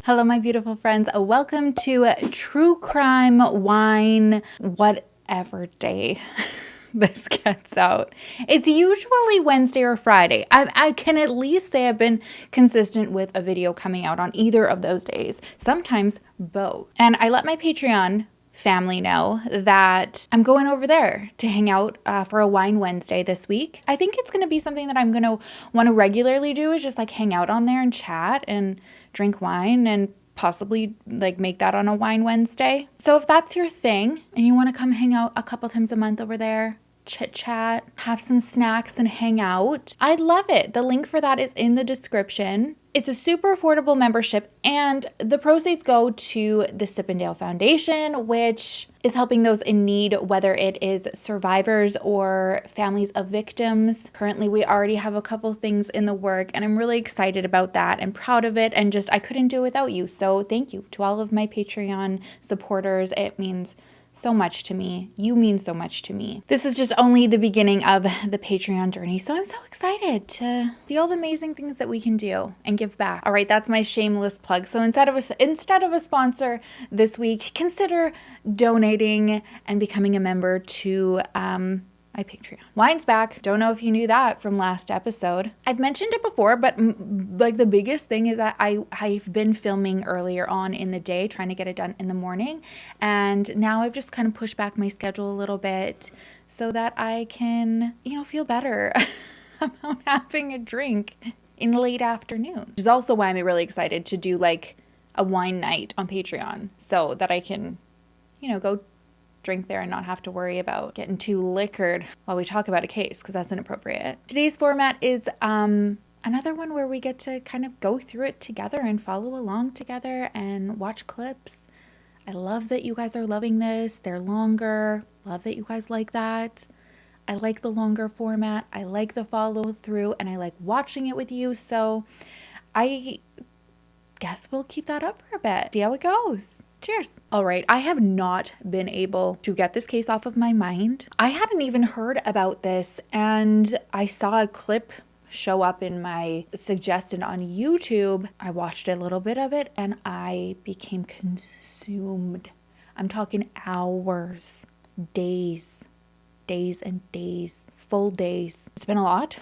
Hello, my beautiful friends. Welcome to True Crime Wine, whatever day this gets out. It's usually Wednesday or Friday. I can at least say I've been consistent with a video coming out on either of those days, sometimes both. And I let my Patreon family know that I'm going over there to hang out for a wine Wednesday this week. I think it's going to be something that I'm going to want to regularly do, is just like hang out on there and chat and drink wine and possibly like make that on a wine Wednesday. So if that's your thing and you want to come hang out a couple times a month over there, chit chat, have some snacks and hang out, I'd love it. The link for that is in the description. It's a super affordable membership, and the proceeds go to the Sipendale Foundation, which is helping those in need, whether it is survivors or families of victims. Currently, we already have a couple things in the work, and I'm really excited about that and proud of it, and just I couldn't do it without you. So thank you to all of my Patreon supporters. It means so much to me. You mean so much to me. This is just only the beginning of the Patreon journey. So I'm so excited to see all the amazing things that we can do and give back. All right, that's my shameless plug. So instead of a sponsor this week, consider donating and becoming a member to my Patreon. Wine's back. Don't know if you knew that from last episode. I've mentioned it before, but like the biggest thing is that I've been filming earlier on in the day, trying to get it done in the morning. And now I've just kind of pushed back my schedule a little bit so that I can, feel better about having a drink in late afternoon. Which is also why I'm really excited to do like a wine night on Patreon so that I can, go drink there and not have to worry about getting too liquored while we talk about a case, because that's inappropriate. Today's format is another one where we get to kind of go through it together and follow along together and watch clips. I love that you guys are loving this. They're longer. Love that you guys like that. I like the longer format. I like the follow through, and I like watching it with you. So I guess we'll keep that up for a bit. See how it goes. Cheers. All right. I have not been able to get this case off of my mind. I hadn't even heard about this, and I saw a clip show up in my suggested on YouTube. I watched a little bit of it and I became consumed. I'm talking hours, days and days, full days. It's been a lot.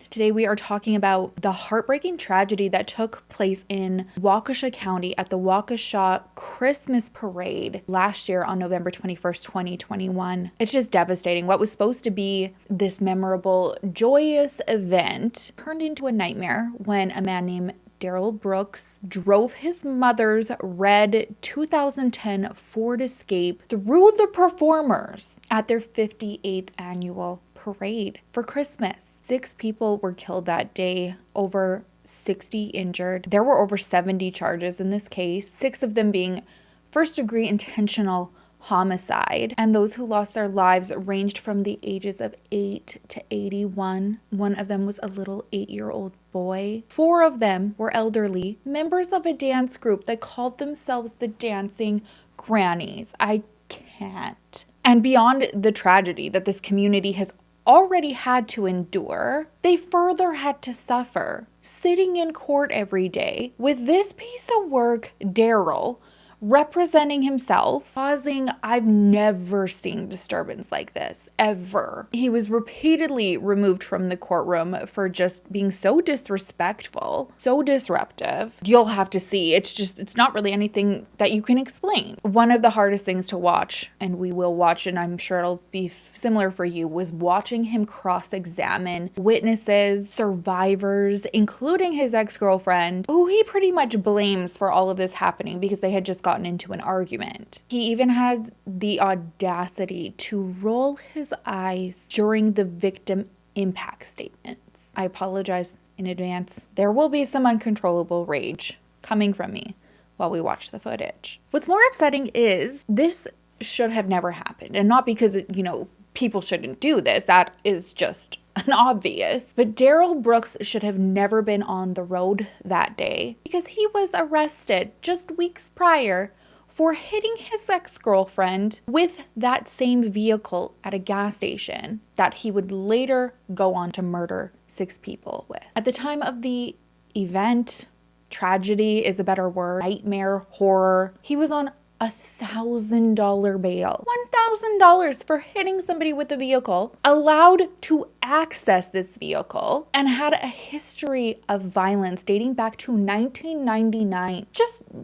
Today we are talking about the heartbreaking tragedy that took place in Waukesha County at the Waukesha Christmas parade last year on November 21st, 2021. It's just devastating. What was supposed to be this memorable, joyous event turned into a nightmare when a man named Darrell Brooks drove his mother's red 2010 Ford Escape through the performers at their 58th annual parade for Christmas. 6 people were killed that day, over 60 injured. There were over 70 charges in this case, 6 of them being first-degree intentional homicide, and those who lost their lives ranged from the ages of 8 to 81. One of them was a little 8-year-old boy. 4 of them were elderly, members of a dance group that called themselves the Dancing Grannies. I can't. And beyond the tragedy that this community has already had to endure, they further had to suffer sitting in court every day with this piece of work, Darrell, representing himself, causing, I've never seen disturbance like this, ever. He was repeatedly removed from the courtroom for just being so disrespectful, so disruptive. You'll have to see. It's not really anything that you can explain. One of the hardest things to watch, and we will watch, and I'm sure it'll be similar for you, was watching him cross-examine witnesses, survivors, including his ex-girlfriend, who he pretty much blames for all of this happening because they had just gotten into an argument. He even had the audacity to roll his eyes during the victim impact statements. I apologize in advance. There will be some uncontrollable rage coming from me while we watch the footage. What's more upsetting is this should have never happened, and not because people shouldn't do this. That is just an obvious. But Darrell Brooks should have never been on the road that day because he was arrested just weeks prior for hitting his ex-girlfriend with that same vehicle at a gas station that he would later go on to murder 6 people with. At the time of the event, tragedy is a better word, nightmare, horror. He was on $1,000 bail. $1,000 for hitting somebody with a vehicle, allowed to access this vehicle, and had a history of violence dating back to 1999.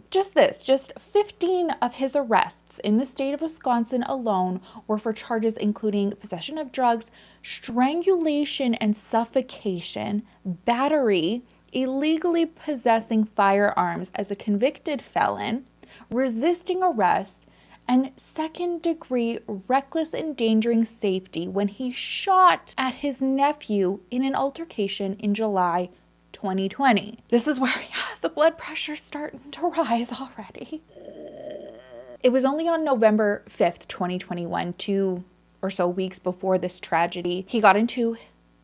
Just 15 of his arrests in the state of Wisconsin alone were for charges including possession of drugs, strangulation and suffocation, battery, illegally possessing firearms as a convicted felon, resisting arrest, and second-degree reckless endangering safety when he shot at his nephew in an altercation in July 2020. This is where the blood pressure's starting to rise already. It was only on November 5th, 2021, 2 or so weeks before this tragedy, he got into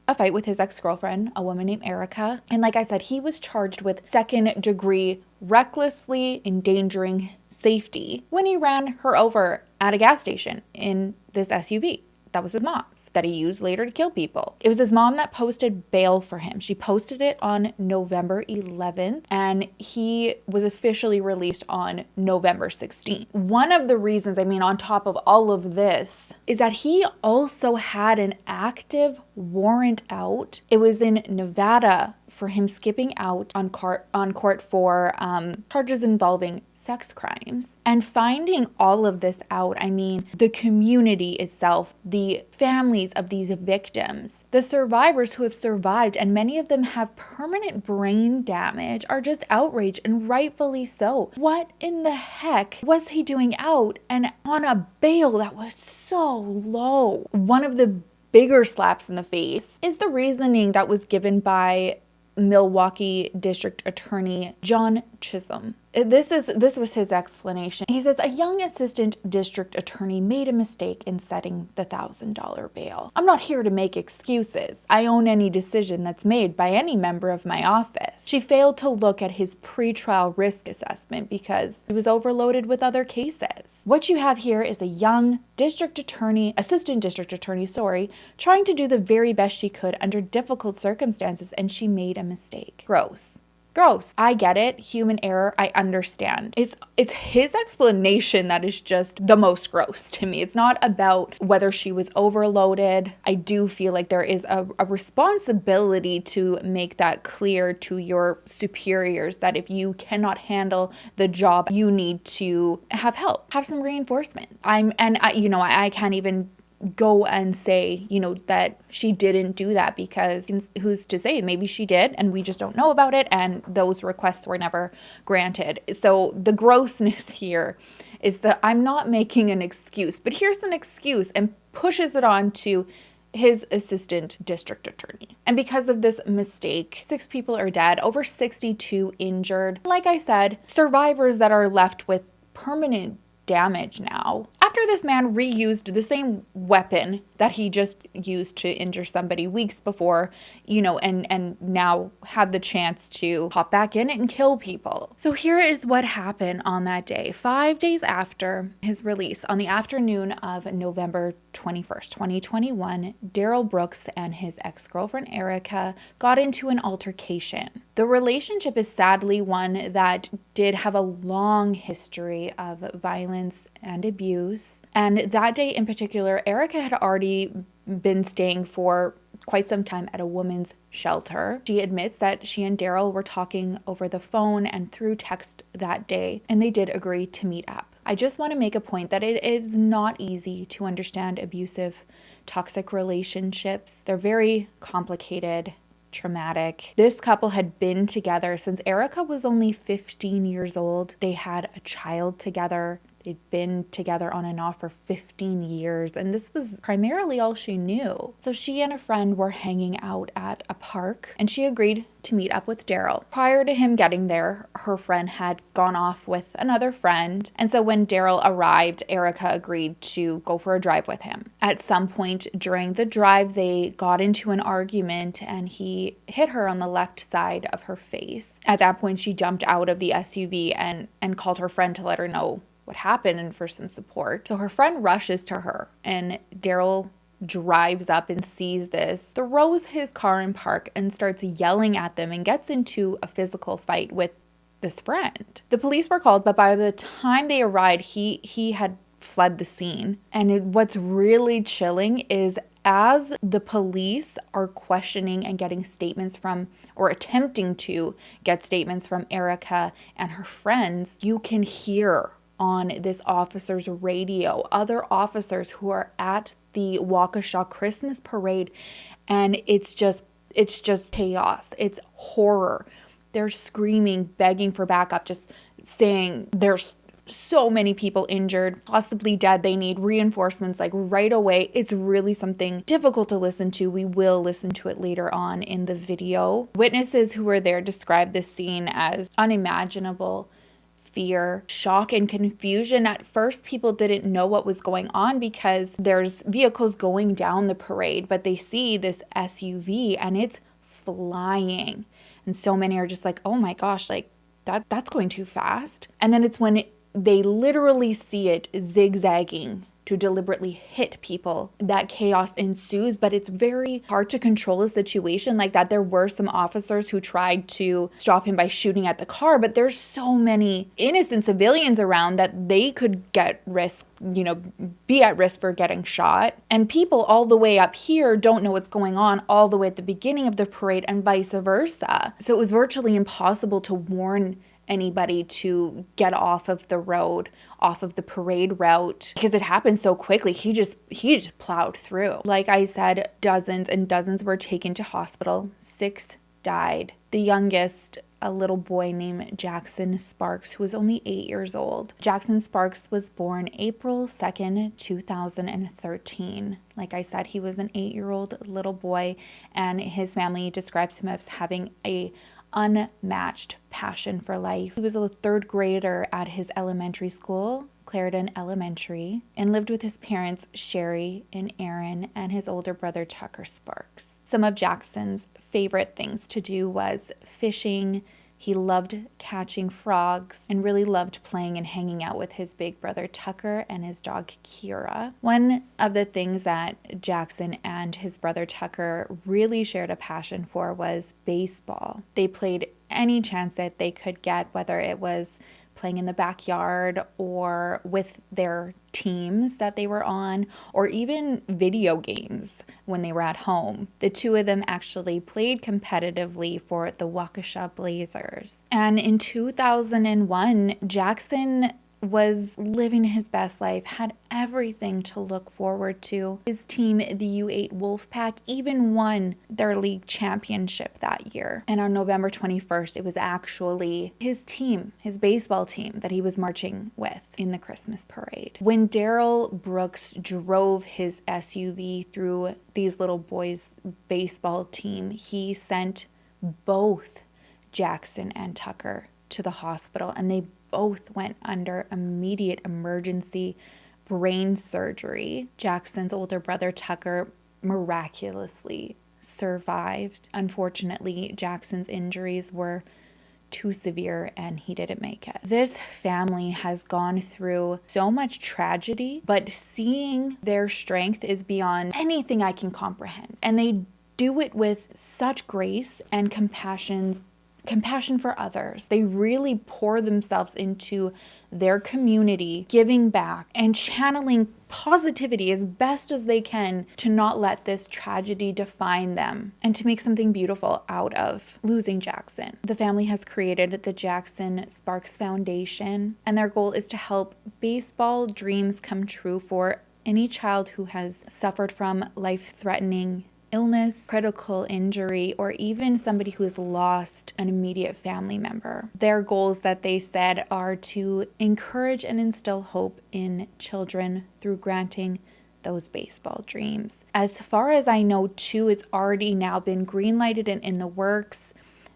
a fight with his ex-girlfriend, a woman named Erica. And like I said, he was charged with second-degree recklessly endangering safety when he ran her over at a gas station in this SUV. That was his mom's, that he used later to kill people. It was his mom that posted bail for him. She posted it on November 11th, and he was officially released on November 16th. One of the reasons, on top of all of this, is that he also had an active warrant out. It was in Nevada for him skipping out on court for charges involving sex crimes. And finding all of this out, the community itself, the families of these victims, the survivors who have survived, and many of them have permanent brain damage, are just outraged, and rightfully so. What in the heck was he doing out and on a bail that was so low? One of the bigger slaps in the face is the reasoning that was given by Milwaukee District Attorney John Chisholm. This was his explanation. He says, a young assistant district attorney made a mistake in setting the $1,000 bail. I'm not here to make excuses. I own any decision that's made by any member of my office. She failed to look at his pretrial risk assessment because he was overloaded with other cases. What you have here is a young assistant district attorney, trying to do the very best she could under difficult circumstances, and she made a mistake. Gross. I get it. Human error. I understand. It's his explanation that is just the most gross to me. It's not about whether she was overloaded. I do feel like there is a responsibility to make that clear to your superiors that if you cannot handle the job, you need to have help, have some reinforcement. I can't even go and say, that she didn't do that, because who's to say? Maybe she did and we just don't know about it, and those requests were never granted. So the grossness here is that I'm not making an excuse, but here's an excuse, and pushes it on to his assistant district attorney. And because of this mistake, 6 people are dead, over 62 injured. Like I said, survivors that are left with permanent damage now. After this man reused the same weapon that he just used to injure somebody weeks before, and now had the chance to hop back in and kill people. So here is what happened on that day. 5 days after his release, on the afternoon of November 21st, 2021, Darrell Brooks and his ex-girlfriend Erica got into an altercation. The relationship is sadly one that did have a long history of violence and abuse. And that day in particular, Erica had already been staying for quite some time at a women's shelter. She admits that she and Darrell were talking over the phone and through text that day, and they did agree to meet up. I just want to make a point that it is not easy to understand abusive, toxic relationships. They're very complicated, traumatic. This couple had been together since Erica was only 15 years old. They had a child together. They'd been together on and off for 15 years, and this was primarily all she knew. So she and a friend were hanging out at a park, and she agreed to meet up with Darrell. Prior to him getting there, her friend had gone off with another friend, and so when Darrell arrived, Erica agreed to go for a drive with him. At some point during the drive, they got into an argument, and he hit her on the left side of her face. At that point, she jumped out of the SUV and called her friend to let her know what happened and for some support. So her friend rushes to her, and Darrell drives up and sees this, throws his car in park and starts yelling at them and gets into a physical fight with this friend. The police were called, but by the time they arrived, he had fled the scene. And what's really chilling is as the police are questioning and getting statements from, or attempting to get statements from Erica and her friends, you can hear on this officer's radio other officers who are at the Waukesha Christmas parade, and it's just chaos. It's horror. They're screaming, begging for backup, just saying there's so many people injured, possibly dead. They need reinforcements like right away. It's really something difficult to listen to. We will listen to it later on in the video. Witnesses who were there described this scene as unimaginable. Fear, shock, and confusion. At first, people didn't know what was going on because there's vehicles going down the parade, but they see this SUV and it's flying. And so many are just like, oh my gosh, like that's going too fast. And then it's when they literally see it zigzagging to deliberately hit people that chaos ensues. But it's very hard to control a situation like that. There were some officers who tried to stop him by shooting at the car, but there's so many innocent civilians around that they could be at risk for getting shot. And people all the way up here don't know what's going on all the way at the beginning of the parade, and vice versa. So it was virtually impossible to warn anybody to get off of the road, off of the parade route, because it happened so quickly. He just plowed through. Like I said, dozens and dozens were taken to hospital. 6 died. The youngest, a little boy named Jackson Sparks, who was only 8 years old. Jackson Sparks was born April 2nd, 2013. Like I said, he was an 8-year-old little boy, and his family describes him as having a unmatched passion for life. He was a 3rd grader at his elementary school, Clarendon Elementary, and lived with his parents, Sherry and Aaron, and his older brother, Tucker Sparks. Some of Jackson's favorite things to do was fishing. He loved catching frogs and really loved playing and hanging out with his big brother Tucker and his dog Kira. One of the things that Jackson and his brother Tucker really shared a passion for was baseball. They played any chance that they could get, whether it was playing in the backyard or with their teams that they were on, or even video games when they were at home. The two of them actually played competitively for the Waukesha Blazers. And in 2001, Jackson was living his best life, had everything to look forward to. His team, the U8 Wolfpack, even won their league championship that year. And on November 21st, it was actually his team, his baseball team, that he was marching with in the Christmas parade. When Darrell Brooks drove his SUV through these little boys' baseball team, he sent both Jackson and Tucker to the hospital, and they both went under immediate emergency brain surgery. Jackson's older brother Tucker miraculously survived. Unfortunately, Jackson's injuries were too severe and he didn't make it. This family has gone through so much tragedy, but seeing their strength is beyond anything I can comprehend. And they do it with such grace and compassion for others. They really pour themselves into their community, giving back and channeling positivity as best as they can to not let this tragedy define them and to make something beautiful out of losing Jackson. The family has created the Jackson Sparks Foundation, and their goal is to help baseball dreams come true for any child who has suffered from life-threatening illness, critical injury, or even somebody who has lost an immediate family member. Their goals that they said are to encourage and instill hope in children through granting those baseball dreams. As far as I know, too, it's already now been green-lighted and in the works.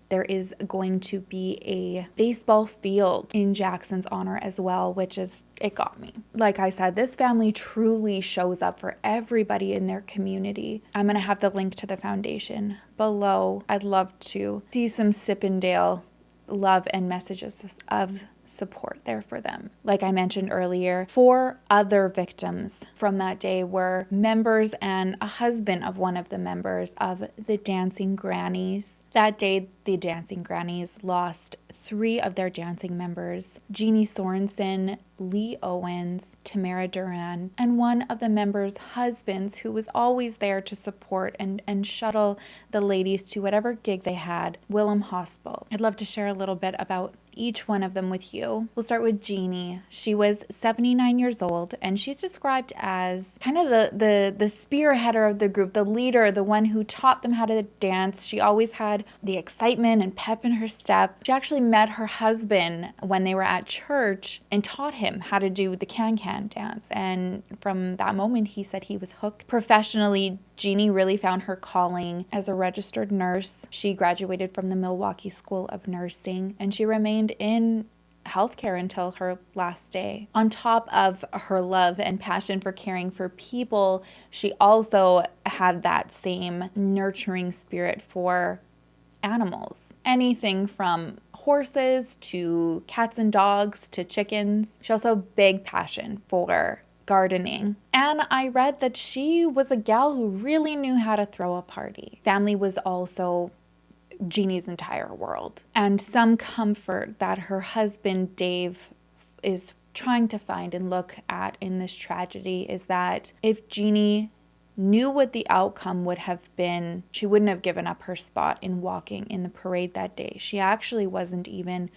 There is going to be a baseball field in Jackson's honor as well, it got me. Like I said, this family truly shows up for everybody in their community. I'm going to have the link to the foundation below. I'd love to see some Sip and Dale love and messages of support there for them. Like I mentioned earlier, 4 other victims from that day were members and a husband of one of the members of the Dancing Grannies. That day, the Dancing Grannies lost 3 of their dancing members: Ginny Sorensen, Lee Owens, Tamara Duran, and one of the members' husbands, who was always there to support and shuttle the ladies to whatever gig they had, Willem Hospital. I'd love to share a little bit about each one of them with you. We'll start with Ginny. She was 79 years old, and she's described as kind of the spearheader of the group, the leader, the one who taught them how to dance. She always had the excitement and pep in her step. She actually met her husband when they were at church and taught him how to do the can-can dance. And from that moment, he said he was hooked. Professionally, Ginny really found her calling as a registered nurse. She graduated from the Milwaukee School of Nursing, and she remained in healthcare until her last day. On top of her love and passion for caring for people, she also had that same nurturing spirit for animals. Anything from horses to cats and dogs to chickens. She also had a big passion for gardening. And I read that she was a gal who really knew how to throw a party. Family was also Ginny's entire world. And some comfort that her husband, Dave, is trying to find and look at in this tragedy is that if Ginny knew what the outcome would have been, she wouldn't have given up her spot in walking in the parade that day. She actually wasn't even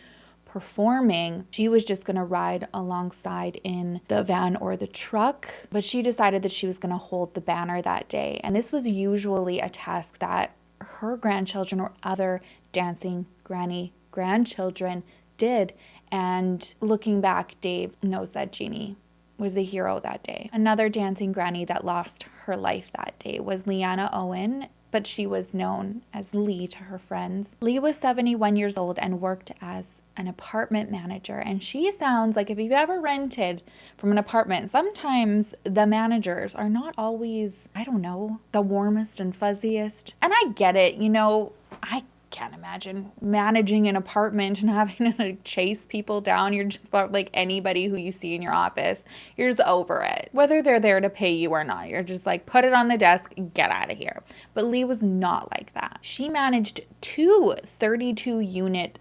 performing. She was just going to ride alongside in the van or the truck, but she decided that she was going to hold the banner that day. And this was usually a task that her grandchildren or other dancing granny grandchildren did. And looking back, Dave knows that Ginny was a hero that day. Another dancing granny that lost her life that day was Leanna Owen, but she was known as Lee to her friends. Lee was 71 years old and worked as an apartment manager. And she sounds like, if you've ever rented from an apartment, sometimes the managers are not always, I don't know, the warmest and fuzziest. And I get it, I can't imagine managing an apartment and having to chase people down. You're just about like anybody who you see in your office. You're just over it. Whether they're there to pay you or not, you're just like, put it on the desk, get out of here. But Lee was not like that. She managed 2 32-unit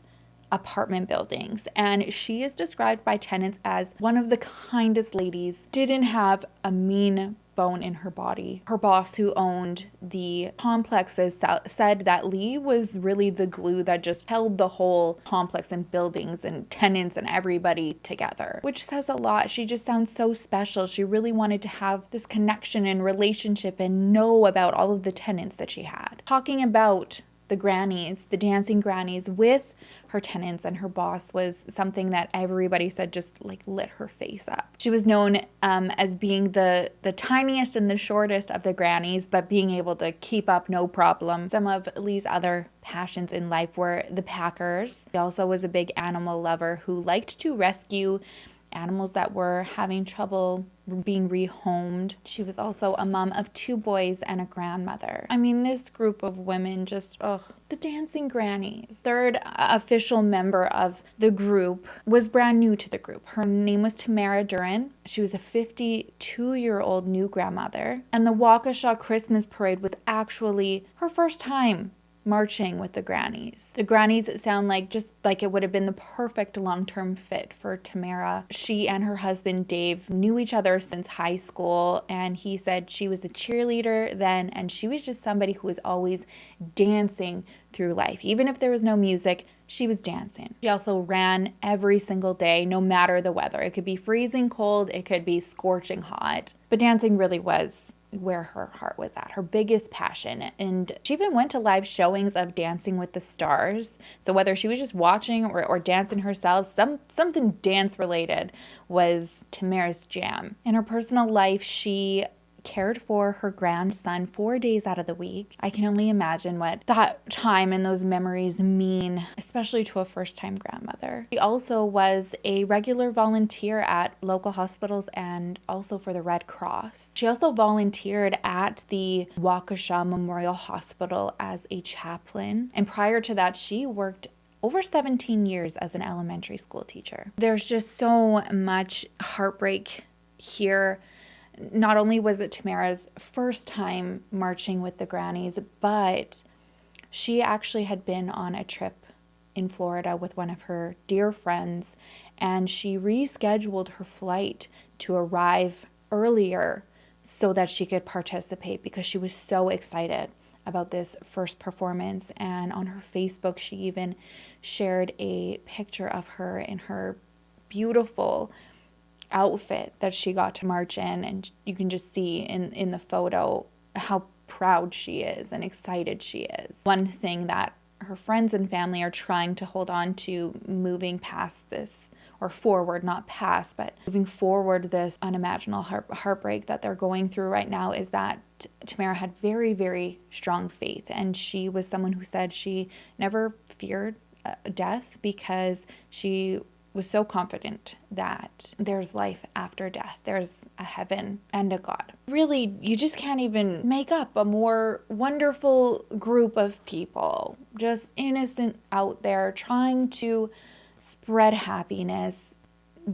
apartment buildings, and she is described by tenants as one of the kindest ladies, didn't have a mean bone in her body. Her boss, who owned the complexes, said that Lee was really the glue that just held the whole complex and buildings and tenants and everybody together, which says a lot. She just sounds so special. She really wanted to have this connection and relationship and know about all of the tenants that she had. Talking about the grannies, the dancing grannies with her tenants and her boss was something that everybody said just like lit her face up. She was known as being the tiniest and the shortest of the grannies, but being able to keep up no problem. Some of Lee's other passions in life were the packers. She also was a big animal lover who liked to rescue animals that were having trouble being rehomed. She was also a mom of 2 boys and a grandmother. I mean, this group of women just, the dancing grannies. Third official member of the group was brand new to the group. Her name was Tamara Duran. She was a 52-year-old new grandmother. And the Waukesha Christmas parade was actually her first time marching with the grannies. The grannies sound like just like it would have been the perfect long-term fit for Tamara. She and her husband Dave knew each other since high school, and he said she was a cheerleader then, and she was just somebody who was always dancing through life. Even if there was no music, she was dancing. She also ran every single day, no matter the weather. It could be freezing cold, it could be scorching hot, but dancing really was where her heart was at, her biggest passion. And she even went to live showings of Dancing with the Stars. So whether she was just watching or dancing herself, something dance related was Tamara's jam. In her personal life, she cared for her grandson 4 days out of the week. I can only imagine what that time and those memories mean, especially to a first-time grandmother. She also was a regular volunteer at local hospitals and also for the Red Cross. She also volunteered at the Waukesha Memorial Hospital as a chaplain. And prior to that, she worked over 17 years as an elementary school teacher. There's just so much heartbreak here. Not only was it Tamara's first time marching with the grannies, but she actually had been on a trip in Florida with one of her dear friends, and she rescheduled her flight to arrive earlier so that she could participate because she was so excited about this first performance. And on her Facebook, she even shared a picture of her in her beautiful outfit that she got to march in, and you can just see in the photo how proud she is and excited she is. One thing that her friends and family are trying to hold on to moving past this, or forward, not past, but moving forward this unimaginable heartbreak that they're going through right now, is that Tamara had very, very strong faith, and she was someone who said she never feared death because she was so confident that there's life after death. There's a heaven and a God. Really, you just can't even make up a more wonderful group of people, just innocent out there trying to spread happiness,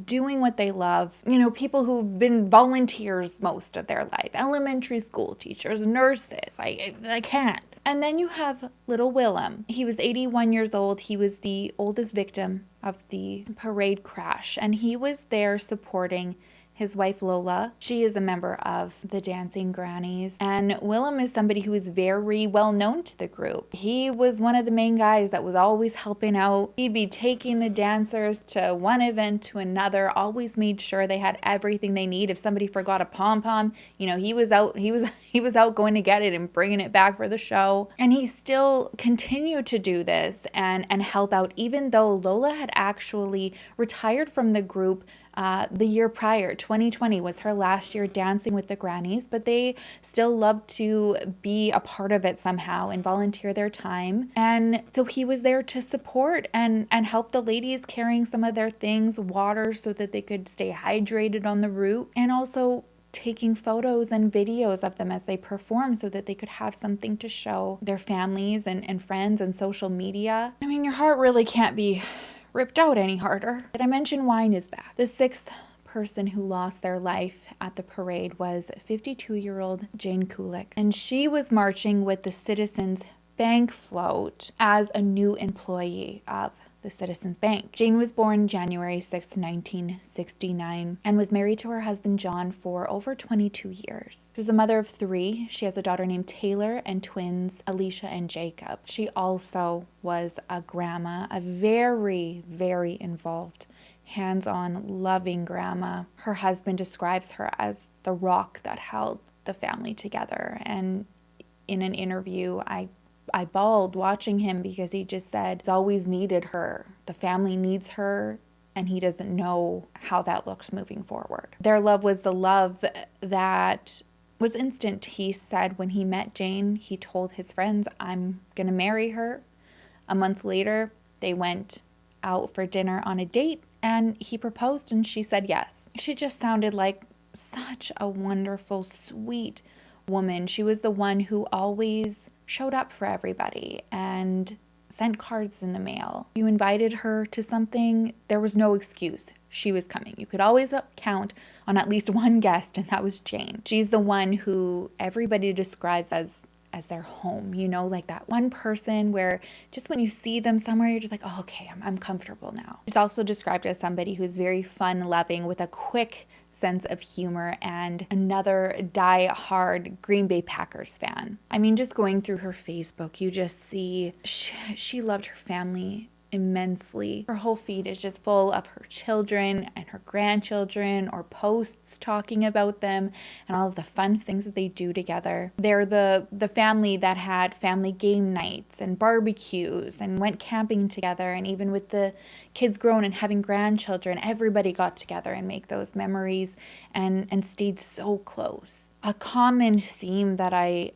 doing what they love. You know, people who've been volunteers most of their life, elementary school teachers, nurses. I can't. And then you have little Willem. He was 81 years old. He was the oldest victim of the parade crash, and he was there supporting his wife Lola. She is a member of the Dancing Grannies, and Willem is somebody who is very well known to the group. He was one of the main guys that was always helping out. He'd be taking the dancers to one event to another, always made sure they had everything they need. If somebody forgot a pom-pom, you know, he was out going to get it and bringing it back for the show. And he still continued to do this and help out, even though Lola had actually retired from the group the year prior. 2020 was her last year dancing with the grannies, but they still loved to be a part of it somehow and volunteer their time. And so he was there to support and help the ladies carrying some of their things, water so that they could stay hydrated on the route, and also taking photos and videos of them as they perform so that they could have something to show their families and friends and social media. I mean, your heart really can't be ripped out any harder. Did I mention wine is back? The sixth person who lost their life at the parade was 52-year-old Jane Kulik, and she was marching with the Citizens Bank float as a new employee of the Citizens Bank. Jane was born January 6, 1969, and was married to her husband John for over 22 years. She was a mother of three. She has a daughter named Taylor and twins Alicia and Jacob. She also was a grandma, a very, very involved, hands-on, loving grandma. Her husband describes her as the rock that held the family together, and in an interview, I bawled watching him because he just said he's always needed her. The family needs her, and he doesn't know how that looks moving forward. Their love was the love that was instant. He said when he met Jane, he told his friends, I'm going to marry her. A month later, they went out for dinner on a date, and he proposed, and she said yes. She just sounded like such a wonderful, sweet woman. She was the one who always showed up for everybody and sent cards in the mail. You invited her to something, there was no excuse. She was coming. You could always count on at least one guest, and that was Jane. She's the one who everybody describes as their home, you know, like that one person where just when you see them somewhere, you're just like, oh, okay, I'm comfortable now. She's also described as somebody who's very fun loving with a quick sense of humor and another die-hard Green Bay Packers fan. I mean, just going through her Facebook, you just see she loved her family immensely. Her whole feed is just full of her children and her grandchildren, or posts talking about them and all of the fun things that they do together. They're the family that had family game nights and barbecues and went camping together, and even with the kids grown and having grandchildren, everybody got together and make those memories and stayed so close. A common theme that I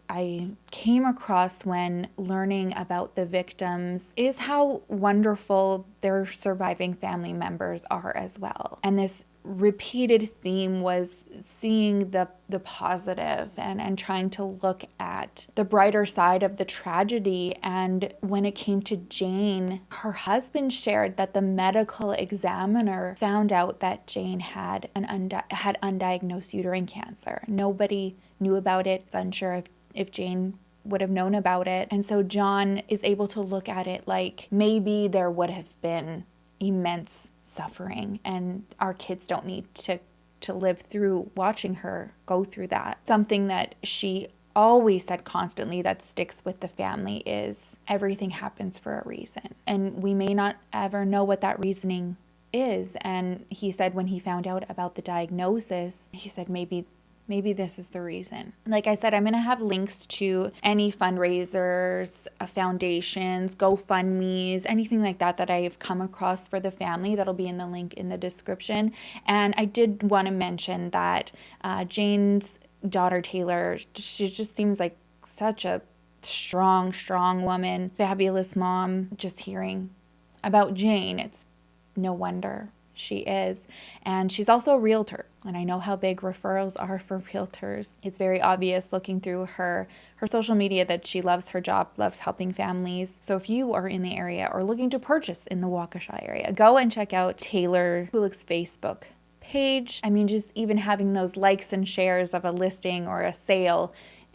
came across when learning about the victims is how wonderful their surviving family members are as well. And this repeated theme was seeing the positive and trying to look at the brighter side of the tragedy. And when it came to Jane, her husband shared that the medical examiner found out that Jane had had undiagnosed uterine cancer. Nobody knew about it. It's unsure if Jane would have known about it. And so John is able to look at it like maybe there would have been immense suffering and our kids don't need to live through watching her go through that. Something that she always said constantly that sticks with the family is everything happens for a reason. And we may not ever know what that reasoning is. And he said when he found out about the diagnosis, he said maybe this is the reason. Like I said, I'm going to have links to any fundraisers, foundations, GoFundMes, anything like that I've come across for the family. That'll be in the link in the description. And I did want to mention that Jane's daughter, Taylor, she just seems like such a strong woman, fabulous mom. Just hearing about Jane, it's no wonder she is. And she's also a realtor. And I know how big referrals are for realtors. It's very obvious looking through her social media that she loves her job, loves helping families. So if you are in the area or looking to purchase in the Waukesha area, go and check out Taylor Kulik's Facebook page. I mean, just even having those likes and shares of a listing or a sale,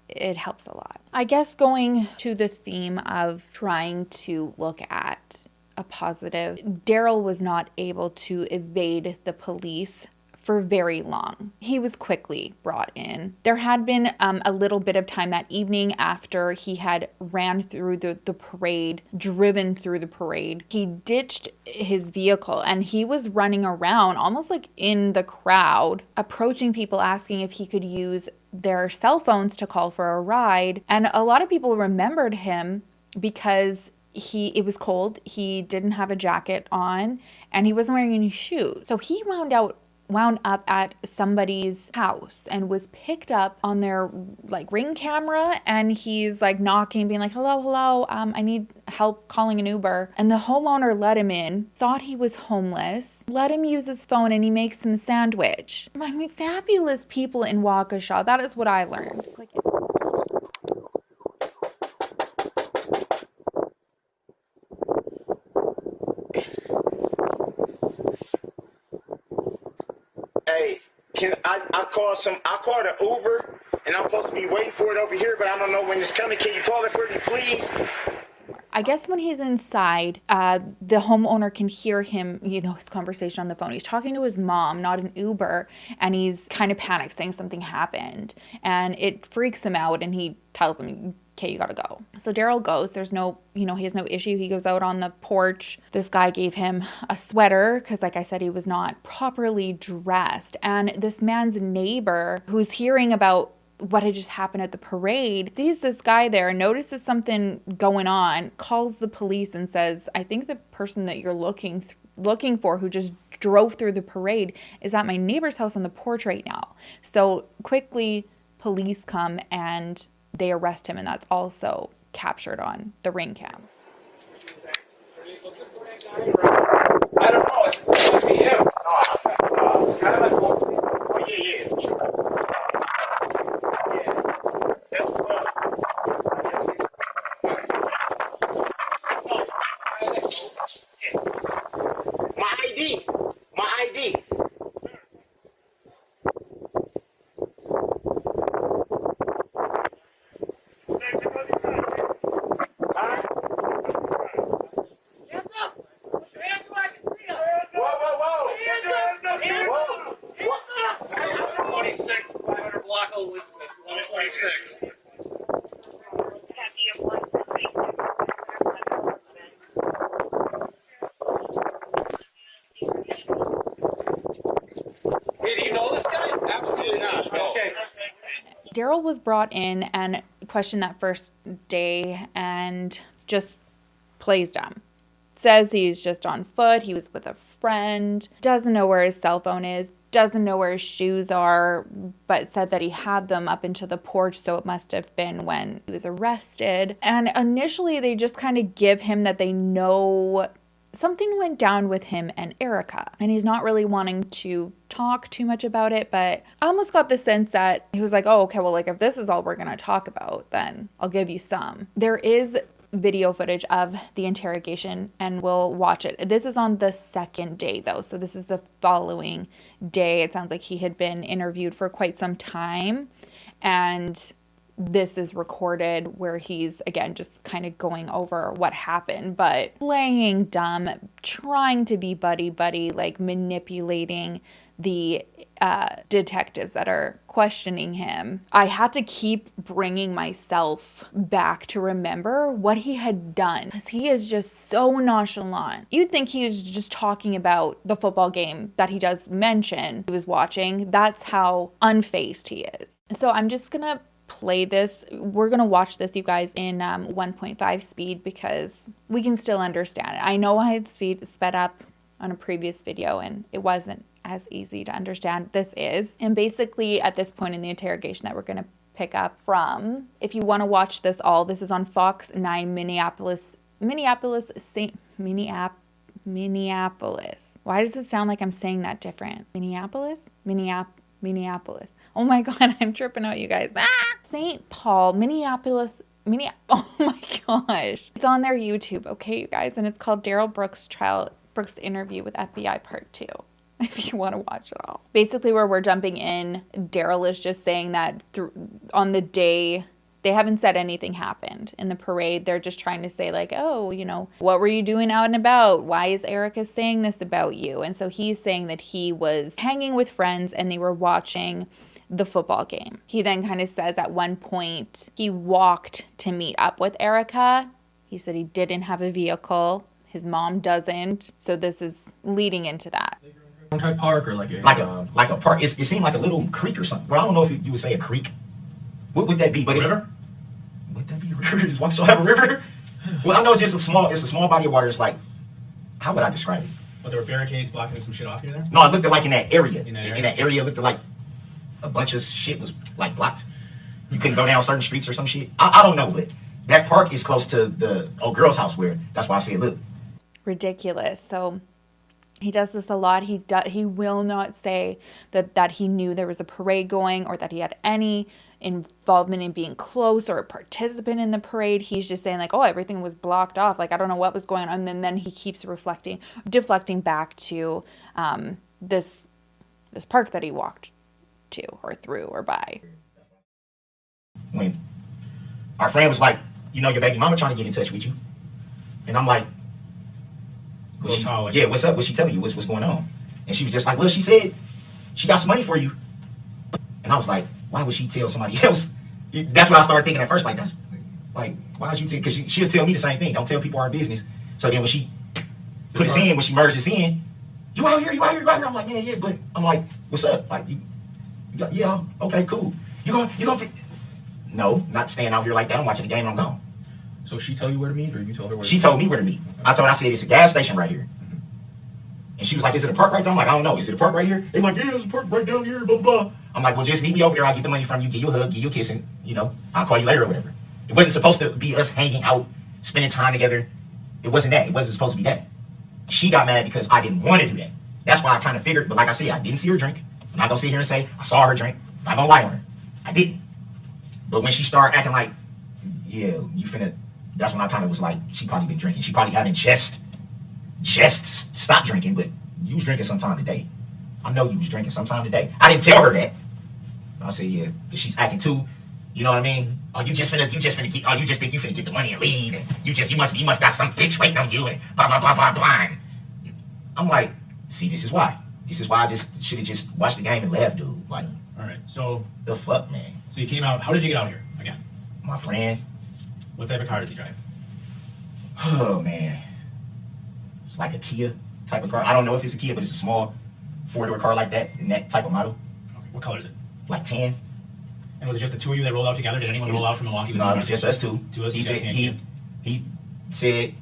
it helps a lot. I guess going to the theme of trying to look at a positive, Darrell was not able to evade the police for very long. He was quickly brought in. There had been a little bit of time that evening after he had ran through the parade, driven through the parade. He ditched his vehicle and he was running around almost like in the crowd, approaching people, asking if he could use their cell phones to call for a ride. And a lot of people remembered him because it was cold, he didn't have a jacket on, and he wasn't wearing any shoes. So he wound up at somebody's house and was picked up on their like Ring camera, and he's like knocking, being like, hello, I need help calling an Uber. And the homeowner let him in, thought he was homeless, let him use his phone, and he makes him a sandwich. I mean, fabulous people in Waukesha. That is what I learned. Hey, I called an Uber and I'm supposed to be waiting for it over here, but I don't know when it's coming. Can you call it for me, please? I guess when he's inside, the homeowner can hear him, his conversation on the phone. He's talking to his mom, not an Uber, and he's kind of panicked, saying something happened. And it freaks him out, and he tells him, okay, you gotta go. So Darrell goes. There's no, he has no issue. He goes out on the porch. This guy gave him a sweater because, like I said, he was not properly dressed. And this man's neighbor, who's hearing about what had just happened at the parade, sees this guy there, notices something going on, calls the police and says, I think the person that you're looking for who just drove through the parade is at my neighbor's house on the porch right now. So quickly, police come and they arrest him, and that's also captured on the Ring cam. I don't know. It's him. Yeah. My ID. Darrell was brought in and questioned that first day and just plays dumb. Says he's just on foot, he was with a friend, doesn't know where his cell phone is, doesn't know where his shoes are, but said that he had them up into the porch, so it must have been when he was arrested. And initially they just kind of give him that they know something went down with him and Erica, and he's not really wanting to talk too much about it, but I almost got the sense that he was like, oh, okay, well, like if this is all we're going to talk about, then I'll give you some. There is video footage of the interrogation and we'll watch it. This is on the second day though, so this is the following day. It sounds like he had been interviewed for quite some time, and this is recorded where he's, again, just kind of going over what happened, but playing dumb, trying to be buddy-buddy, like manipulating the detectives that are questioning him. I had to keep bringing myself back to remember what he had done, because he is just so nonchalant. You'd think he was just talking about the football game that he does mention he was watching. That's how unfazed he is. So I'm just gonna play this. We're gonna watch this, you guys, in 1.5 speed because we can still understand it. I know I had sped up on a previous video and it wasn't as easy to understand. This is. And basically at this point in the interrogation that we're gonna pick up from, if you want to watch this all, this is on Fox 9 Minneapolis. Why does it sound like I'm saying that different? Minneapolis. Oh my God, I'm tripping out, you guys. St. Paul, Minneapolis. Oh my gosh. It's on their YouTube, okay, you guys? And it's called Darrell Brooks interview with FBI Part 2. If you want to watch it all. Basically, where we're jumping in, Darrell is just saying that on the day, they haven't said anything happened in the parade. They're just trying to say like, oh, you know, what were you doing out and about? Why is Erica saying this about you? And so he's saying that he was hanging with friends and they were watching the football game. He then kind of says at one point he walked to meet up with Erica. He said he didn't have a vehicle. His mom doesn't. So this is leading into that. Type park or like a park. It seemed like a little creek or something. Well, I don't know if you would say a creek. What would that be? But river? Would that be a river? Does Waukesha have a river? Well, I know it's just a small body of water. It's like, how would I describe it? But there were barricades blocking some shit off here there? No, it looked like in that area. In that area, it looked like a bunch of shit was like blocked. You couldn't go down certain streets or some shit. I don't know, but that park is close to the old girl's house where, that's why I say look. Ridiculous. So he does this a lot. He will not say that he knew there was a parade going or that he had any involvement in being close or a participant in the parade. He's just saying like, oh, everything was blocked off. Like, I don't know what was going on. And then he keeps deflecting back to this park that he walked to or through or by. When our friend was like, you know, your baby mama trying to get in touch with you. And I'm like, yeah, what's up? What's she telling you? What's going on? And she was just like, well, she said she got some money for you. And I was like, why would she tell somebody else? That's what I started thinking at first. Like, why would you tell? Because she'll tell me the same thing. Don't tell people our business. So then when she put it in, when she merged this in, you out here? I'm like, yeah. But I'm like, what's up? Like, yeah, okay, cool. You gonna no, not staying out here like that. I'm watching the game. I'm gone. So she tell you where to meet, or you told her where to meet? She told me where to meet. I said, it's a gas station right here. And she was like, is it a park right there? I'm like, I don't know. Is it a park right here? They're like, yeah, there's a park right down here, blah, blah, blah. I'm like, well, just meet me over there. I'll get the money from you, give you a hug, give you a kiss, and, you know, I'll call you later or whatever. It wasn't supposed to be us hanging out, spending time together. It wasn't that. It wasn't supposed to be that. She got mad because I didn't want to do that. That's why I kind of figured, but like I said, I didn't see her drink. I'm not going to sit here and say, I saw her drink. I'm not going to lie on her. I didn't. But when she started acting like, yeah, you finna, that's when I kind of was like, she probably been drinking. She probably hadn't just stopped drinking, but you was drinking sometime today. I know you was drinking sometime today. I didn't tell her that. I said, yeah, because she's acting too, you know what I mean? Oh, you just think you finna get the money and leave, and you must got some bitch waiting on you, and blah, blah, blah, blah, blah. I'm like, see, this is why. This is why I just should have just watched the game and left, dude. Like, all right, so the fuck, man. So you came out. How did you get out here again? My friend. What type of car did you drive? Oh man, it's like a Kia type of car. I don't know if it's a Kia, but it's a small four-door car like that, in that type of model. Okay. What color is it? Like tan. And was it just the two of you that rolled out together? Did anyone roll out from Milwaukee? No, it was just us two. He said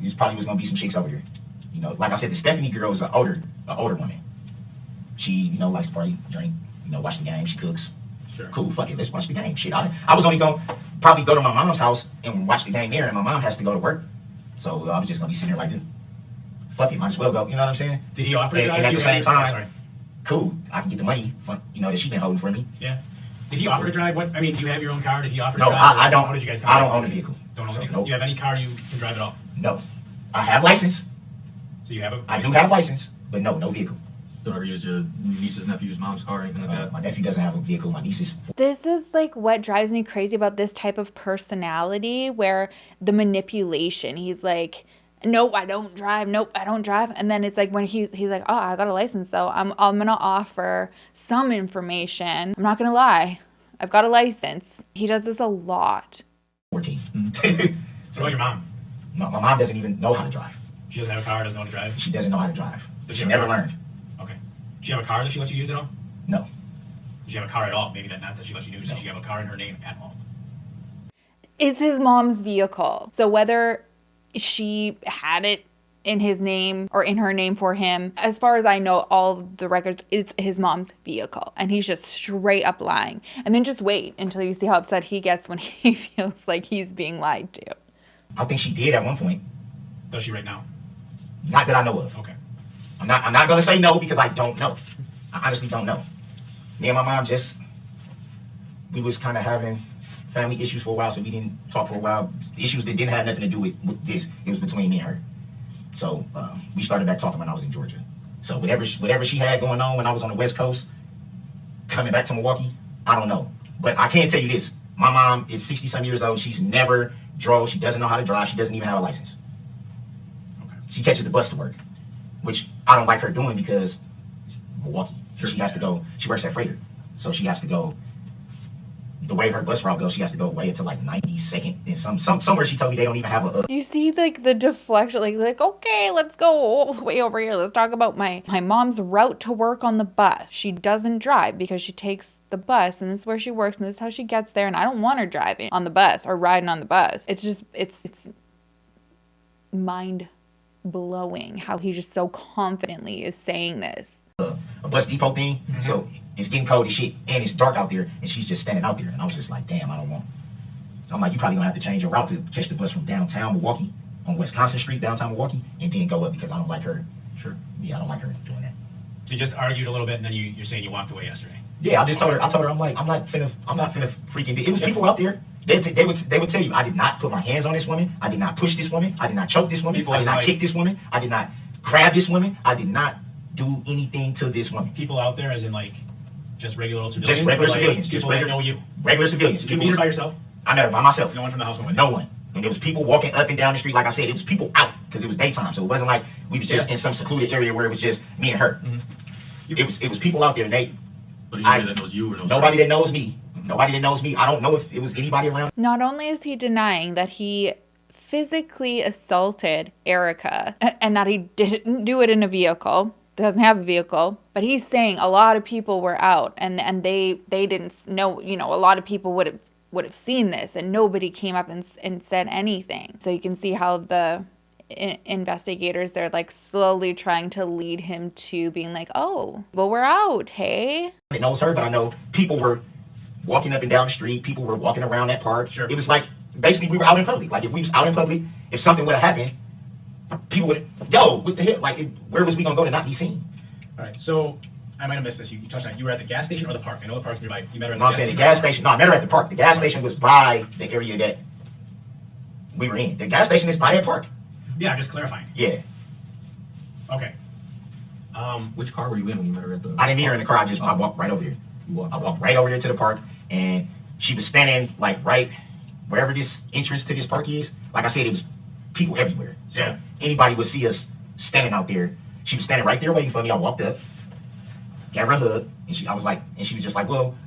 there probably was gonna be some chicks over here. You know, like I said, the Stephanie girl is an older woman. She, you know, likes to party, drink, you know, watch the game. She cooks. Sure. Cool, fuck it, let's watch the game. Shit, I was only gonna probably go to my mom's house and watch the game there, and my mom has to go to work. So I was just gonna be sitting there like this. Fuck it, might as well go. You know what I'm saying? Did he offer you? And at the same time, cool. I can get the money from, that she's been holding for me. Yeah. Did he offer to drive? Do you have your own car? Did he offer to No, drive? I don't. How did you guys I don't own a vehicle. Don't own a vehicle? Nope. Do you have any car you can drive at all? No. I have license. So you have a... I do have license, but no vehicle. Don't ever use your niece's nephew's mom's car or anything like that? My nephew doesn't have a vehicle. My niece is... This is like what drives me crazy about this type of personality, where the manipulation, he's like, nope, I don't drive. Nope, I don't drive. And then it's like when he's like, oh, I got a license though. I'm going to offer some information. I'm not going to lie. I've got a license. He does this a lot. 14. What about your mom? No, my mom doesn't even know how to drive. She doesn't have a car, doesn't know how to drive? She doesn't know how to drive. Does She never learned. Okay. Does she have a car that she lets you use at all? No. Does she have a car at all? Maybe not that she lets you use. Does she have a car in her name at all? It's his mom's vehicle. So whether she had it in his name or in her name for him, as far as I know, all the records, it's his mom's vehicle. And he's just straight up lying. And then just wait until you see how upset he gets when he feels like he's being lied to. I think she did at one point. Does she right now? Not that I know of. Okay. I'm not going to say no because I don't know. I honestly don't know. Me and my mom we was kind of having family issues for a while, so we didn't talk for a while. Issues that didn't have nothing to do with this. It was between me and her. So we started back talking when I was in Georgia. So whatever she had going on when I was on the West Coast, coming back to Milwaukee, I don't know. But I can tell you this. My mom is 60-some years old. She's never drove. She doesn't know how to drive. She doesn't even have a license. Okay. She catches the bus to work, which I don't like her doing because Milwaukee. So she has to go. She works at Freighter. So she has to go. The way her bus route goes, she has to go way into like 92nd and somewhere she told me they don't even have a. You see like the deflection, like okay, let's go all the way over here. Let's talk about my mom's route to work on the bus. She doesn't drive because she takes the bus, and this is where she works, and this is how she gets there. And I don't want her driving on the bus or riding on the bus. It's just it's mind blowing how he just so confidently is saying this. A bus depot thing. Mm-hmm. So it's getting cold as shit, and it's dark out there, and she's just standing out there, and I was just like, damn, I don't want. So I'm like, you probably gonna have to change your route to catch the bus from downtown Milwaukee on Wisconsin Street, downtown Milwaukee, and then go up because I don't like her. Sure. Yeah, I don't like her doing that. So you just argued a little bit, and then you're saying you walked away yesterday. Yeah, I told her, I'm like, I'm not finna freaking. It was people out there. They would tell you, I did not put my hands on this woman. I did not push this woman. I did not choke this woman. I did not kick this woman. I did not grab this woman. I did not do anything to this woman. People out there, as in like just regular civilians. Just regular civilians. People that know you. Regular civilians. Did you meet her by yourself? I met her by myself. No one from the house went with you? No one. And there was people walking up and down the street. Like I said, it was people out because it was daytime, so it wasn't like we was just in some secluded area where it was just me and her. Mm-hmm. It was people out there, and But anybody that knows you or knows nobody her? that knows me. Nobody that knows me. I don't know if it was anybody around. Not only is he denying that he physically assaulted Erica and that he didn't do it in a vehicle, doesn't have a vehicle, but he's saying a lot of people were out and they didn't know, a lot of people would have seen this and nobody came up and said anything. So you can see how the investigators, they're like slowly trying to lead him to being like, oh, well, we're out, hey? I knows her, but I know people were walking up and down the street. People were walking around that park. Sure. It was like, basically, we were out in public. Like, if we was out in public, if something would have happened, people would, what the hell? Like, where was we going to go to not be seen? All right, so I might have missed this. You touched on it. You were at the gas station or the park? I know the park's nearby. You met her at The gas station. No, I met her at the park. The gas station was by the area that we were in. The gas station is by that park. Yeah, I'm just clarifying. Yeah. Okay. Which car were you in when you met her at the... I didn't meet her in the car. I walked right over here. I walked right over there to the park, and she was standing, like, right wherever this entrance to this park is. Like I said, it was people everywhere. So yeah. Anybody would see us standing out there. She was standing right there waiting for me. I walked up, gave her a hug, and she was just like, well,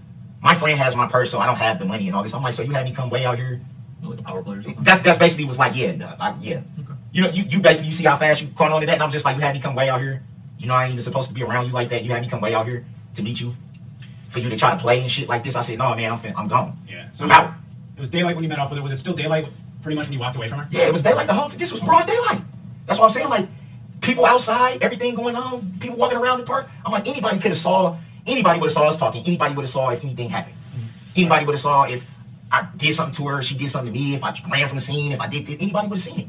my friend has my purse, so I don't have the money and all this. I'm like, so you had me come way out here? Like the power play or something? That basically was like, yeah. Yeah. Okay. You basically, you see how fast you caught on to that, and I'm just like, you had me come way out here? I ain't even supposed to be around you like that. You had me come way out here to meet you? For you to try to play and shit like this? I said, no, man, I'm gone. Yeah. So I'm out. It was daylight when you met up with her. Was it still daylight pretty much when you walked away from her? Yeah, it was daylight. This was broad daylight. That's what I'm saying. Like, people outside, everything going on, people walking around the park. I'm like, anybody would have saw us talking. Anybody would have saw if anything happened. Mm-hmm. Anybody would have saw if I did something to her, she did something to me, if I ran from the scene, if I did this, anybody would have seen it.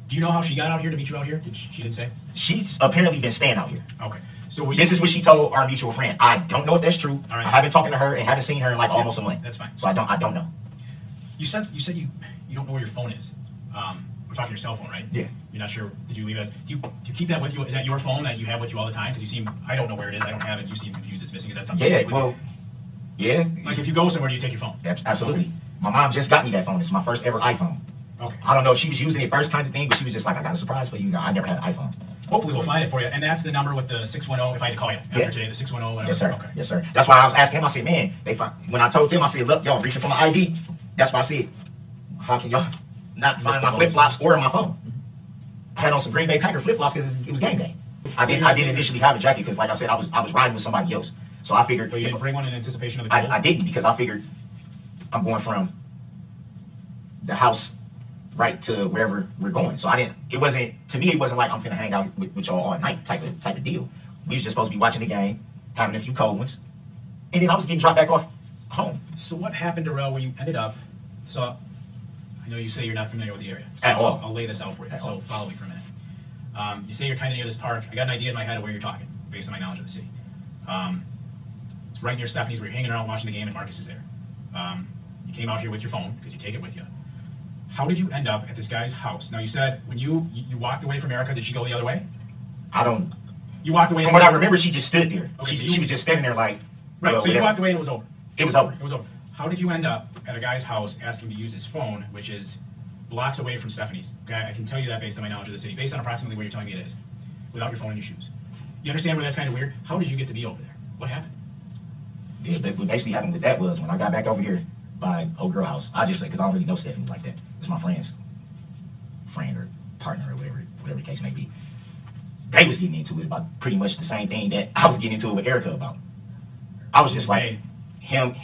Do you know how she got out here to meet you out here? She didn't say? She's apparently been staying out here. Okay. So This is what she told our mutual friend. I don't know if that's true. All right. I haven't talked to her and haven't seen her in like almost a month. That's fine. So I don't know. You said you don't know where your phone is. We're talking your cell phone, right? Yeah. You're not sure. Did you leave it? Do you keep that with you? Is that your phone that you have with you all the time? Because you seem, I don't know where it is. I don't have it. You seem confused. It's missing. Is that something? Yeah. Well. Yeah. Like if you go somewhere, do you take your phone? Absolutely. My mom just got me that phone. It's my first ever iPhone. Okay. I don't know if she was using it first kind of thing, but she was just like, I got a surprise for you. I never had an iPhone. Hopefully we'll find it for you. And that's the number with the 610 if I had to call you after today, the 610 whatever. Yes, sir. Okay. Yes, sir. That's why I was asking him. I said, man, when I told them, I said, look, y'all reaching for my ID. That's why I said, how can y'all not find my flip-flops or my phone? I had on some Green Bay Packer flip-flops because it was game day. I didn't initially have a jacket because, like I said, I was riding with somebody else. So I figured. So you didn't bring one in anticipation of the cold? I didn't because I figured I'm going from the house right to wherever we're going. So it wasn't like I'm gonna hang out with y'all all night type of deal. We was just supposed to be watching the game, having a few cold ones, and then I was getting dropped back off home. So what happened, Darrell, when you ended up, so I know you say you're not familiar with the area. At all. I'll lay this out for you, At all. so follow me for a minute. You say you're kind of near this park. I got an idea in my head of where you're talking, based on my knowledge of the city. It's right near Stephanie's where you're hanging around watching the game and Marcus is there. You came out here with your phone, because you take it with you. How did you end up at this guy's house? Now, you said when you walked away from Erica, did she go the other way? You walked away. From what I remember, she just stood there. Okay, She was just standing there like. Right, well, so you whatever. walked away and it was over. It was over. It was over. How did you end up at a guy's house asking to use his phone, which is blocks away from Stephanie's? Okay, I can tell you that based on my knowledge of the city, based on approximately where you're telling me it is, without your phone in your shoes. You understand where that's kind of weird? How did you get to be over there? What happened? Yeah, but what basically happened with that was when I got back over here by old girl house, I just said, because I don't really know Stephanie like that. It's my friend's friend or partner or whatever the case may be. They was getting into it about pretty much the same thing that I was getting into it with Erica about. I was just like, him.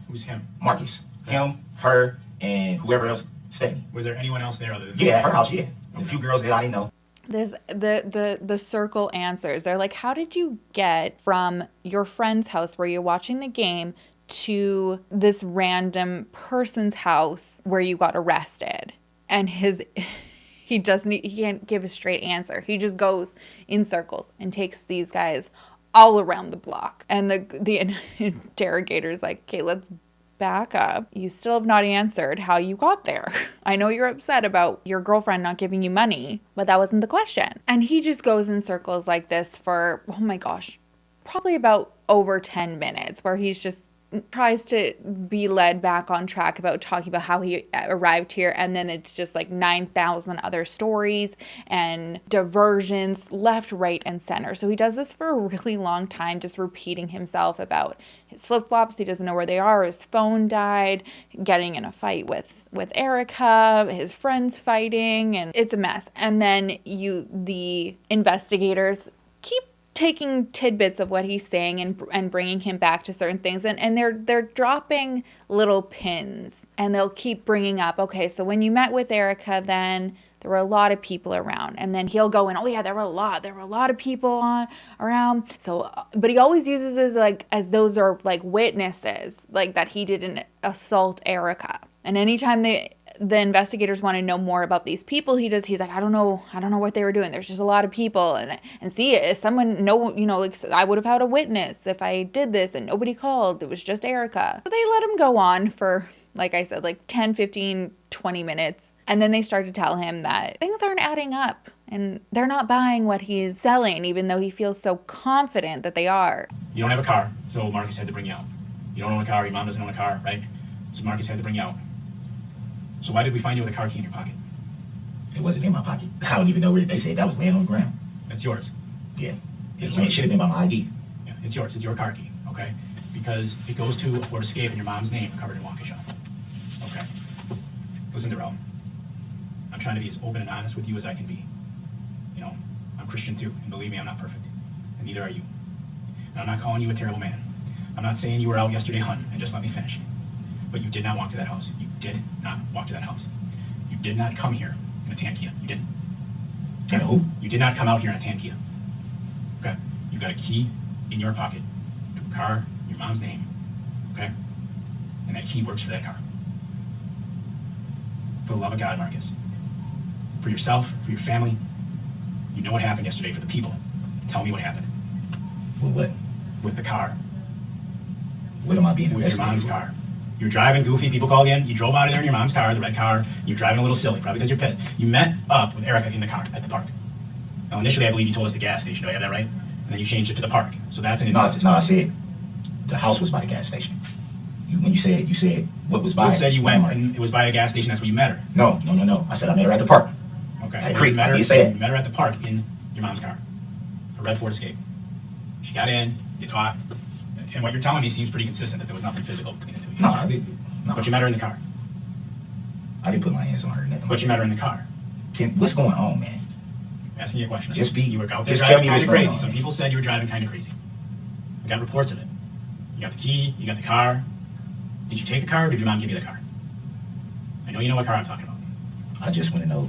Who's him? Marcus. Him, her, and whoever else, Stephanie. Was there anyone else there other than Yeah, at her house, yeah. Okay. A few girls that I didn't know. The circle answers. They're like, how did you get from your friend's house where you're watching the game to this random person's house where you got arrested? And he can't give a straight answer. He just goes in circles and takes these guys all around the block. And the interrogator's like, okay, let's back up. You still have not answered how you got there. I know you're upset about your girlfriend not giving you money, but that wasn't the question. And he just goes in circles like this for, oh my gosh, probably about over 10 minutes, where he's just tries to be led back on track about talking about how he arrived here, and then it's just like 9,000 other stories and diversions left, right, and center. So he does this for a really long time, just repeating himself about his flip-flops. He doesn't know where they are. His phone died, getting in a fight with Erica, his friends fighting, and it's a mess. And then the investigators keep taking tidbits of what he's saying and bringing him back to certain things, and they're dropping little pins, and they'll keep bringing up, okay, so when you met with Erica, then there were a lot of people around, and then he'll go in, oh yeah, there were a lot of people around. So, but he always uses as those are like witnesses, like that he didn't assault Erica. And anytime the investigators want to know more about these people, he's like, I don't know what they were doing. There's just a lot of people, and see, if someone like I would have had a witness if I did this and nobody called. It was just Erica. So they let him go on for, like I said, like 10, 15, 20 minutes. And then they start to tell him that things aren't adding up and they're not buying what he's selling, even though he feels so confident that they are. You don't have a car, so Marcus had to bring you out. You don't own a car, your mom doesn't own a car, right? So Marcus had to bring you out. So why did we find you with a car key in your pocket? It wasn't in my pocket. I don't even know where they said that was laying on the ground. That's yours. Yeah. It should have been by my ID. Yeah, it's yours. It's your car key, okay? Because it goes to a Ford Escape in your mom's name covered in Waukesha. Okay. Listen, Darrell. I'm trying to be as open and honest with you as I can be. You know, I'm Christian too, and believe me, I'm not perfect. And neither are you. And I'm not calling you a terrible man. I'm not saying you were out yesterday hunting, and just let me finish. But you did not walk to that house. You did not walk to that house. You did not come here in a tan Kia. You didn't. And who? You did not come out here in a tan Kia. Okay? You got a key in your pocket to a car, your mom's name. Okay? And that key works for that car. For the love of God, Marcus. For yourself, for your family. You know what happened yesterday. For the people. Tell me what happened. With what? With the car. What am I being With your investigated mom's for? car. You're driving goofy, people called in, you drove out of there in your mom's car, the red car, you're driving a little silly, probably because you're pissed. You met up with Erica in the car at the park. Now initially I believe you told us the gas station, do I have that right? And then you changed it to the park. So that's an No, I said the house was by the gas station. When you said what was by You said you went Walmart. and it was by a gas station, that's where you met her. No. I said I met her at the park. Okay. I agree. You met her, You said. you met her at the park in your mom's car. A red Ford Escape. She got in, you talked, and what you're telling me seems pretty consistent, that there was nothing physical between the two of you. No, I didn't. No. But you met her in the car. I didn't put my hands on her or nothing. But you met her in the car. What's going on, man? Asking you a question. Just You were out there just tell driving me kind what's of going crazy. on. Some people said you were driving kind of crazy. We got reports of it. You got the key, you got the car. Did you take the car or did your mom give you the car? I know you know what car I'm talking about. I just want to know.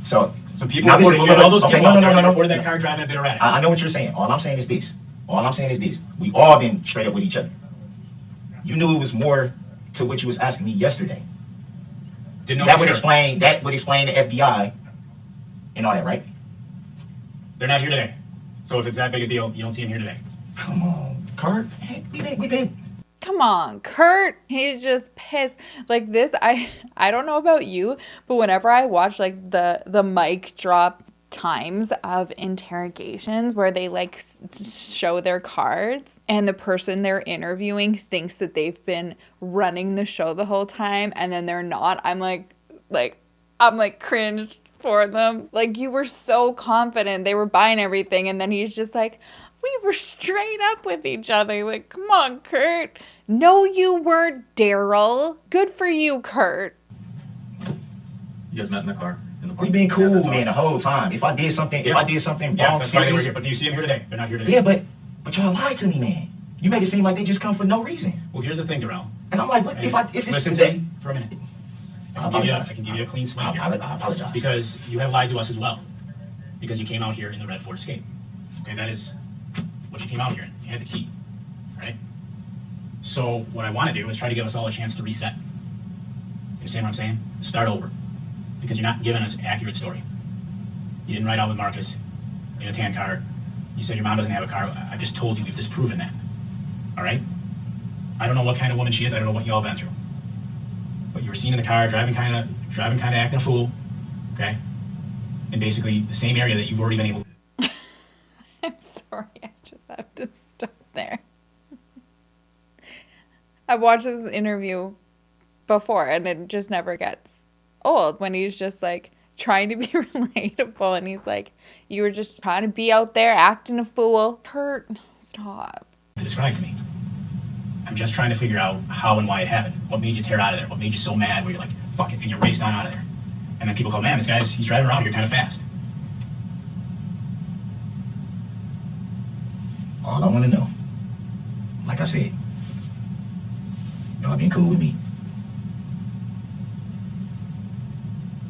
So people now this reported, is- all those okay, people out there no. reported that car driving a bit erratic. I know what you're saying. All I'm saying is this. We all been straight up with each other. You knew it was more to what you was asking me yesterday. Didn't know That for would sure. explain the FBI and all that, right? They're not here today. So if it's that big a deal, you don't see them here today. Come on, Kurt. Hey, we been. Come on, Kurt. He's just pissed. Like this, I don't know about you, but whenever I watch like the mic drop times of interrogations where they like show their cards and the person they're interviewing thinks that they've been running the show the whole time and then they're not, I'm like cringed for them. Like, you were so confident they were buying everything and then he's just like, we were straight up with each other. Like, come on, Kurt. No, you weren't, Darrell. Good for you, Kurt. You guys met in the car? In the park? We been cool, Yeah, that's all. man, the whole time. If I did something Yeah, wrong, that's why they were here. But do you see them here today? They're not here today. yeah, but y'all lied to me, man. You made it seem like they just come for no reason. Well, here's the thing, Darrell. And I'm like, what if it's Listen to today? me for a minute. I I can give you a clean slate here. I apologize. Because you have lied to us as well. Because you came out here in the red Ford Escape. Okay, that is what you came out here in. You had the key, right? So what I want to do is try to give us all a chance to reset. You understand what I'm saying? Start over. Because you're not giving us an accurate story. You didn't ride out with Marcus. You had a tan car. You said your mom doesn't have a car. I just told you we've disproven that. All right? I don't know what kind of woman she is. I don't know what y'all been through. But you were seen in the car driving kind of acting a fool. Okay? In basically the same area that you've already been able to. I'm sorry, I just have to stop there. I've watched this interview before and it just never gets old when he's just like trying to be relatable and he's like, you were just trying to be out there acting a fool. Kurt, stop. Describe to me. I'm just trying to figure out how and why it happened. What made you tear out of there? What made you so mad where you're like, fuck it, and you raced on out of there? And then people go, man, he's driving around here kind of fast. All I want to know, like I said, y'all been cool with me.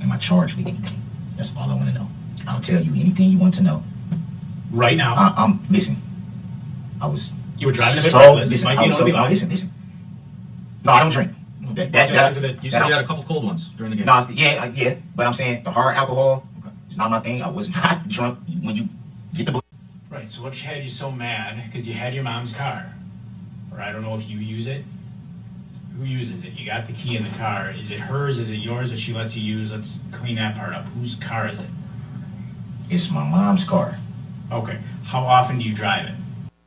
Am I charged with anything? That's all I want to know. I'll tell you anything you want to know. Right now, Listen. you were driving a bit So, reckless. listen, Might be a little bit loud. listen. No, I don't drink. You said you had a couple cold ones during the game. No, yeah, but I'm saying the hard alcohol is not my thing. I was not drunk when you get the book. Right, so what had you so mad? Because you had your mom's car. Or I don't know if you use it. Who uses it? You got the key in the car. Is it hers? Is it yours that she lets you use? Let's clean that part up. Whose car is it? It's my mom's car. Okay. How often do you drive it?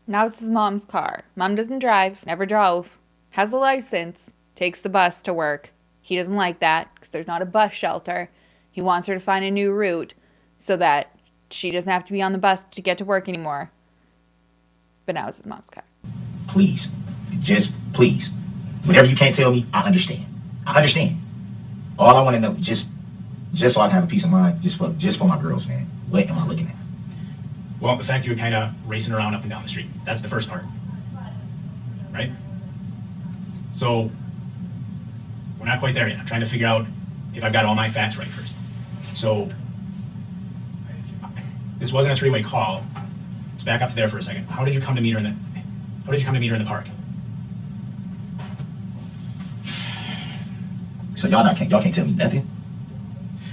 Now it's his mom's car. Mom doesn't drive, never drove, has a license, takes the bus to work. He doesn't like that because there's not a bus shelter. He wants her to find a new route so that she doesn't have to be on the bus to get to work anymore. But now it's his mom's car. Please, just please. Whatever you can't tell me, I understand. All I want to know, just so I can have a peace of mind, just for my girls, man. What am I looking at? Well, the fact you were kind of racing around up and down the street. That's the first part. Right? So, we're not quite there yet. I'm trying to figure out if I've got all my facts right first. So, this wasn't a three-way call. Let's back up to there for a second. How did you come to meet her in the park? So y'all can't tell me nothing?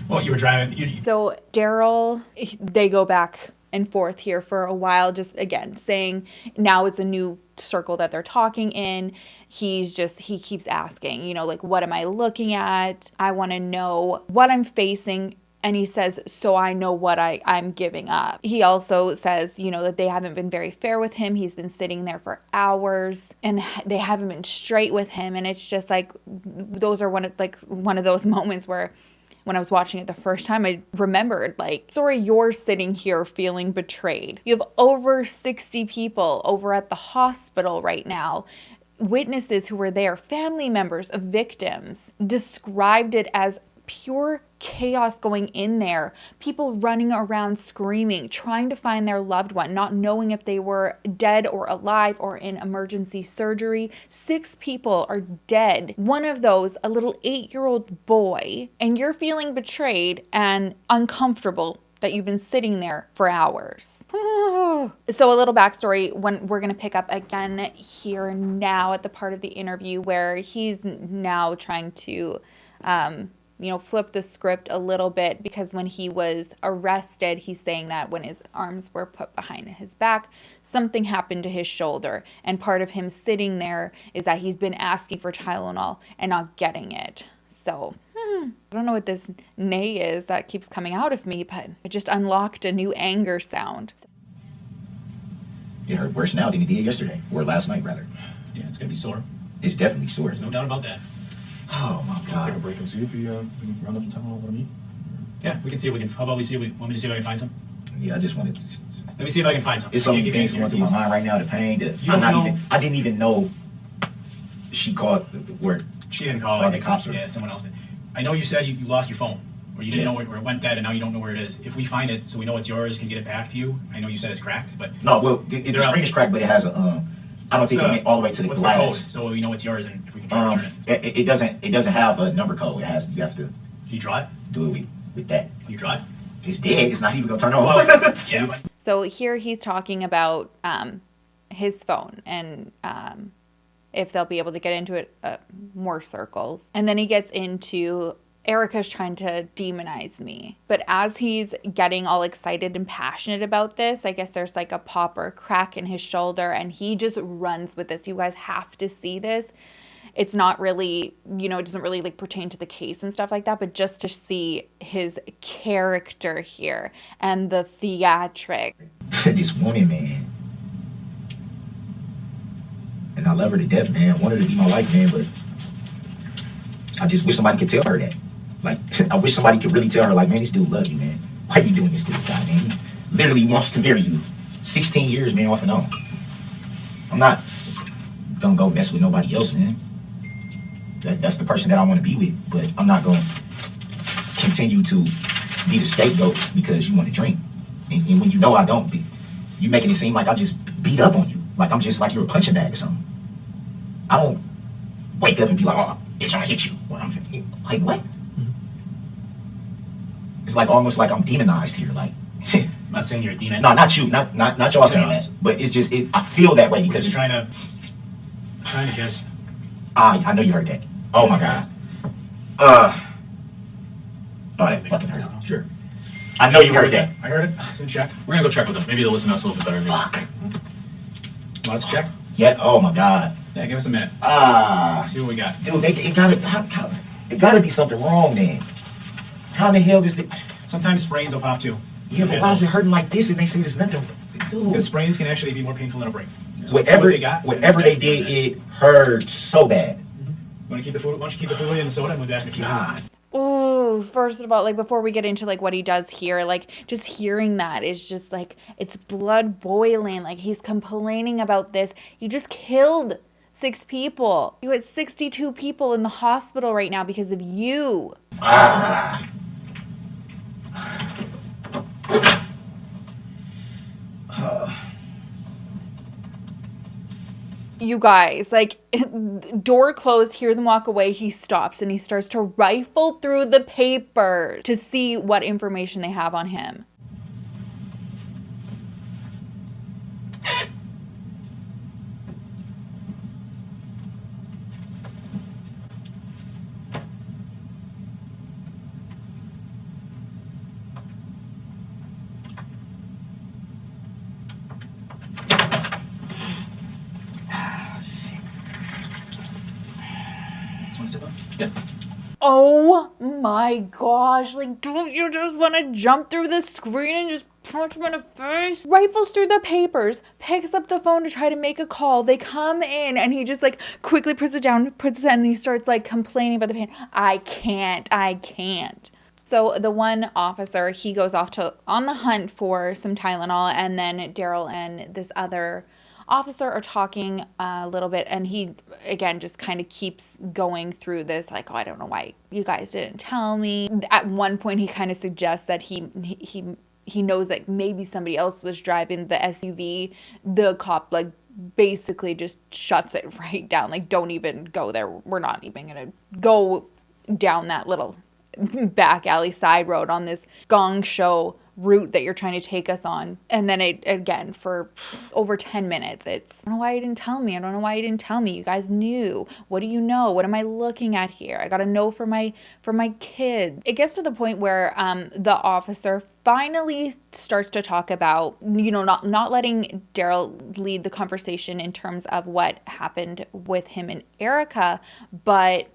Well, you were driving. So Darrell, they go back and forth here for a while, just again saying now it's a new circle that they're talking in. He keeps asking, you know, like, what am I looking at? I want to know what I'm facing. And he says, so I know what I'm giving up. He also says, you know, that they haven't been very fair with him. He's been sitting there for hours and they haven't been straight with him. And it's just like, those are one of those moments where when I was watching it the first time, I remembered, like, sorry, you're sitting here feeling betrayed. You have over 60 people over at the hospital right now. Witnesses who were there, family members of victims, described it as pure chaos going in there. People running around screaming, trying to find their loved one, not knowing if they were dead or alive or in emergency surgery. 6 people are dead. One of those, a little 8-year-old boy, and you're feeling betrayed and uncomfortable that you've been sitting there for hours. So a little backstory, when we're going to pick up again here now at the part of the interview where he's now trying to flip the script a little bit, because when he was arrested, he's saying that when his arms were put behind his back, something happened to his shoulder. And part of him sitting there is that he's been asking for Tylenol and not getting it. So, I don't know what this neigh is that keeps coming out of me, but it just unlocked a new anger sound. It hurt worse now than it did yesterday, or last night, rather. Yeah, it's going to be sore. It's definitely sore. There's no doubt about that. Oh, my God. Take a break and see if we can round up some time on what I mean. Yeah, we can see if we can. How about we see if we want me to see if I can find some? Yeah, I just wanted to. Let me see if I can find some. It's so many things going through my mind right now, the pain. I didn't even know she called the word. She didn't call. The cops. Yeah, someone else did. I know you said you lost your phone, or you didn't know where it went dead, and now you don't know where it is. If we find it, so we know it's yours, can get it back to you. I know you said it's cracked, but no, well, the screen is cracked, but it has a. I don't think it went all the way to the what's glass. The code? So we know it's yours, and if we can try to turn it. It doesn't have a number code. You have to. Can you draw it? Do it with that. Can you draw it? It's dead. It's not even gonna turn on. Well, yeah. But So here he's talking about his phone and if they'll be able to get into it, more circles. And then he gets into Erica's trying to demonize me. But as he's getting all excited and passionate about this, I guess there's like a pop or a crack in his shoulder and he just runs with this. You guys have to see this. It's not really, it doesn't really like pertain to the case and stuff like that, but just to see his character here and the theatric. This woman, man. And I love her to death, man. I wanted her to be my wife, man, but I just wish somebody could tell her that. Like, I wish somebody could really tell her, like, man, this dude loves you, man. Why are you doing this to this guy, man? He literally wants to marry you. 16 years, man, off and on. I'm not gonna go mess with nobody else, man. That's the person that I want to be with, but I'm not gonna continue to be the scapegoat because you want to drink. And when you know I don't, you making it seem like I just beat up on you. Like I'm just like you're a punching bag or something. I don't wake up and be like, oh, bitch, I'm gonna hit you. Or I'm like, what? It's like almost like I'm demonized here. Like, I'm not saying you're a demon. No, not you. Not y'all saying that. But it's just, I feel that way because you're trying to guess. I know you heard that. Oh my God. That fucking hurt. Sure. I know you heard that. I heard it. Good check. We're gonna go check with them. Maybe they'll listen to us a little bit better. Fuck. Let's check. Yeah. Oh my God. Yeah, give us a minute. See what we got. Dude, it gotta be something wrong then. How the hell does it? Sometimes sprains will pop too. Yeah, but why is it hurting like this and they say there's nothing? Dude. Because sprains can actually be more painful than a break. Whatever they did, it hurt so bad. Why don't you keep the food in the soda and move that to keep God. Ooh, first of all, like before we get into like what he does here, like just hearing that is just like it's blood boiling. Like he's complaining about this. You just killed 6 people. You had 62 people in the hospital right now because of you. You guys, like, door closed, hear them walk away, he stops and he starts to rifle through the paper to see what information they have on him. Oh my gosh, like, don't you just want to jump through the screen and just punch him in the face? Rifles through the papers, picks up the phone to try to make a call. They come in and he just like quickly puts it down, and he starts like complaining about the pain. I can't. So the one officer, he goes off on the hunt for some Tylenol, and then Darrell and this other officer are talking a little bit, and he again just kind of keeps going through this like, oh, I don't know why you guys didn't tell me. At one point he kind of suggests that he knows that maybe somebody else was driving the SUV. The cop like basically just shuts it right down, like, don't even go there, we're not even gonna go down that little back alley side road on this gong show route that you're trying to take us on. And then it again for over 10 minutes, it's, I don't know why you didn't tell me. You guys knew. What do you know? What am I looking at here? I gotta know for my kids. It gets to the point where the officer finally starts to talk about, not letting Darrell lead the conversation in terms of what happened with him and Erica, but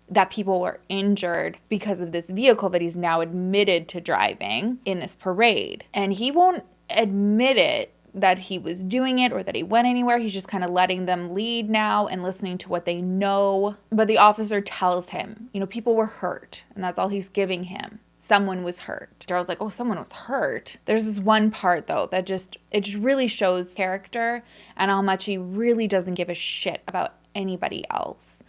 that people were injured because of this vehicle that he's now admitted to driving in this parade. And he won't admit it, that he was doing it or that he went anywhere. He's just kind of letting them lead now and listening to what they know. But the officer tells him, people were hurt, and that's all he's giving him. Someone was hurt. Darrell's like, oh, someone was hurt. There's this one part though that it just really shows character and how much he really doesn't give a shit about anybody else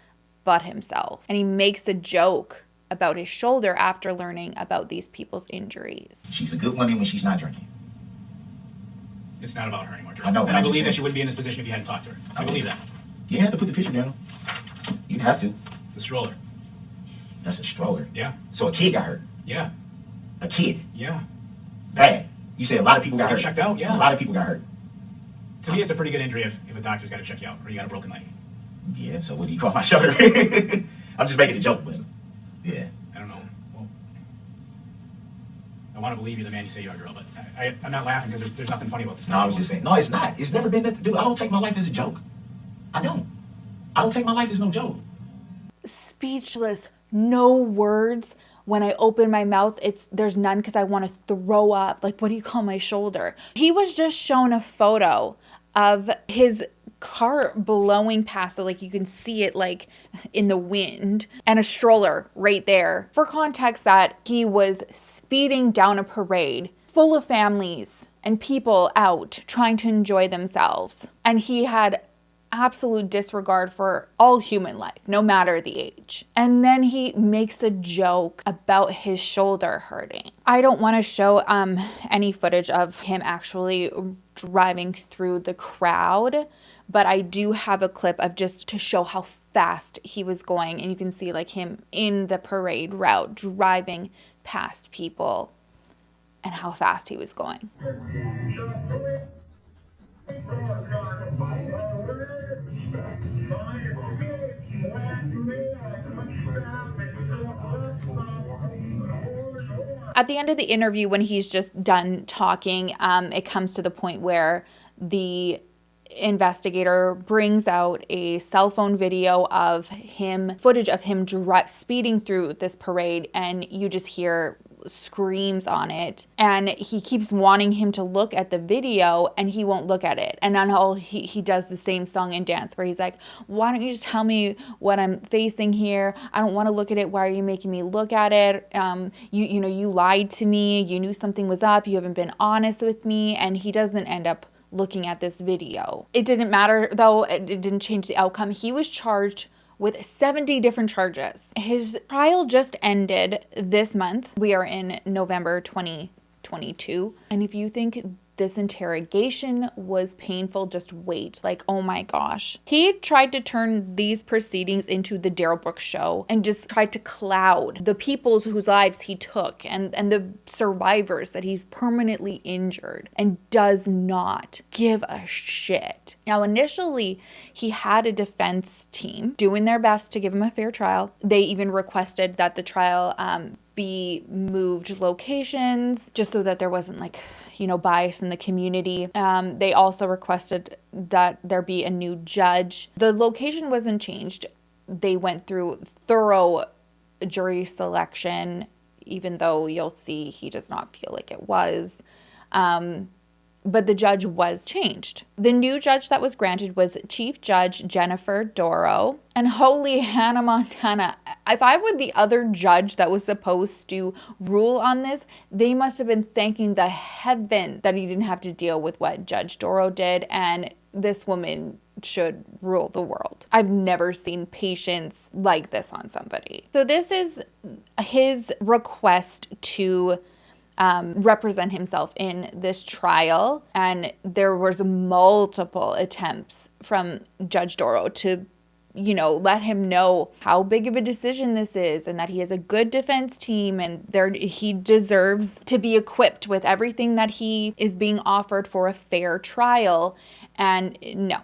but himself. And he makes a joke about his shoulder after learning about these people's injuries. She's a good woman when she's not drinking. It's not about her anymore, Drew. I know, and I believe that she wouldn't be in this position if you hadn't talked to her. I believe that. You have to put the picture down. You have to. The stroller. That's a stroller. Yeah. So a kid got hurt. Yeah. A kid. Yeah. Bad. You said a lot of people got hurt. Checked out, yeah. A lot of people got hurt. To me, it's a pretty good injury if a doctor's got to check you out or you got a broken leg. Yeah, so what do you call my shoulder? I'm just making a joke, but yeah. I don't know. Well, I want to believe you're the man you say you are, girl, but I'm not laughing because there's nothing funny about this. No, I was just saying. No, it's not. It's never been that to do. I don't take my life as a joke. I don't take my life as no joke. Speechless, no words. When I open my mouth, there's none because I want to throw up. Like, what do you call my shoulder? He was just shown a photo of his car blowing past, so like you can see it like in the wind, and a stroller right there. For context, that he was speeding down a parade full of families and people out trying to enjoy themselves, and he had absolute disregard for all human life, no matter the age. And then he makes a joke about his shoulder hurting. I don't want to show any footage of him actually driving through the crowd, but I do have a clip of just to show how fast he was going, and you can see like him in the parade route driving past people and how fast he was going. At the end of the interview, when he's just done talking, it comes to the point where the investigator brings out a cell phone video of footage of him speeding through this parade, and you just hear screams on it, and he keeps wanting him to look at the video, and he won't look at it. And then he does the same song and dance where he's like, why don't you just tell me what I'm facing here? I don't want to look at it. Why are you making me look at it? You lied to me. You knew something was up. You haven't been honest with me. And he doesn't end up looking at this video. It didn't matter though. It didn't change the outcome. He was charged with 70 different charges. His trial just ended this month. We are in November 2022. And if you think this interrogation was painful, just wait. Like, oh my gosh. He tried to turn these proceedings into the Darrell Brooks show and just tried to cloud the people whose lives he took and the survivors that he's permanently injured, and does not give a shit. Now, initially, he had a defense team doing their best to give him a fair trial. They even requested that the trial be moved locations just so that there wasn't bias in the community. They also requested that there be a new judge. The location wasn't changed. They went through thorough jury selection, even though you'll see he does not feel like it was. But the judge was changed. The new judge that was granted was Chief Judge Jennifer Doro. And holy Hannah Montana, if I were the other judge that was supposed to rule on this, they must have been thanking the heaven that he didn't have to deal with what Judge Doro did. And this woman should rule the world. I've never seen patience like this on somebody. So this is his request to represent himself in this trial, and there was multiple attempts from Judge Doro to, let him know how big of a decision this is, and that he has a good defense team, and he deserves to be equipped with everything that he is being offered for a fair trial. And no,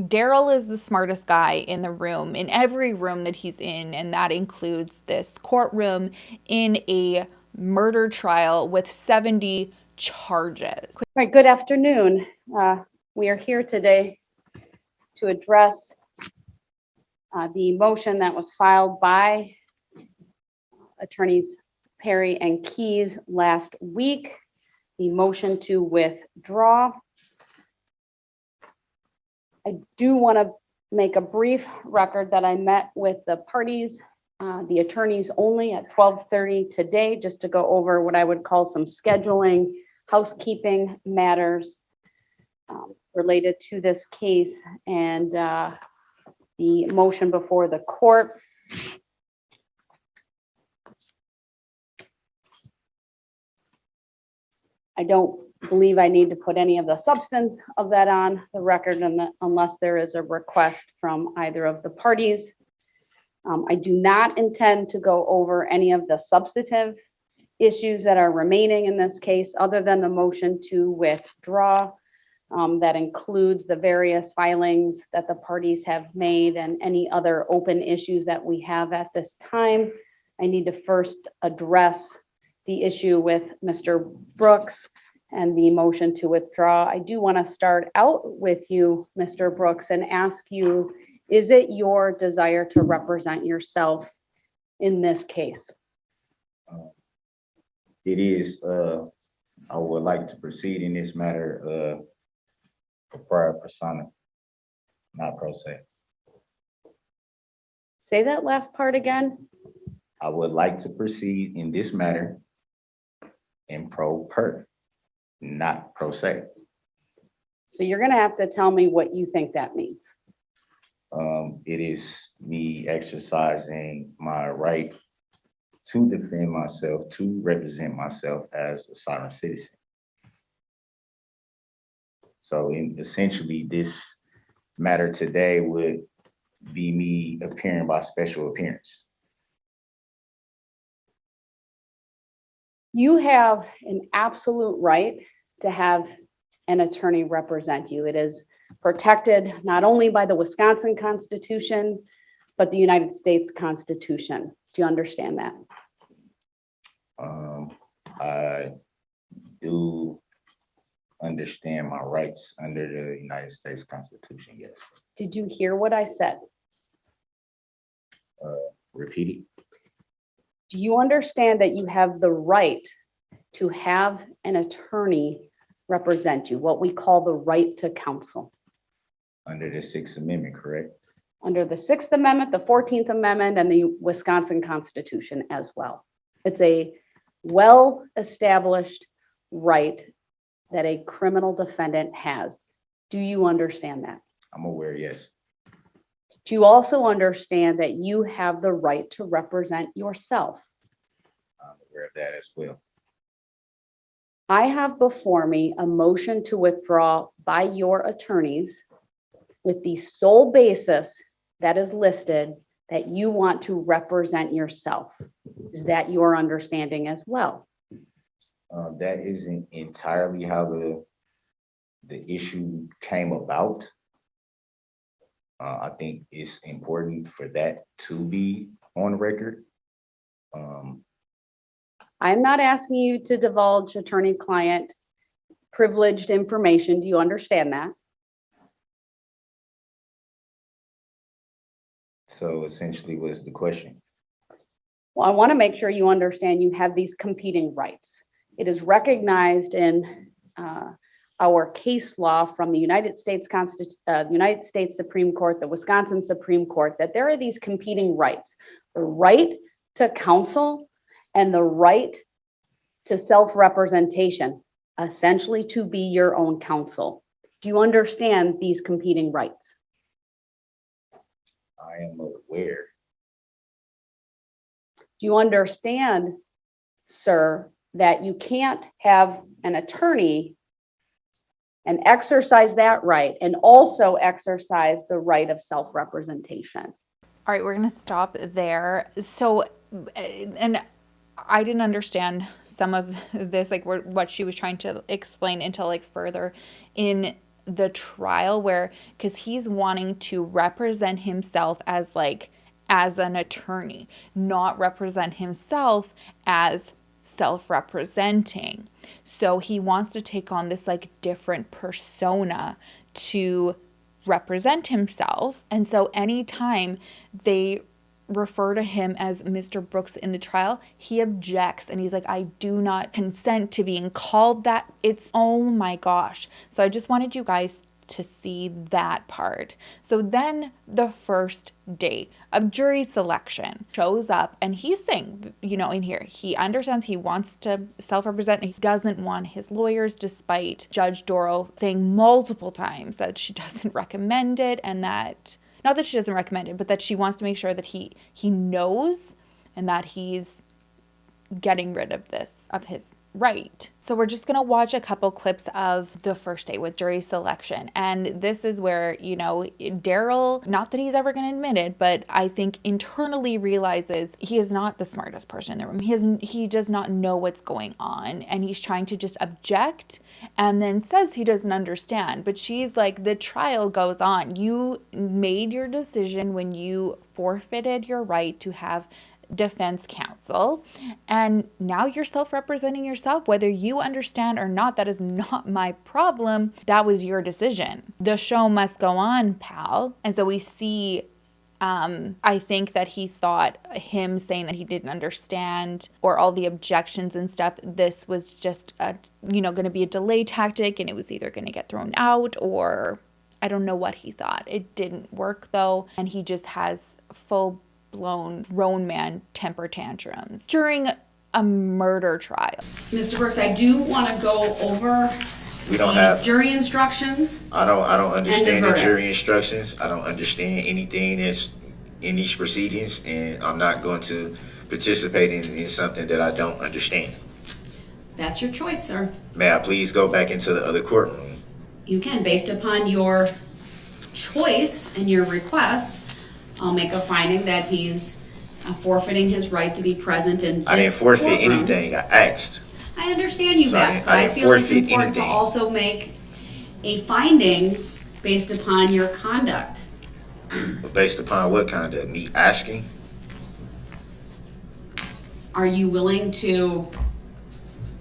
Darrell is the smartest guy in the room, in every room that he's in, and that includes this courtroom in a murder trial with 70 charges. Right, good afternoon. We are here today to address the motion that was filed by attorneys Perry and Keyes last week, the motion to withdraw. I do want to make a brief record that I met with the parties, the attorneys only, at 12:30 today, just to go over what I would call some scheduling, housekeeping matters related to this case and the motion before the court. I don't believe I need to put any of the substance of that on the record unless there is a request from either of the parties. I do not intend to go over any of the substantive issues that are remaining in this case, other than the motion to withdraw. That includes the various filings that the parties have made and any other open issues that we have at this time. I need to first address the issue with Mr. Brooks and the motion to withdraw. I do want to start out with you, Mr. Brooks, and ask you, is it your desire to represent yourself in this case? It is. I would like to proceed in this matter for prior persona, not pro se. Say that last part again. I would like to proceed in this matter in pro per, not pro se. So you're going to have to tell me what you think that means. It is me exercising my right to defend myself, to represent myself as a sovereign citizen. So essentially, this matter today would be me appearing by special appearance. You have an absolute right to have an attorney represent you. It is protected not only by the Wisconsin Constitution, but the United States Constitution. Do you understand that? I do understand my rights under the United States Constitution, yes. Did you hear what I said? Repeat it. Do you understand that you have the right to have an attorney represent you, what we call the right to counsel? Under the Sixth Amendment, correct? Under the Sixth Amendment, the 14th Amendment, and the Wisconsin Constitution as well. It's a well-established right that a criminal defendant has. Do you understand that? I'm aware, yes. Do you also understand that you have the right to represent yourself? I'm aware of that as well. I have before me a motion to withdraw by your attorneys with the sole basis that is listed that you want to represent yourself. Is that your understanding as well? That isn't entirely how the issue came about. I think it's important for that to be on record. I'm not asking you to divulge attorney-client privileged information. Do you understand that? So essentially, what's the question? Well, I want to make sure you understand you have these competing rights. It is recognized in our case law from the United States Supreme Court, the Wisconsin Supreme Court, that there are these competing rights: the right to counsel and the right to self-representation, essentially to be your own counsel. Do you understand these competing rights? I am aware. Do you understand, sir, that you can't have an attorney and exercise that right and also exercise the right of self-representation? All right, we're going to stop there. So, and I didn't understand some of this, like what she was trying to explain until like further in the trial, where, because he's wanting to represent himself as an attorney, not represent himself as self-representing. So he wants to take on this like different persona to represent himself. And so anytime they refer to him as Mr. Brooks in the trial, he objects and he's like, I do not consent to being called that. It's, oh my gosh. So I just wanted you guys to see that part. So then the first day of jury selection shows up, and he's saying, in here, he understands he wants to self-represent. He doesn't want his lawyers, despite Judge Darrell saying multiple times that she doesn't recommend it, and that, not that she doesn't recommend it, but that she wants to make sure that he knows and that he's getting rid of his right. So we're just going to watch a couple clips of the first day with jury selection. And this is where, Darrell, not that he's ever going to admit it, but I think internally realizes he is not the smartest person in the room. He does not know what's going on. And he's trying to just object and then says he doesn't understand. But she's like, the trial goes on. You made your decision when you forfeited your right to have defense counsel, and now you're self-representing yourself. Whether you understand or not, that is not my problem. That was your decision. The show must go on, pal. And so we see, I think that he thought him saying that he didn't understand, or all the objections and stuff, this was just going to be a delay tactic, and it was either going to get thrown out, or I don't know what he thought. It didn't work though, and he just has full blown grown man temper tantrums during a murder trial. Mr. Brooks, I do want to go over We don't have jury instructions. I don't understand the verdicts. jury instructions. I don't understand anything that's in these proceedings, and I'm not going to participate in something that I don't understand. That's your choice, sir. May I please go back into the other courtroom? You can, based upon your choice and your request. I'll make a finding that he's forfeiting his right to be present in this I didn't forfeit courtroom. anything. I asked. I understand you've So I asked, but I didn't feel it's forfeit important to anything. also make a finding based upon your conduct. Based upon what conduct? Me asking? Are you willing to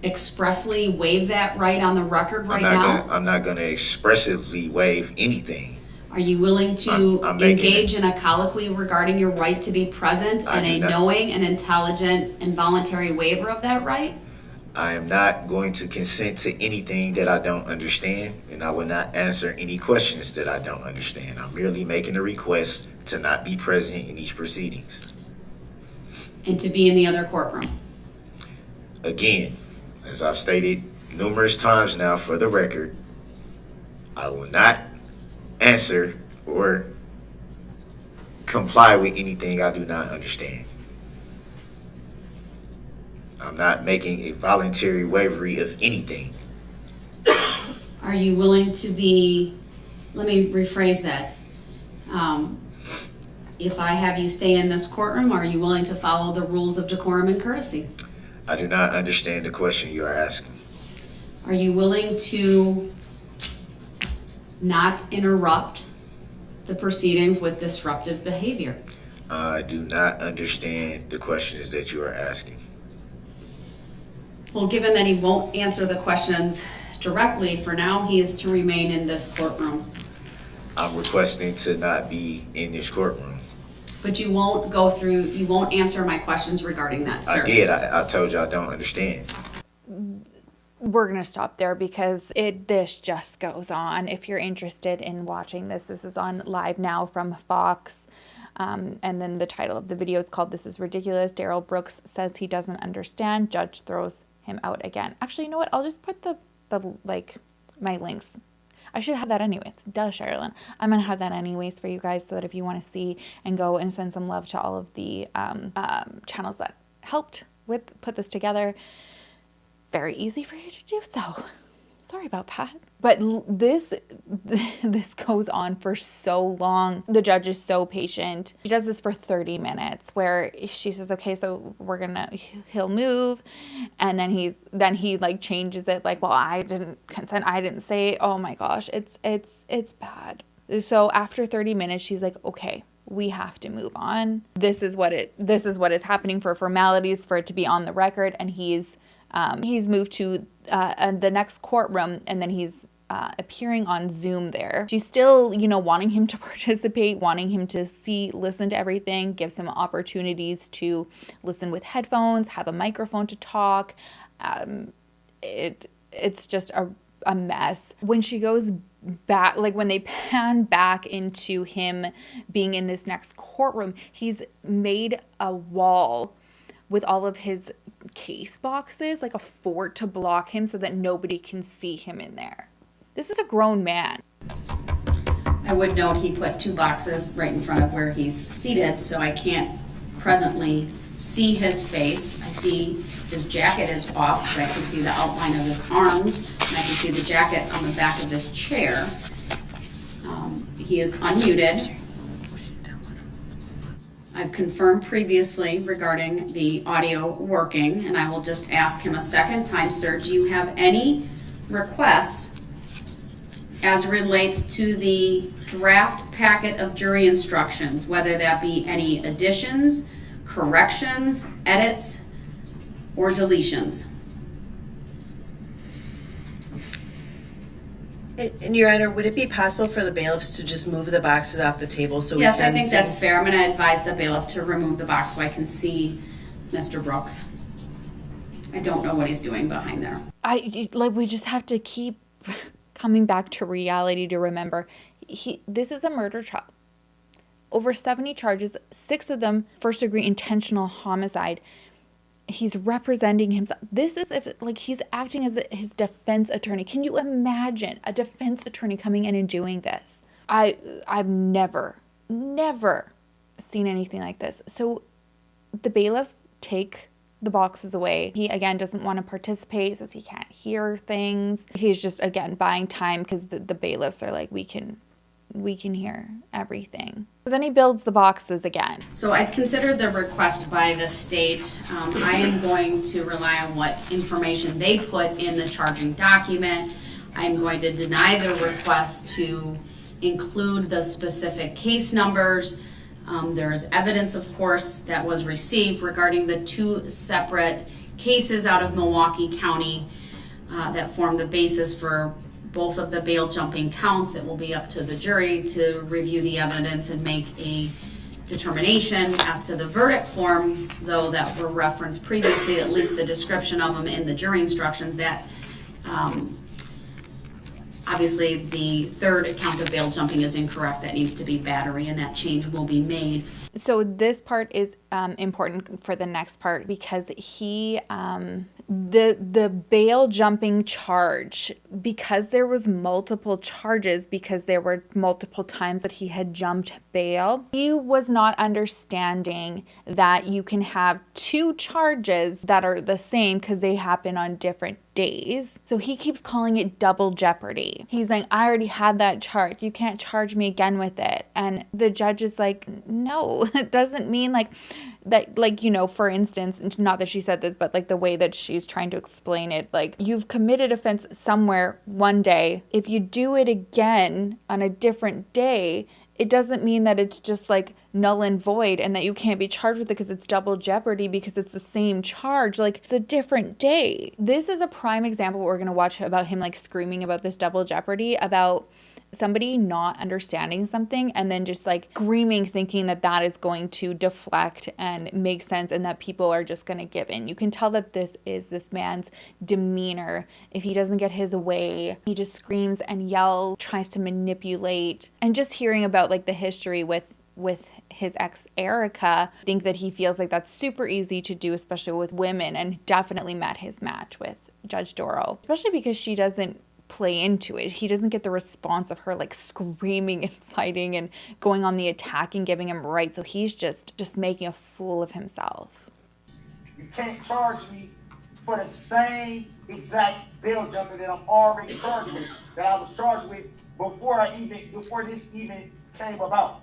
expressly waive that right on the record right now? I'm not gonna expressively waive anything. Are you willing to I'm making engage in a colloquy regarding your right to be present I and do a not. knowing and intelligent and voluntary waiver of that right? I am not going to consent to anything that I don't understand, and I will not answer any questions that I don't understand. I'm merely making a request to not be present in these proceedings. And to be in the other courtroom? Again, as I've stated numerous times now for the record, I will not answer or comply with anything I do not understand. I'm not making a voluntary waiver of anything. Are you willing to be, let me rephrase that. If I have you stay in this courtroom, are you willing to follow the rules of decorum and courtesy? I do not understand the question you are asking. Are you willing to not interrupt the proceedings with disruptive behavior? I do not understand the questions that you are asking. Well, given that he won't answer the questions directly, for now he is to remain in this courtroom. I'm requesting to not be in this courtroom. but you won't answer my questions regarding that, sir. I did. I told you I don't understand. We're going to stop there because this just goes on. If you're interested in watching this is on live now from Fox. And then the title of the video is called "This is Ridiculous. Darrell Brooks says he doesn't understand. Judge throws him out again." Actually, you know what? I'll just put my links. I should have that anyways. Duh, Sherilyn. I'm going to have that anyways for you guys so that if you want to see and go and send some love to all of the channels that helped put this together, very easy for you to do so. Sorry about that. But this goes on for so long. The judge is so patient. She does this for 30 minutes where she says, okay, so he'll move. And then he like changes it like, well, I didn't consent. I didn't say, oh my gosh, it's bad. So after 30 minutes, she's like, okay, we have to move on. This is what is happening for formalities for it to be on the record. And he's moved to the next courtroom, and then he's appearing on Zoom there. She's still, wanting him to participate, wanting him to listen to everything, gives him opportunities to listen with headphones, have a microphone to talk. It's just a mess. When she goes back, like when they pan back into him being in this next courtroom, he's made a wall with all of his case boxes, like a fort to block him so that nobody can see him in there. This is a grown man. I would note he put 2 boxes right in front of where he's seated, so I can't presently see his face. I see his jacket is off because I can see the outline of his arms, and I can see the jacket on the back of this chair. He is unmuted. I've confirmed previously regarding the audio working, and I will just ask him a second time, sir, do you have any requests as relates to the draft packet of jury instructions, whether that be any additions, corrections, edits, or deletions? And Your Honor, would it be possible for the bailiffs to just move the boxes off the table so Yes, we can I think see? that's fair. I'm going to advise the bailiff to remove the box so I can see Mr. Brooks. I don't know what he's doing behind there. We just have to keep coming back to reality to remember this is a murder trial. Over 70 charges, 6 of them first-degree intentional homicide. He's representing himself. This is he's acting as his defense attorney. Can you imagine a defense attorney coming in and doing this? I've never seen anything like this. So the bailiffs take the boxes away. He again doesn't want to participate, says he can't hear things. He's just again buying time because the bailiffs are like, we can hear everything. But then he builds the boxes again. So I've considered the request by the state. I am going to rely on what information they put in the charging document. I'm going to deny the request to include the specific case numbers. There's evidence, of course, that was received regarding the 2 separate cases out of Milwaukee County that form the basis for both of the bail jumping counts. It will be up to the jury to review the evidence and make a determination. As to the verdict forms, though, that were referenced previously, at least the description of them in the jury instructions, that obviously the 3rd count of bail jumping is incorrect. That needs to be battery, and that change will be made. So this part is important for the next part because the bail jumping charge, because there was multiple charges, because there were multiple times that he had jumped bail, he was not understanding that you can have 2 charges that are the same because they happen on different days. So he keeps calling it double jeopardy. He's like, I already had that charge. You can't charge me again with it. And the judge is like, no, it doesn't mean that, for instance, not that she said this, but the way that she's trying to explain it, you've committed offense somewhere one day. If you do it again on a different day, it doesn't mean that it's just null and void and that you can't be charged with it because it's double jeopardy because it's the same charge. It's a different day. This is a prime example we're going to watch about him screaming about this double jeopardy, about somebody not understanding something and then just like screaming, thinking that that is going to deflect and make sense and that people are just going to give in. You can tell that this is this man's demeanor. If he doesn't get his way, he just screams and yells, tries to manipulate. And just hearing about like the history with his ex Erica, I think that he feels like that's super easy to do, especially with women, and definitely met his match with Judge Darrell, especially because she doesn't play into it. He doesn't get the response of her like screaming and fighting and going on the attack and giving him rights. So he's just making a fool of himself. You can't charge me for the same exact bail jumping that I'm already charged with, that I was charged with before this even came about.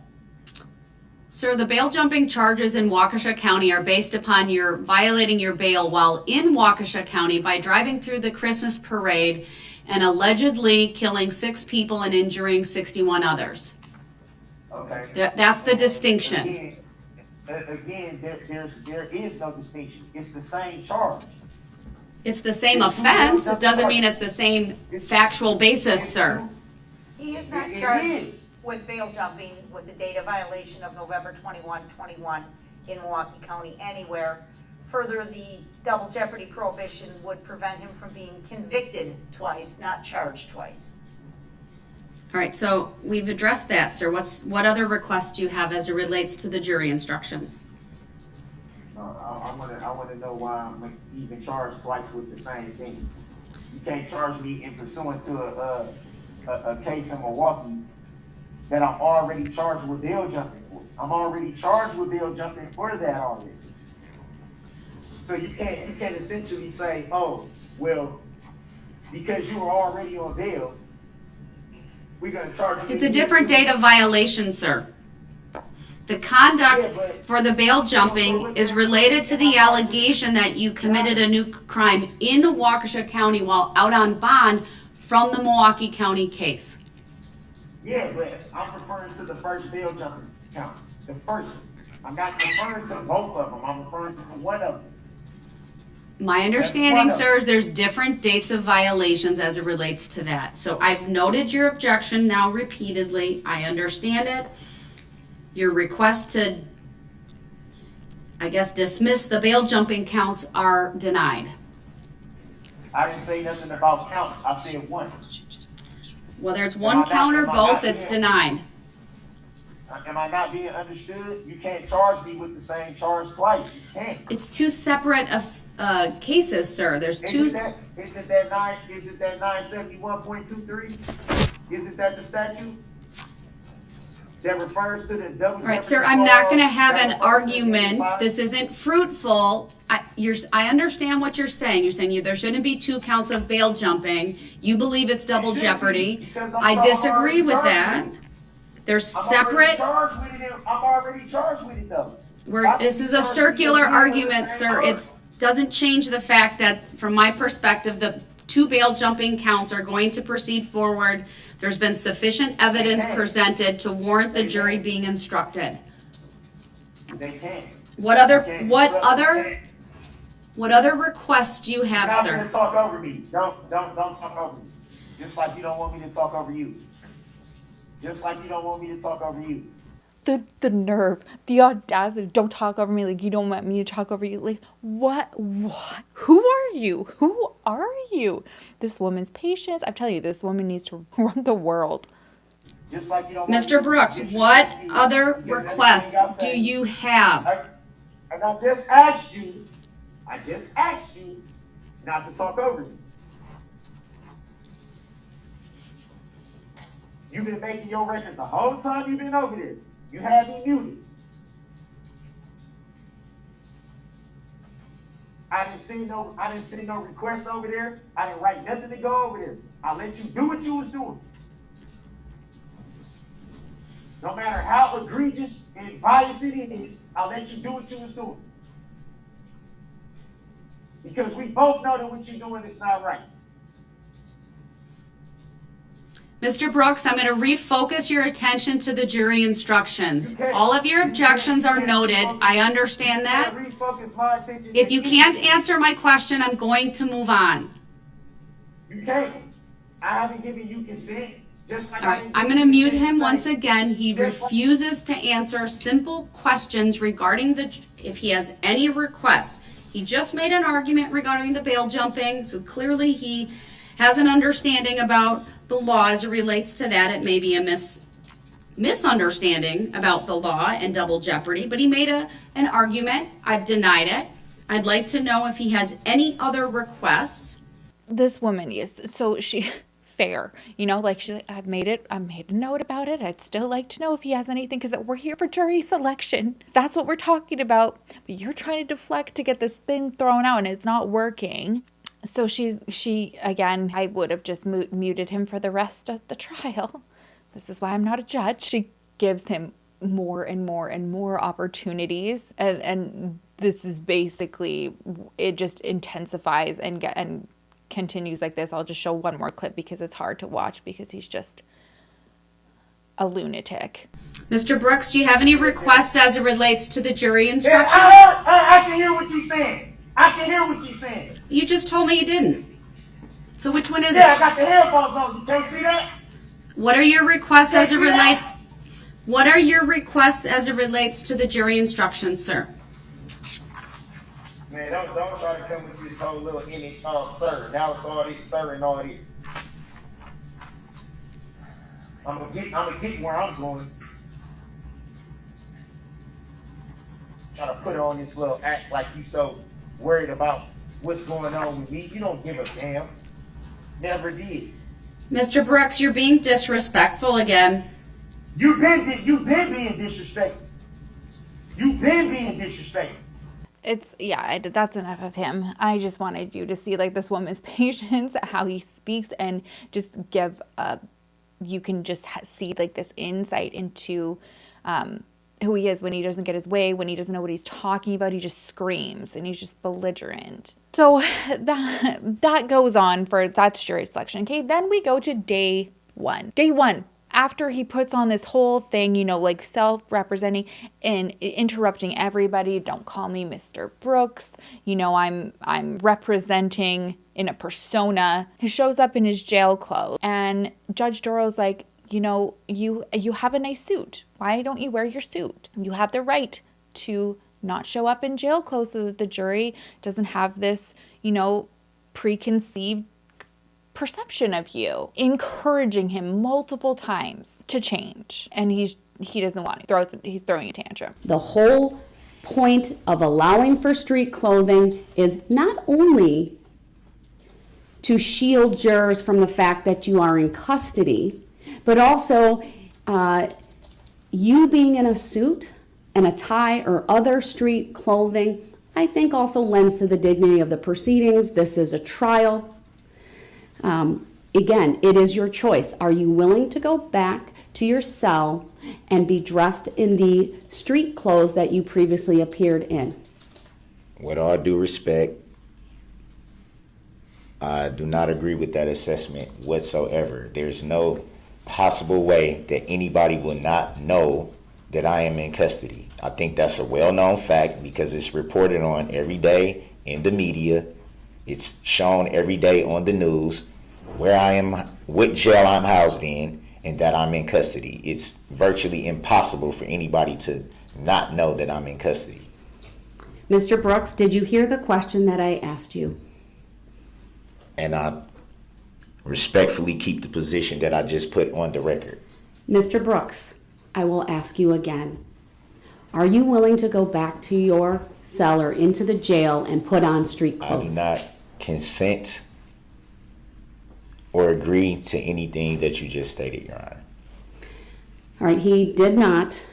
Sir, the bail jumping charges in Waukesha County are based upon your violating your bail while in Waukesha County by driving through the Christmas parade and allegedly killing 6 people and injuring 61 others. Okay. That's the distinction. Again, there is no distinction. It's the same charge. It's the same offense. It doesn't mean it's the same factual basis, sir. He is not charged with bail jumping with the data violation of November 21 in Milwaukee County anywhere. Further, the double jeopardy prohibition would prevent him from being convicted twice, not charged twice. All right, so we've addressed that, sir. What other requests do you have as it relates to the jury instructions? I want to know why I'm even charged twice with the same thing. You can't charge me in pursuant to a case in Milwaukee that I'm already charged with bail jumping for. I'm already charged with bail jumping for that already. So you can't essentially say, oh, well, because you were already on bail, we're going to charge you. It's a different data violation, sir. The conduct for the bail jumping is related to the allegation that you committed a new crime in Waukesha County while out on bond from the Milwaukee County case. Yeah, but I'm referring to the first bail jumping count. The first. I'm not referring to both of them. I'm referring to one of them. My understanding, sir, is there's different dates of violations as it relates to that. So I've noted your objection now repeatedly. I understand it. Your request to, I guess, dismiss the bail jumping counts are denied. I didn't say nothing about counts. I said one. Whether it's one count or both, it's denied. Am I not being understood? You can't charge me with the same charge twice. You can't. It's two separate cases, sir. There's two. Is it that 971.23? Is it that the statute that refers to the double? All right, sir, I'm not going to have an argument. This isn't fruitful. I understand what you're saying. You're saying there shouldn't be 2 counts of bail jumping. You believe it's double jeopardy. I disagree with that. They're separate. I'm already charged with it, though. This is a circular argument, sir. It doesn't change the fact that, from my perspective, the 2 bail jumping counts are going to proceed forward. There's been sufficient evidence presented to warrant the jury being instructed. They can't. What other requests do you have, sir? You're not gonna talk over me. Don't talk over me. Just like you don't want me to talk over you. Just like you don't want me to talk over you. The nerve, the audacity. Don't talk over me like you don't want me to talk over you. Like, what? Who are you? Who are you? This woman's patience. I'm telling you, this woman needs to run the world. Just like you don't Mr. Brooks, what other requests do you have? And I just asked you not to talk over me. You've been making your record the whole time you've been over there. You had me muted. I didn't see no requests over there. I didn't write nothing to go over there. I let you do what you was doing. No matter how egregious and biased it is, I'll let you do what you was doing. Because we both know that what you're doing is not right. Mr. Brooks, I'm going to refocus your attention to the jury instructions. All of your objections are noted. I understand that. If you can't answer my question, I'm going to move on. You can't. I haven't given you consent Just like All right, I'm gonna mute him once again. He refuses to answer simple questions regarding if he has any requests. He just made an argument regarding the bail jumping, so clearly he has an understanding about the law as it relates to that. It may be a misunderstanding about the law and double jeopardy, but he made an argument. I've denied it. I'd like to know if he has any other requests. This woman is, so she, fair, you know, like she's like, I made a note about it. I'd still like to know if he has anything, because we're here for jury selection. That's what we're talking about. But you're trying to deflect to get this thing thrown out, and it's not working. So she again, I would have just muted him for the rest of the trial. This is why I'm not a judge. She gives him more and more and more opportunities, and this is basically, it just intensifies and continues like this. I'll just show one more clip because it's hard to watch because he's just a lunatic. Mr. Brooks, do you have any requests as it relates to the jury instructions? Yeah, I can hear what you're saying. I can hear what you're saying. You just told me you didn't. So which one is Yeah, I it? got the headphones on. You can't see that? What are your requests as it relates? What are your requests as it relates to the jury instructions, sir? Man, don't try to come with this whole little image of sir. Now it's all this sir and all this. I'm gonna get where I'm going. Try to put on this little act like you so worried about what's going on with me. You don't give a damn. Never did. Mr. Brooks, you're being disrespectful again. You've been being disrespectful. You've been being disrespectful. It's, yeah, that's enough of him. I just wanted you to see like this woman's patience, how he speaks, and just give you can just see like this insight into who he is when he doesn't get his way, when he doesn't know what he's talking about. He just screams and he's just belligerent. So that goes on for, that's jury selection. Okay, then we go to day one. Day one, after he puts on this whole thing, you know, like self-representing and interrupting everybody. Don't call me Mr. Brooks. You know, I'm representing in a persona. He shows up in his jail clothes, and Judge Darrell's like, you know, you have a nice suit. Why don't you wear your suit? You have the right to not show up in jail clothes so that the jury doesn't have this, you know, preconceived perception of you. Encouraging him multiple times to change. And he doesn't want it. He's throwing a tantrum. The whole point of allowing for street clothing is not only to shield jurors from the fact that you are in custody, but also you being in a suit and a tie or other street clothing, I think also lends to the dignity of the proceedings. This is a trial. Again, it is your choice. Are you willing to go back to your cell and be dressed in the street clothes that you previously appeared in? With all due respect, I do not agree with that assessment whatsoever. There's no possible way that anybody will not know that I am in custody. I think that's a well-known fact because it's reported on every day in the media. It's shown every day on the news where I am, what jail I'm housed in, and that I'm in custody. It's virtually impossible for anybody to not know that I'm in custody. Mr. Brooks, did you hear the question that I asked you? And I respectfully keep the position that I just put on the record. Mr. Brooks, I will ask you again. Are you willing to go back to your cell or into the jail and put on street clothes? I do not consent or agree to anything that you just stated, Your Honor. All right, he did not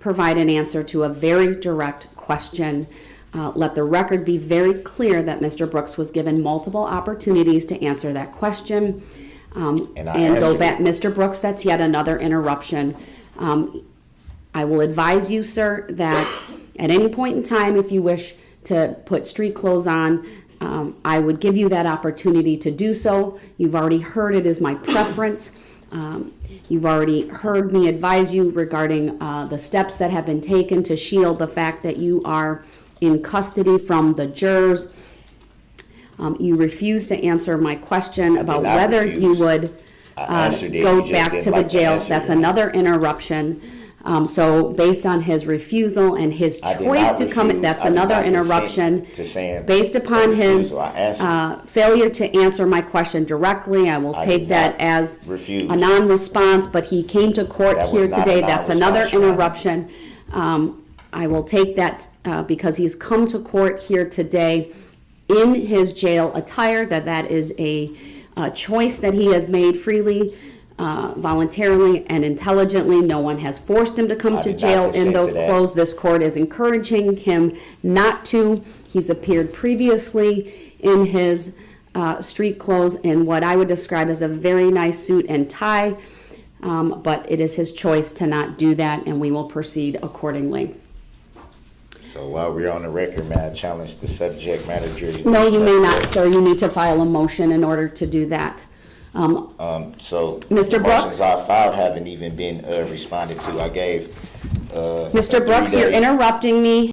provide an answer to a very direct question. Let the record be very clear that Mr. Brooks was given multiple opportunities to answer that question. And go back, Mr. Brooks, that's yet another interruption. I will advise you, sir, that at any point in time, if you wish to put street clothes on, I would give you that opportunity to do so. You've already heard it is my preference. You've already heard me advise you regarding the steps that have been taken to shield the fact that you are in custody from the jurors. You refuse to answer my question about whether you would answered it. go You just back didn't to the like the jail. answer. That's another interruption. So based on his refusal and his I did choice not to come, refuse. that's I did another not consent interruption. to saying Based upon his refusal. I answered. failure to answer my question directly, I will I take did that not as refuse. a non-response, but he came to court That was here not a today. That's another non-response, Your Honor. interruption. I will take that because he's come to court here today in his jail attire, that is a choice that he has made freely, voluntarily and intelligently. No one has forced him to come I to did not jail in consent to those that. clothes. This court is encouraging him not to. He's appeared previously in his street clothes in what I would describe as a very nice suit and tie, but it is his choice to not do that, and we will proceed accordingly. So while we're on the record, may I challenge the subject matter jury? No, you may not, sir. You need to file a motion in order to do that. So Mr. the Brooks? motions I filed haven't even been responded to. I gave Mr. Brooks, you're interrupting me.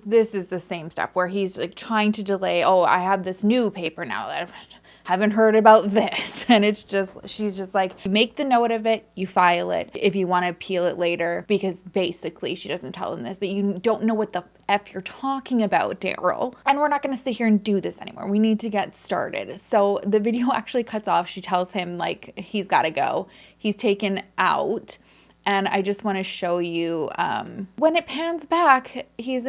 This is the same stuff where he's like trying to delay. Oh, I have this new paper now that I haven't heard about this. And it's just, she's just like, you make the note of it, you file it if you want to appeal it later, because basically she doesn't tell him this, but you don't know what the F you're talking about, Darrell. And we're not going to sit here and do this anymore. We need to get started. So the video actually cuts off. She tells him like he's got to go. He's taken out. And I just want to show you when it pans back, he's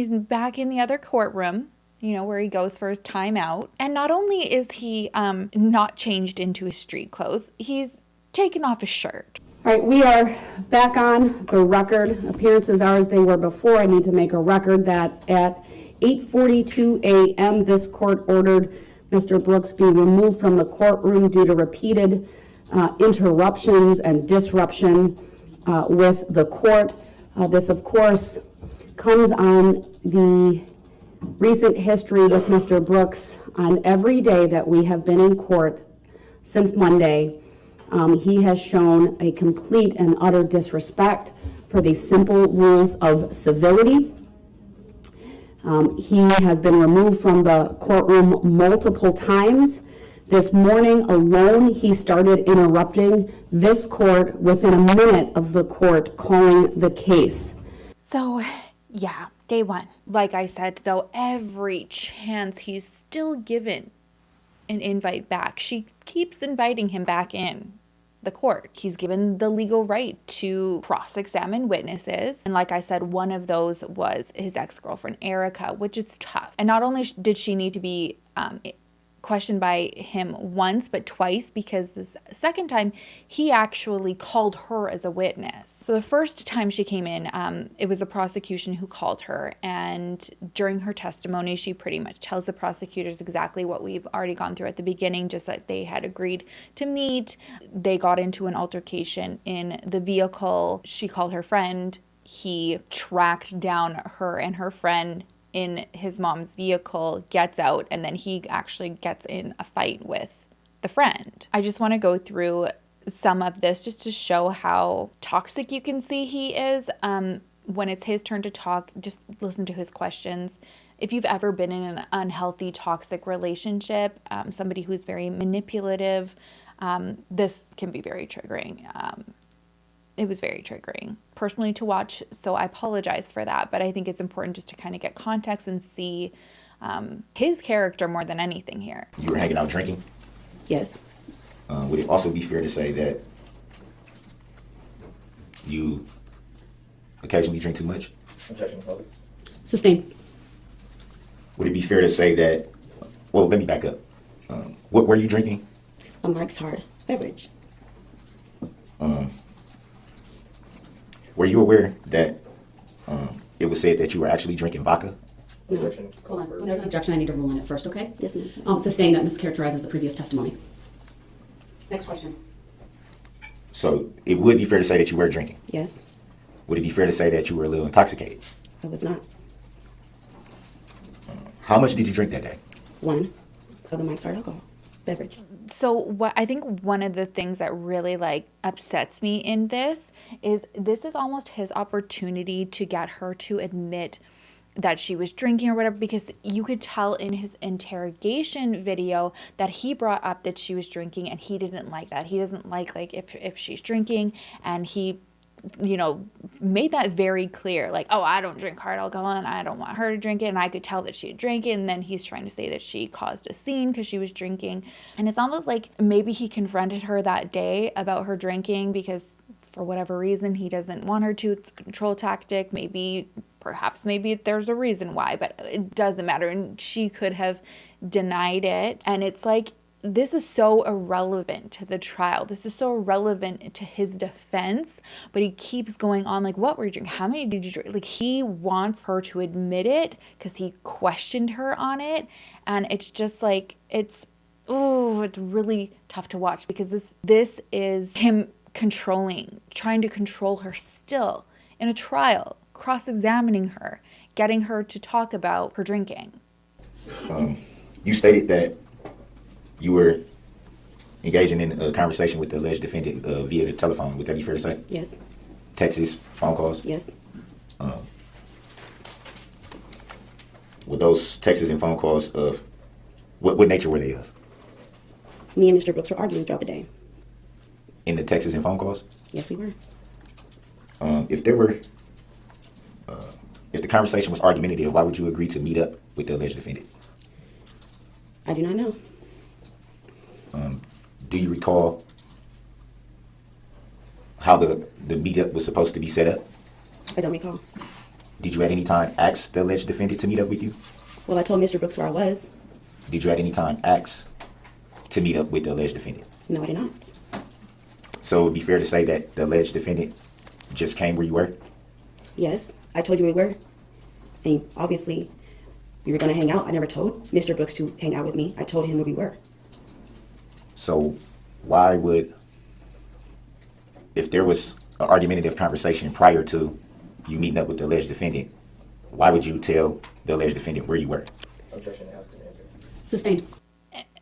back in the other courtroom, you know, where he goes for his timeout. And not only is he not changed into his street clothes, he's taken off his shirt. All right, we are back on the record. Appearances are as they were before. I need to make a record that at 8:42 a.m. this court ordered Mr. Brooks be removed from the courtroom due to repeated interruptions and disruption with the court. This, of course, comes on the recent history with Mr. Brooks. On every day that we have been in court since Monday, he has shown a complete and utter disrespect for the simple rules of civility. He has been removed from the courtroom multiple times. This morning alone, he started interrupting this court within a minute of the court calling the case. So, yeah, day one. Like I said, though, every chance he's still given an invite back. She keeps inviting him back in the court. He's given the legal right to cross-examine witnesses. And like I said, one of those was his ex-girlfriend, Erica, which is tough. And not only did she need to be questioned by him once, but twice, because the second time he actually called her as a witness. So the first time she came in, it was the prosecution who called her, and during her testimony, she pretty much tells the prosecutors exactly what we've already gone through at the beginning, just that they had agreed to meet. They got into an altercation in the vehicle. She called her friend. He tracked down her and her friend in his mom's vehicle, gets out, and then he actually gets in a fight with the friend. I just want to go through some of this just to show how toxic you can see he is. When it's his turn to talk, just listen to his questions. If you've ever been in an unhealthy, toxic relationship, somebody who's very manipulative, this can be very triggering. It was very triggering personally to watch, so I apologize for that, but I think it's important just to kind of get context and see his character more than anything here. You were hanging out drinking? Yes. Would it also be fair to say that you occasionally drink too much? Objection closed. Sustained. Would it be fair to say that, well, let me back up. What were you drinking? A Mark's Hard beverage. Were you aware that it was said that you were actually drinking vodka? No. Objection. Hold on. When there's an objection, I need to rule on it first, okay? Yes, ma'am. Sustained, that mischaracterizes the previous testimony. Next question. So it would be fair to say that you were drinking. Yes, Would it be fair to say that you were a little intoxicated? I was not. How much did you drink that day? One of the Mark's Hard alcohol beverage. So what I think one of the things that really like upsets me in this is almost his opportunity to get her to admit that she was drinking or whatever, because you could tell in his interrogation video that he brought up that she was drinking, and he didn't like that. He doesn't like if she's drinking, and he, you know, made that very clear, like, oh, I don't drink hard alcohol and I don't want her to drink it, and I could tell that she had drank it, and then he's trying to say that she caused a scene because she was drinking. And it's almost like maybe he confronted her that day about her drinking because for whatever reason he doesn't want her to. It's a control tactic. Maybe there's a reason why, but it doesn't matter, and she could have denied it. And it's like, this is so irrelevant to the trial. This is so irrelevant to his defense, but he keeps going on like, what were you drinking? How many did you drink? Like, he wants her to admit it because he questioned her on it. And it's just like, it's really tough to watch, because this is him trying to control her still in a trial, cross-examining her, getting her to talk about her drinking. You stated that you were engaging in a conversation with the alleged defendant via the telephone. Would that be fair to say? Yes. Texts, phone calls? Yes. Were those texts and phone calls of what nature were they of? Me and Mr. Brooks were arguing throughout the day. In the texts and phone calls? Yes, we were. If the conversation was argumentative, why would you agree to meet up with the alleged defendant? I do not know. Do you recall how the meetup was supposed to be set up? I don't recall. Did you at any time ask the alleged defendant to meet up with you? Well, I told Mr. Brooks where I was. Did you at any time ask to meet up with the alleged defendant? No, I did not. So it would be fair to say that the alleged defendant just came where you were? Yes, I told you we were. And obviously, we were going to hang out. I never told Mr. Brooks to hang out with me. I told him where we were. So why would, if there was an argumentative conversation prior to you meeting up with the alleged defendant, why would you tell the alleged defendant where you were? Objection, ask and answer. Sustained.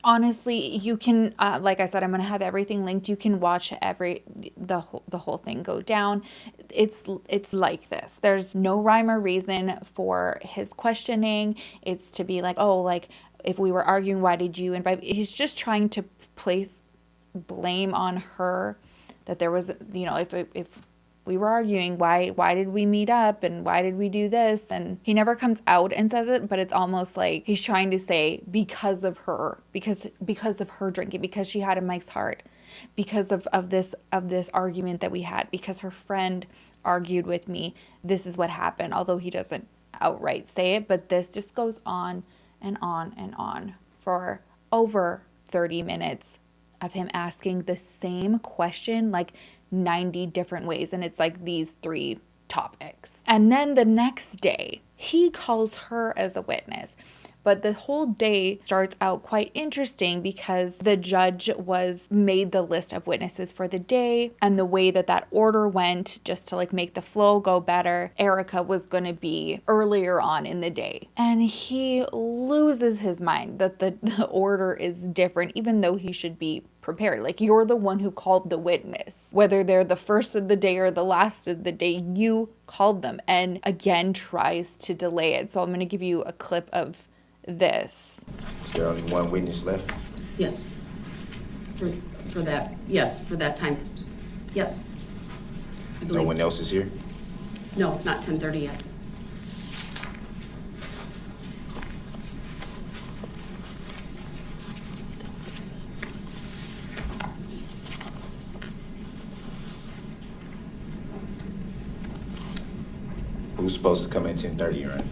Honestly, you can, like I said, I'm going to have everything linked. You can watch the whole thing go down. It's like this. There's no rhyme or reason for his questioning. It's to be like, oh, like, if we were arguing, why did you invite me? He's just trying to place blame on her, that there was, you know, if we were arguing, why did we meet up and why did we do this? And he never comes out and says it, but it's almost like he's trying to say because of her, because of her drinking, because she had a Mike's heart, because of this argument that we had, because her friend argued with me, this is what happened. Although he doesn't outright say it, but this just goes on and on and on for over 30 minutes of him asking the same question like 90 different ways, and it's like these 3 topics. And then the next day he calls her as a witness, but the whole day starts out quite interesting because the judge made the list of witnesses for the day, and the way that order went, just to like make the flow go better, Erica was going to be earlier on in the day, and he loses his mind that the order is different, even though he should be prepared. Like, you're the one who called the witness, whether they're the first of the day or the last of the day, you called them, and again tries to delay it. So I'm going to give you a clip of this. Is there only one witness left? Yes. For that, yes, for that time. Yes. I believe. No one else is here? No, it's not 10:30 yet. Who's supposed to come at 10:30, right?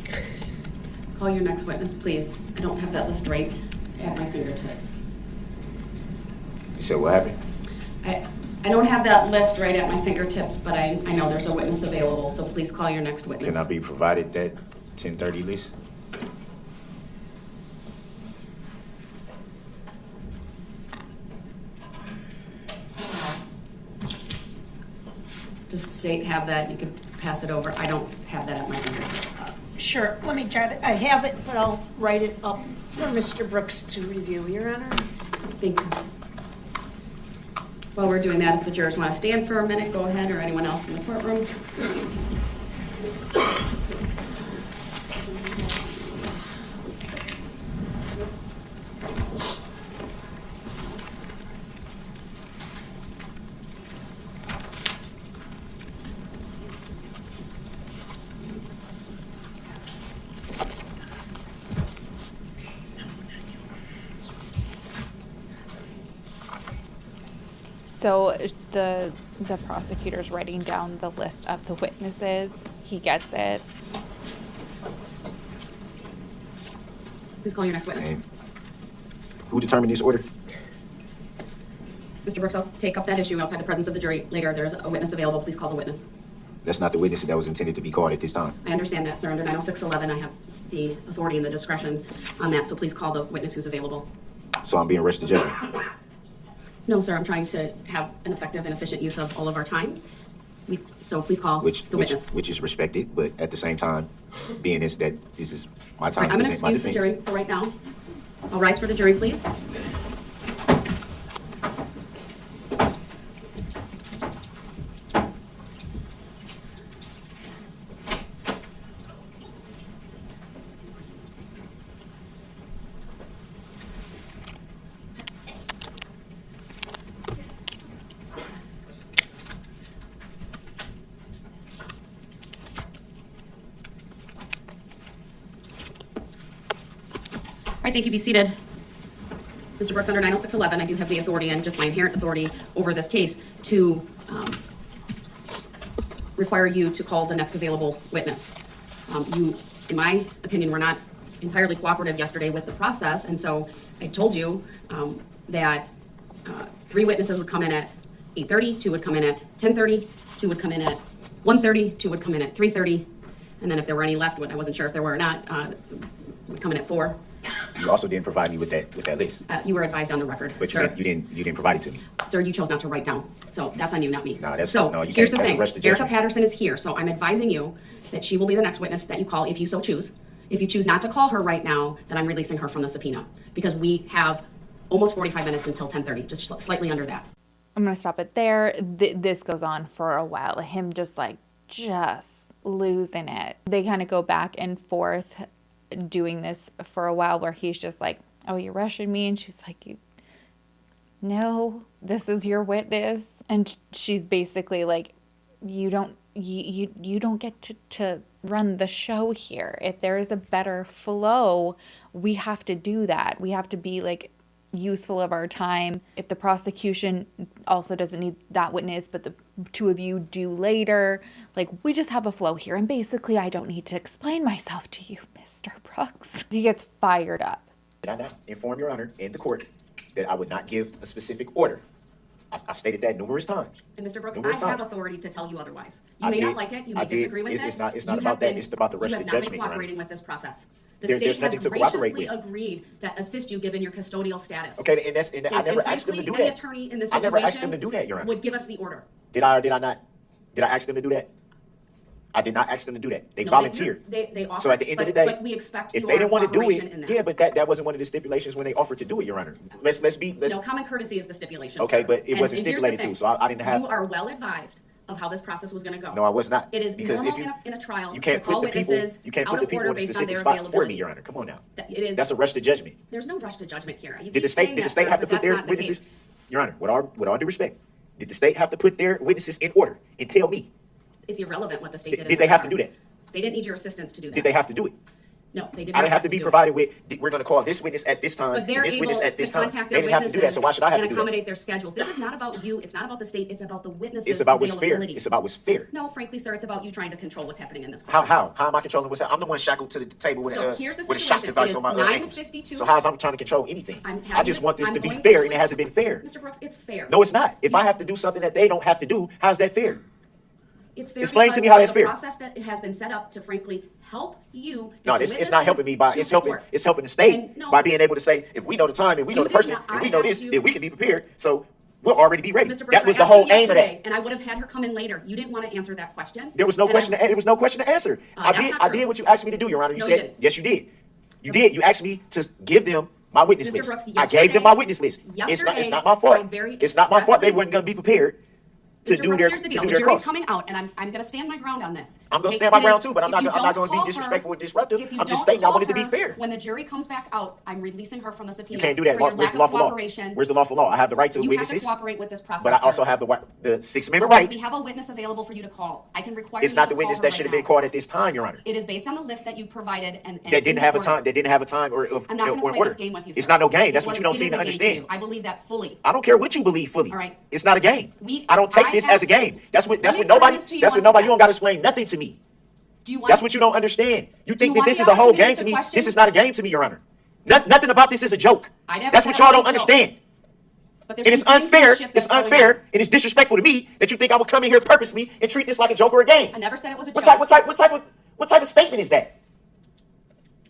Call your next witness, please. I don't have that list right at my fingertips. You said what happened? I don't have that list right at my fingertips, but I know there's a witness available, so please call your next witness. Can I be provided that 10:30 list? Does the state have that? You could pass it over. I don't have that at my fingertips. Sure, let me try to, I have it, but I'll write it up for Mr. Brooks to review, Your Honor. Thank you. While we're doing that, if the jurors want to stand for a minute, go ahead, or anyone else in the courtroom. So the prosecutor's writing down the list of the witnesses. He gets it. Please call your next witness. And who determined this order? Mr. Brooks, I'll take up that issue outside the presence of the jury later. There's a witness available. Please call the witness. That's not the witness that was intended to be called at this time. I understand that, sir. Under 90611, I have the authority and the discretion on that, so please call the witness who's available. So I'm being rushed to judgment. No, sir, I'm trying to have an effective and efficient use of all of our time. So please call the witness. Which is respected, but at the same time, being this is my time Right, I'm to going to present my excuse the defense. jury for right now. I'll rise for the jury, please. All right, thank you. Be seated. Mr. Brooks, under 90611, I do have the authority and just my inherent authority over this case to require you to call the next available witness. You, in my opinion, were not entirely cooperative yesterday with the process, and so I told you that 3 witnesses would come in at 8:30, 2 would come in at 10:30, 2 would come in at 1:30, 2 would come in at 3:30, and then if there were any left, I wasn't sure if there were or not, would come in at 4. You also didn't provide me with that list. You were advised on the record, But sir. you didn't provide it to me. Sir, you chose not to write down. So that's on you, not me. No, that's so no. You here's can't. the That's thing. a rush to Erica judgment. Patterson is here, so I'm advising you that she will be the next witness that you call if you so choose. If you choose not to call her right now, then I'm releasing her from the subpoena because we have almost 45 minutes until 10:30, just slightly under that. I'm going to stop it there. This goes on for a while. Him just losing it. They kind of go back and forth doing this for a while where he's just like, oh, you're rushing me. And she's like, no, this is your witness. And she's basically like, you don't get to run the show here. If there is a better flow, we have to do that. We have to be useful of our time. If the prosecution also doesn't need that witness, but the 2 of you do later, we just have a flow here. And basically, I don't need to explain myself to you, Mr. Brooks. He gets fired up. Did I not inform Your Honor in the court that I would not give a specific order? I stated that numerous times. And Mr. Brooks, Numerous I have times. authority to tell you otherwise. You may not like it. You may disagree with it. It's not about that. It's about the rush to judgment, You have not Your been Honor. cooperating with this process. The There's state nothing has to cooperate graciously with. agreed to assist you given your custodial status. Okay, and I never asked them to frankly, do any that. attorney in this I never asked situation them to do that, Your Honor. would give us the order. Did I or did I not? Did I ask them to do that? I did not ask them to do that. They No, volunteered. They offered, So at the end of the day, but we expect if your they didn't want to do cooperation in it, that. yeah, but that wasn't one of the stipulations when they offered to do it, Your Honor. Let's No, common courtesy is the stipulation. Okay, sir. but it And wasn't here's the stipulated to, thing. so I didn't have. You are well advised of how this process was going to go. No, I was not. It is because normal if you, in a trial you can't to call put the people, witnesses you can't out put the of people order in a based on specific their spot for availability. me, Your Honor. Come on now. It is. That's a rush to judgment. There's no rush to judgment here. You Did the keep state saying did the that, state sir, have to but put that's their not the case. witnesses? Your Honor, with all due respect, did the state have to put their witnesses in order and tell me? It's irrelevant what the state did. Did they have to do that? They didn't need your assistance to do that. Did they have to do it? No, they did I not didn't have to be do it. provided with. We're going to call this witness at this time, But they're this able witness at this to time. contact They their didn't have to do that, so why should I have and to do that? accommodate their schedules. This is not about you. It's not about the state. It's about the witnesses' It's about what's fair. availability. It's about what's fair. No, frankly, sir, it's about you trying to control what's happening in this court. How am I controlling what's happening? I'm the one shackled to the table with, So here's the with a shock situation. device It is on my ankles. 9:52. So how's I'm trying to control anything? I'm I just want this I'm to be going fair, and it hasn't been fair. Mr. Brooks, it's fair. No, it's not. If I have to do something that they don't have to do, how's that fair? It's fair. Explain to because me how that's of the fair. process that has been set up to frankly help you. No, get the it's not helping me by witnesses it's to helping court. the state And no. by being able to say if we know the time and we know You the did person not. and I we know this, asked you- then we can be prepared. So we'll already be ready. Mr. Brooks, That was I the asked whole you aim of yesterday, that. and I would have had her come in later. You didn't want to answer that question. There was no And question. There was no question to answer. That's not I true. did what you asked me to do, Your Honor. You No, you said didn't. yes, you did. You did. You asked me to give them my witness Mr. list. Brooks, I gave them my witness list. It's yesterday, not my fault. I very It's not my fault. They expressly- weren't going to be prepared. to Mr. do Brooks, their here's the to deal. do The their jury's cross. coming out, and I'm going to stand my ground on this. I'm gonna Okay? stand my It ground is- too, but I'm if not you going don't to be call disrespectful her- or disruptive. If you I'm just don't stating I call wanted to be her fair. When the jury comes back out, I'm releasing her from the subpoena. You can't do that. For your Where's lack the lawful of law? cooperation. Where's the lawful law? I have the right to You have to witnesses, cooperate with this process, but I also sir. have the Sixth Amendment Okay, right. we have a witness available for you to call. I can require It's you not to the call witness her that right should have now. been called at this time, Your Honor. It is based on the list that you provided and That didn't in have a order. time. That didn't have a time or I'm not going to or play order. this game with you, It's sir. not no game. It That's what you don't it seem is to a game understand. you. I believe that fully. I don't care what you believe fully. All right. It's not a game. We- I don't take I this asked- as a game. That's what Let me nobody. explain this to you That's what once nobody. again. You don't got to explain nothing to me. Do you want? That's what you don't understand. You think you that want this the is a whole opportunity game to to me. question? This is not a game to me, Your Honor. Nothing about this is a joke. I never That's said what it y'all was don't a joke. understand. But there's And it's some unfair. gamesmanship It's that's going unfair, on. and it's disrespectful to me that you think I would come in here purposely and treat this like a joke or a game. I never said it was a What joke. type of statement is that?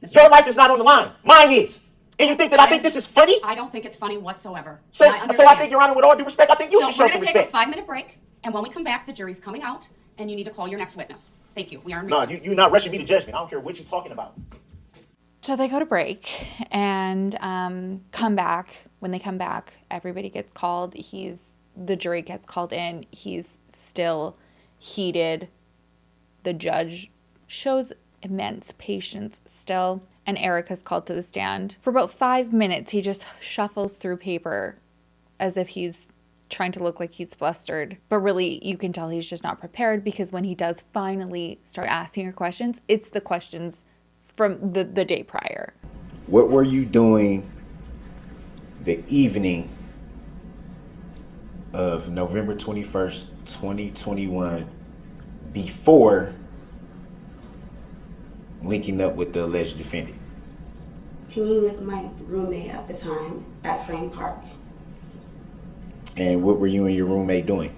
Mr. Your life is not on the line. Mine is. And you think that I think this is funny? I don't think it's funny whatsoever. So And I understand. think, Your Honor, with all due respect, I think you So should show we're some going to take a respect. 5-minute break, and when we come back, the jury's coming out, and you need to call your next witness. Thank you. We are in No, recess. you're not rushing me to judgment. I don't care what you're talking about. So they go to break and come back. When they come back, everybody gets called. The jury gets called in. He's still heated. The judge shows immense patience still. And Erica's called to the stand. For about 5 minutes, he just shuffles through paper as if he's trying to look like he's flustered. But really, you can tell he's just not prepared, because when he does finally start asking her questions, it's the questions from the day prior. What were you doing the evening of November 21st, 2021, before linking up with the alleged defendant? Hanging with my roommate at the time at Frame Park. And what were you and your roommate doing?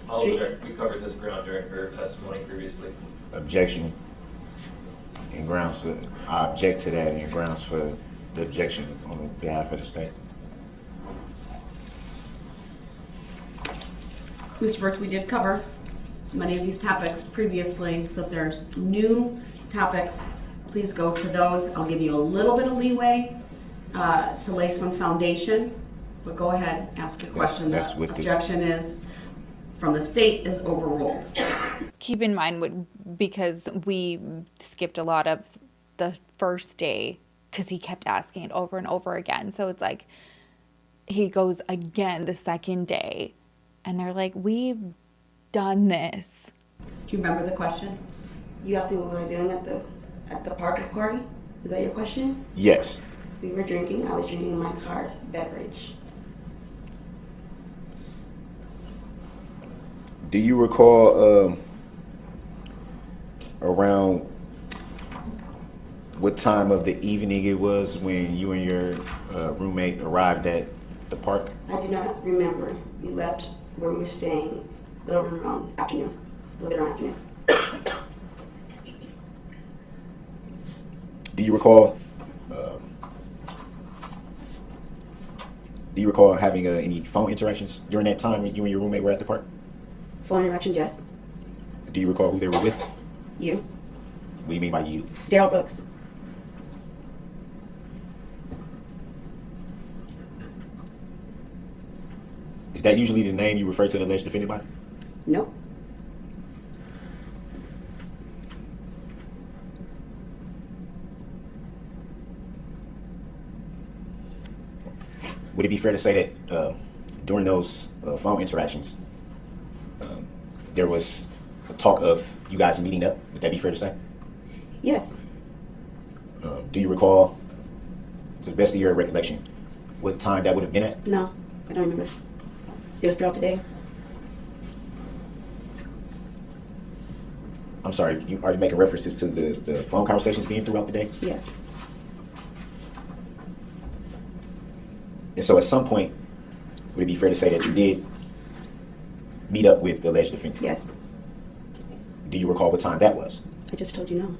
I'll object. We covered this ground during her testimony previously. Objection and grounds for, I object to that and grounds for the objection on behalf of the state. Mr. Brooks, we did cover many of these topics previously, so if there's new topics, please go to those. I'll give you a little bit of leeway to lay some foundation, but go ahead, ask your question. That's The with the objection is from the state is overruled. Keep in mind, because we skipped a lot of the first day, because he kept asking it over and over again. So it's like he goes again the second day, and they're like, we've done this. Do you remember the question? You asked me what was I doing at the park with Corey? Is that your question? Yes. We were drinking. I was drinking Mike's hard beverage. Do you recall around what time of the evening it was when you and your roommate arrived at the park? I do not remember. We left where we were staying a little around afternoon. A little bit around afternoon. Do you recall having any phone interactions during that time when you and your roommate were at the park? Phone interaction, yes. Do you recall who they were with? You. What do you mean by you? Darrell Brooks. Is that usually the name you refer to the alleged defendant by? Nope. Would it be fair to say that during those phone interactions, there was a talk of you guys meeting up? Would that be fair to say? Yes. Do you recall, to the best of your recollection, what time that would have been at? No, I don't remember. It was throughout the day. I'm sorry, are you making references to the phone conversations being throughout the day? Yes. And so at some point, would it be fair to say that you did meet up with the alleged defendant? Yes. Do you recall what time that was? I just told you no.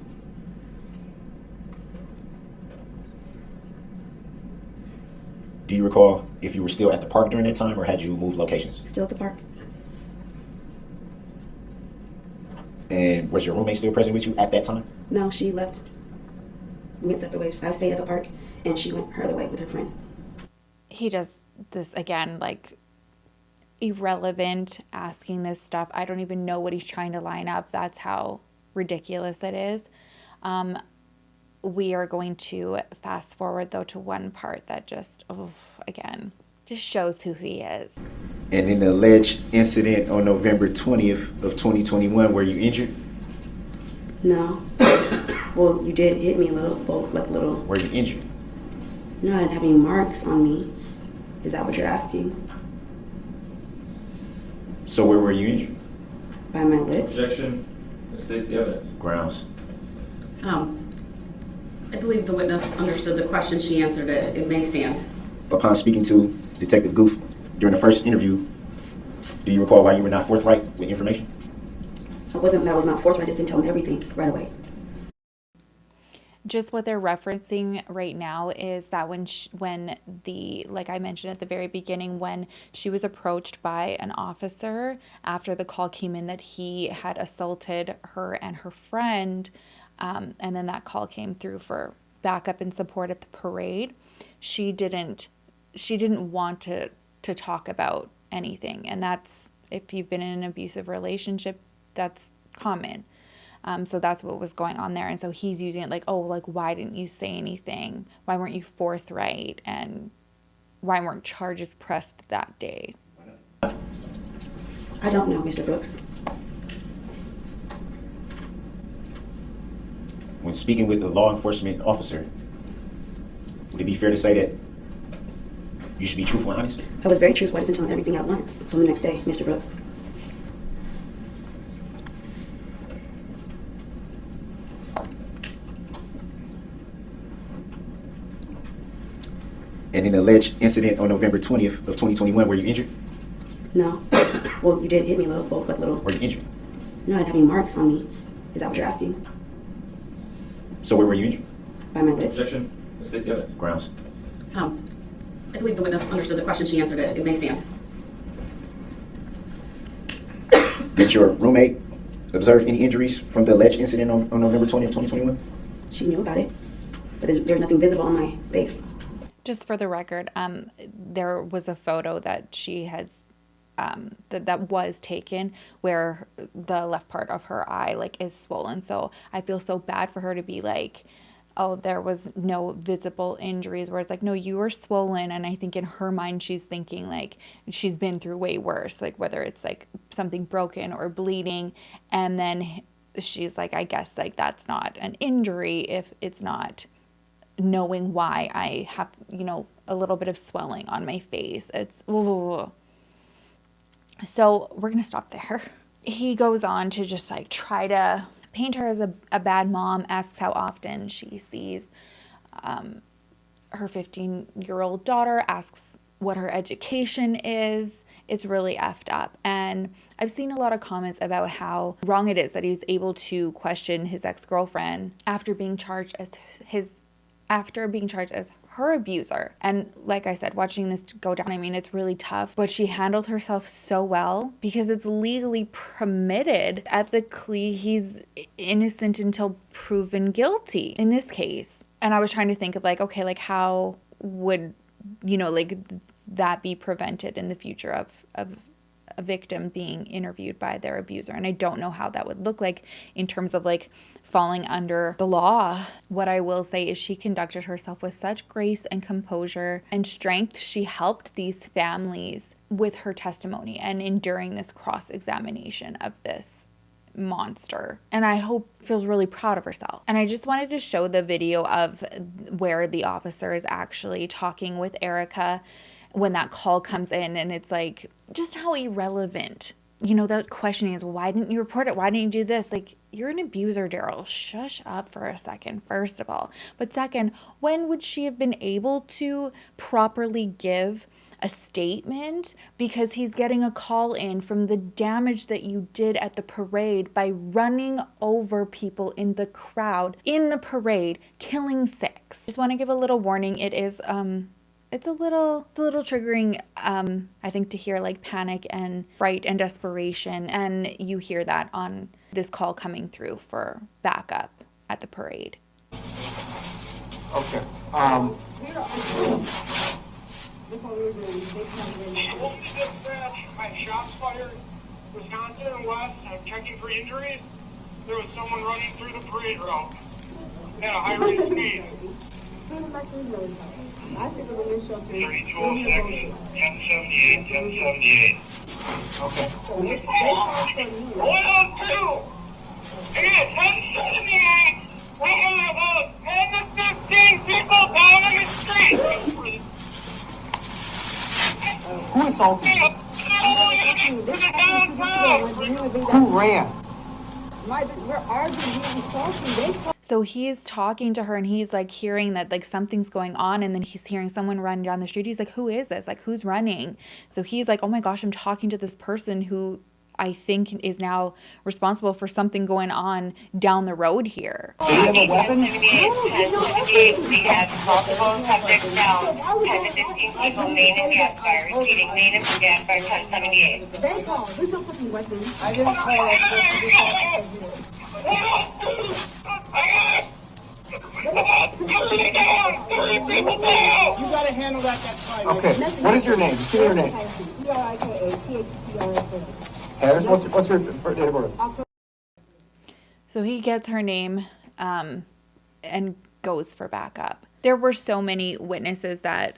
Do you recall if you were still at the park during that time or had you moved locations? Still at the park. And was your roommate still present with you at that time? No, she left. We went separate ways. I stayed at the park and she went her other way with her friend. He does this again, like irrelevant asking this stuff. I don't even know what he's trying to line up. That's how ridiculous it is. We are going to fast forward though to one part that just, again, just shows who he is. And in the alleged incident on November 20th of 2021, were you injured? No. Well, you did hit me a little, like a little. Were you injured? No, I didn't have any marks on me. Is that what you're asking? So where were you injured? By my lip. Objection. This states the evidence. Grounds. I believe the witness understood the question. She answered it. It may stand. Upon speaking to Detective Goof during the first interview, do you recall why you were not forthright with information? I was not forthright. I just didn't tell him everything right away. Just what they're referencing right now is that when like I mentioned at the very beginning, when she was approached by an officer after the call came in that he had assaulted her and her friend, and then that call came through for backup and support at the parade, she didn't want to talk about anything. And that's, if you've been in an abusive relationship, that's common. So that's what was going on there. And so he's using it like, oh, like, why didn't you say anything? Why weren't you forthright? And why weren't charges pressed that day? I don't know, Mr. Brooks. When speaking with a law enforcement officer, would it be fair to say that you should be truthful and honest? I was very truthful. I just didn't tell him everything at once from the next day, Mr. Brooks. And in the alleged incident on November 20th of 2021, were you injured? No. Well, you did hit me a little, like a little. Were you injured? No, I didn't have any marks on me. Is that what you're asking? So where were you injured? By my lip. Objection. This states the evidence. Grounds. I believe the witness understood the question. She answered it. It may stand. Did your roommate observe any injuries from the alleged incident on November 20th, 2021? She knew about it, but there's nothing visible on my face. Just for the record, there was a photo that she had that was taken where the left part of her eye like is swollen. So I feel so bad for her to be like, oh, there was no visible injuries, where it's like, no, you were swollen. And I think in her mind, she's thinking like she's been through way worse, like whether it's like something broken or bleeding. And then she's like, I guess like that's not an injury if it's not knowing why I have, a little bit of swelling on my face. It's, so we're going to stop there. He goes on to just like try to paint her as a bad mom, asks how often she sees her 15-year-old daughter, asks what her education is. It's really effed up. And I've seen a lot of comments about how wrong it is that he's able to question his ex-girlfriend after being charged as her abuser. And like I said, watching this go down, I mean, it's really tough, but she handled herself so well because it's legally permitted. Ethically, he's innocent until proven guilty in this case. And I was trying to think of like, okay, like how would, like that be prevented in the future of a victim being interviewed by their abuser. And I don't know how that would look like in terms of like falling under the law. What I will say is she conducted herself with such grace and composure and strength. She helped these families with her testimony and enduring this cross-examination of this monster. And I hope feels really proud of herself. And I just wanted to show the video of where the officer is actually talking with Erica when that call comes in, and it's like just how irrelevant, that questioning is, why didn't you report it? Why didn't you do this? Like, you're an abuser, Darrell. Shush up for a second, first of all. But second, when would she have been able to properly give a statement? Because he's getting a call in from the damage that you did at the parade by running over people in the crowd, in the parade, killing 6. Just want to give a little warning. It is, it's a little triggering, I think, to hear like panic and fright and desperation. And you hear that on this call coming through for backup at the parade. Okay. Dispatch at shots fired, Wisconsin and West. I'm checking for injuries. There was someone running through the parade route at a high rate of speed. 3206, 1078, 1078. Okay. 102! Again, 1078! We have about 10 to 15 people down in the street! Who assaulted you? Who ran? So he's talking to her and he's like hearing that like something's going on, and then he's hearing someone run down the street. He's like, who is this? Like, who's running? So he's like, oh my gosh, I'm talking to this person who I think is now responsible for something going on down the road here. Do you have a weapon? We have multiple subjects now. 10 to 15 people, main and gas fire. Repeating, main and gas fire, 1078. I didn't call You gotta handle that, that's fine. Okay, what is your name? Say your name. Harris, what's your date of birth? So he gets her name and goes for backup. There were so many witnesses that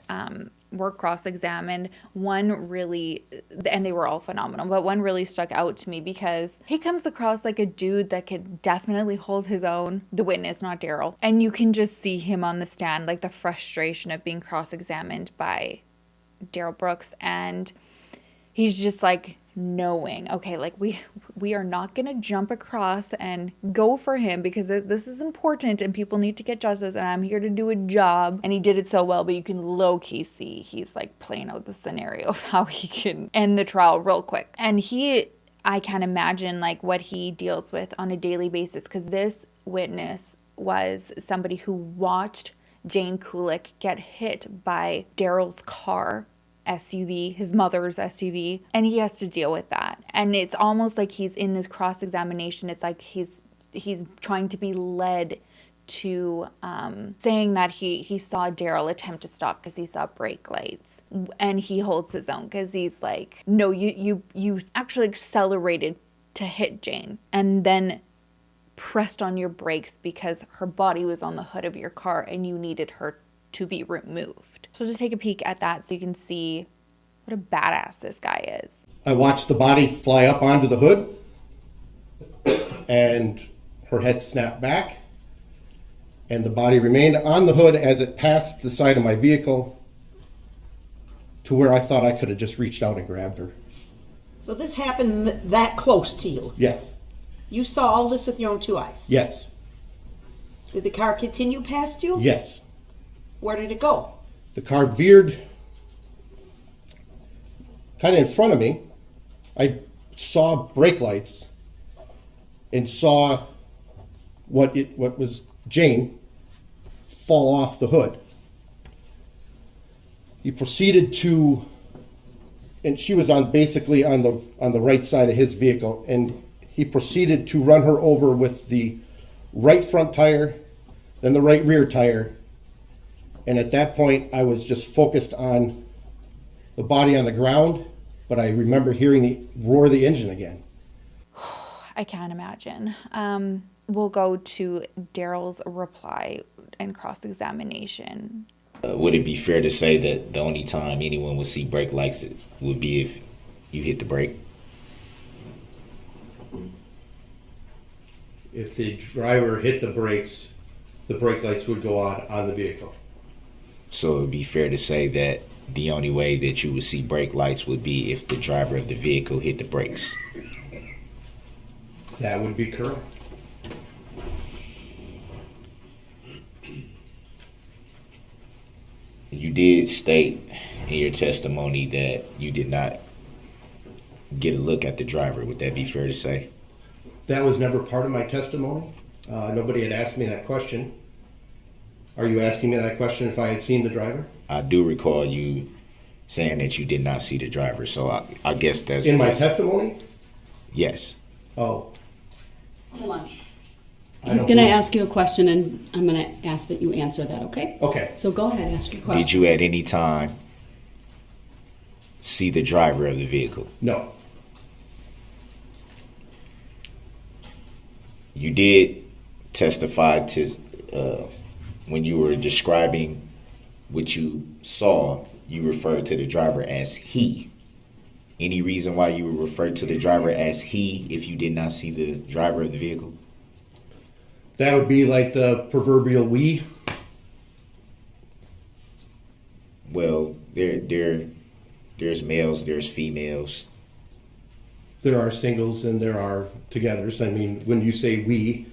were cross-examined. One really, and they were all phenomenal, but one really stuck out to me because he comes across like a dude that could definitely hold his own, the witness, not Darrell. And you can just see him on the stand, like the frustration of being cross-examined by Darrell Brooks. And he's just like knowing, okay, like we are not going to jump across and go for him because this is important and people need to get justice and I'm here to do a job. And he did it so well, but you can low-key see he's like playing out the scenario of how he can end the trial real quick. And I can't imagine like what he deals with on a daily basis, because this witness was somebody who watched Jane Kulik get hit by Darrell's car SUV, his mother's SUV, and he has to deal with that. And it's almost like he's in this cross-examination. It's like he's trying to be led to saying that he saw Darrell attempt to stop because he saw brake lights, and he holds his own because he's like, no, you actually accelerated to hit Jane and then pressed on your brakes because her body was on the hood of your car and you needed her to be removed. So just take a peek at that so you can see what a badass this guy is. I watched the body fly up onto the hood and her head snapped back and the body remained on the hood as it passed the side of my vehicle to where I thought I could have just reached out and grabbed her. So this happened that close to you? Yes. You saw all this with your own two eyes? Yes. Did the car continue past you? Yes. Where did it go? The car veered kind of in front of me. I saw brake lights and saw what was Jane fall off the hood. He proceeded to, and she was basically on the right side of his vehicle, and he proceeded to run her over with the right front tire, then the right rear tire. And at that point, I was just focused on the body on the ground, but I remember hearing the roar of the engine again. I can't imagine. We'll go to Darrell's reply and cross-examination. Would it be fair to say that the only time anyone would see brake lights would be if you hit the brake? If the driver hit the brakes, the brake lights would go on the vehicle. So it would be fair to say that the only way that you would see brake lights would be if the driver of the vehicle hit the brakes. That would be correct. You did state in your testimony that you did not get a look at the driver. Would that be fair to say? That was never part of my testimony. Nobody had asked me that question. Are you asking me that question if I had seen the driver? I do recall you saying that you did not see the driver, so I guess that's... In my testimony? Yes. Oh. Hold on. He's going to ask you a question, and I'm going to ask that you answer that, okay? Okay. So go ahead, ask your question. Did you at any time see the driver of the vehicle? No. You did testify to when you were describing what you saw, you referred to the driver as he. Any reason why you would refer to the driver as he if you did not see the driver of the vehicle? That would be like the proverbial we. Well, there's males, there's females. There are singles and there are togethers. I mean, when you say we,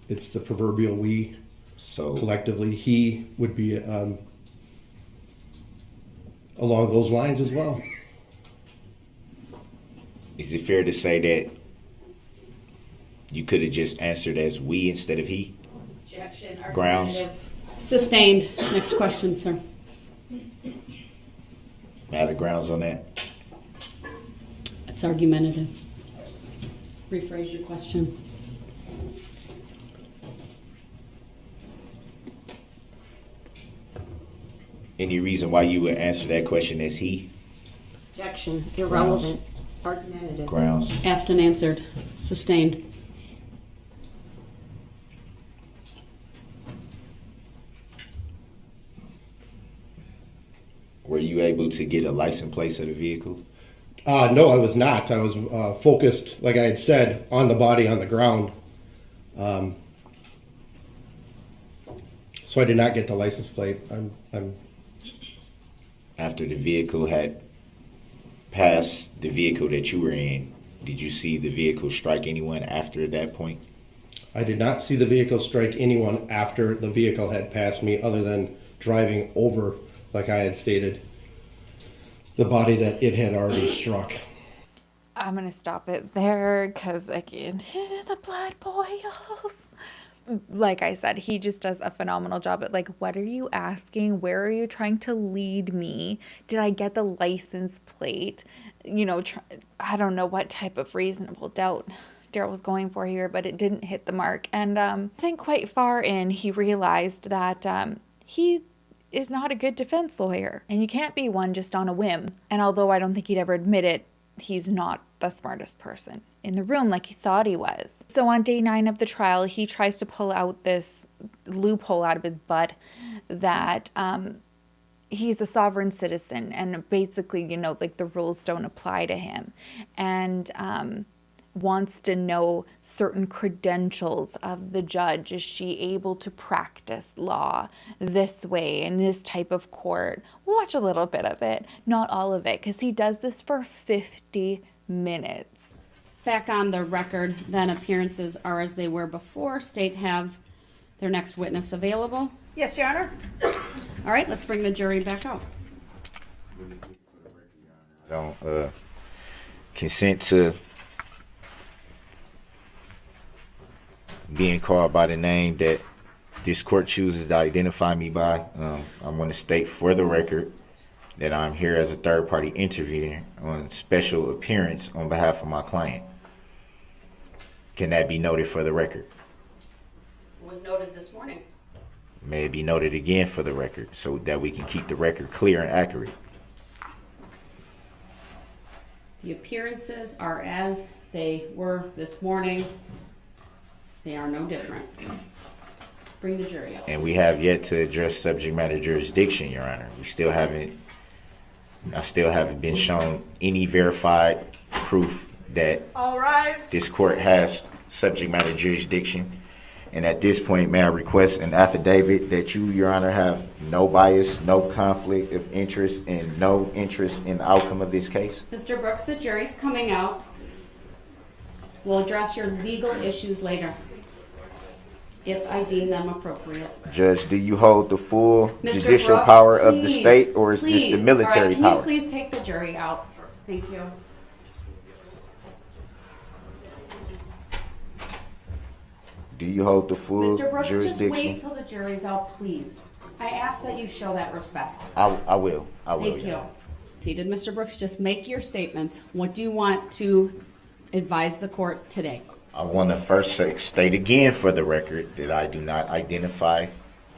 it's the proverbial we. So collectively, he would be along those lines as well. Is it fair to say that you could have just answered as we instead of he? Objection. Grounds? Sustained. Next question, sir. Matter grounds on that? It's argumentative. Rephrase your question. Any reason why you would answer that question as he? Objection. Irrelevant. Argumentative. Grounds. Asked and answered. Sustained. Were you able to get a license plate of the vehicle? No, I was not. I was focused, like I had said, on the body on the ground. So I did not get the license plate. After the vehicle had passed the vehicle that you were in, did you see the vehicle strike anyone after that point? I did not see the vehicle strike anyone after the vehicle had passed me, other than driving over, like I had stated, the body that it had already struck. I'm going to stop it there because, again, the blood boils. Like I said, he just does a phenomenal job at, like, what are you asking? Where are you trying to lead me? Did I get the license plate? You know, I don't know what type of reasonable doubt Darrell was going for here, but it didn't hit the mark. And I think quite far in, he realized that he is not a good defense lawyer, and you can't be one just on a whim. And although I don't think he'd ever admit it, he's not the smartest person in the room like he thought he was. So on day 9 of the trial, he tries to pull out this loophole out of his butt that he's a sovereign citizen, and basically, you know, like the rules don't apply to him, and wants to know certain credentials of the judge. Is she able to practice law this way in this type of court? We'll watch a little bit of it, not all of it, because he does this for 50 minutes. Back on the record, then appearances are as they were before. State have their next witness available. Yes, Your Honor. All right, let's bring the jury back out. Don't consent to being called by the name that this court chooses to identify me by. I want to state for the record that I'm here as a third-party interviewer on special appearance on behalf of my client. Can that be noted for the record? It was noted this morning. May it be noted again for the record so that we can keep the record clear and accurate. The appearances are as they were this morning. They are no different. Bring the jury up. And we have yet to address subject matter jurisdiction, Your Honor. I still haven't been shown any verified proof that All rise. this court has subject matter jurisdiction. And at this point, may I request an affidavit that you, Your Honor, have no bias, no conflict of interest, and no interest in the outcome of this case? Mr. Brooks, the jury's coming out. We'll address your legal issues later, if I deem them appropriate. Judge, do you hold the full Mr. judicial Brooks, power of the please, state, or is this the please. military All right, can power? you please take the jury out? Thank you. Do you hold the full Mr. Brooks, just jurisdiction? wait till the jury's out, please. I ask that you show that respect. I will. Thank you. Seated, Mr. Brooks, just make your statements. What do you want to advise the court today? I want to first state again for the record that I do not identify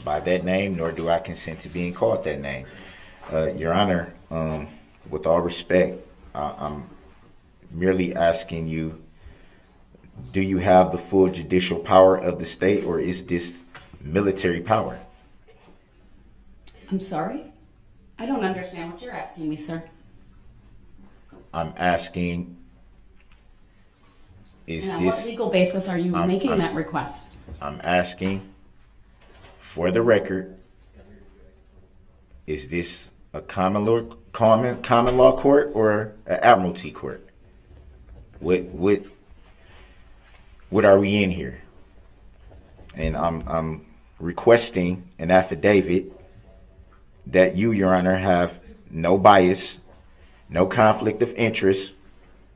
by that name, nor do I consent to being called that name. Your Honor, with all respect, I'm merely asking you, do you have the full judicial power of the state, or is this military power? I'm sorry? I don't understand what you're asking me, sir. I'm asking, And on what legal basis are you making that request? I'm asking, for the record, is this a common law court or an admiralty court? What are we in here? And I'm requesting an affidavit that you, Your Honor, have no bias, no conflict of interest,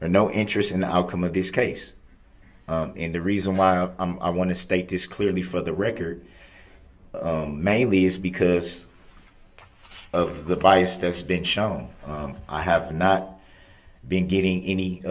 or no interest in the outcome of this case. And the reason why I want to state this clearly for the record, mainly is because of the bias that's been shown. I have not been getting any...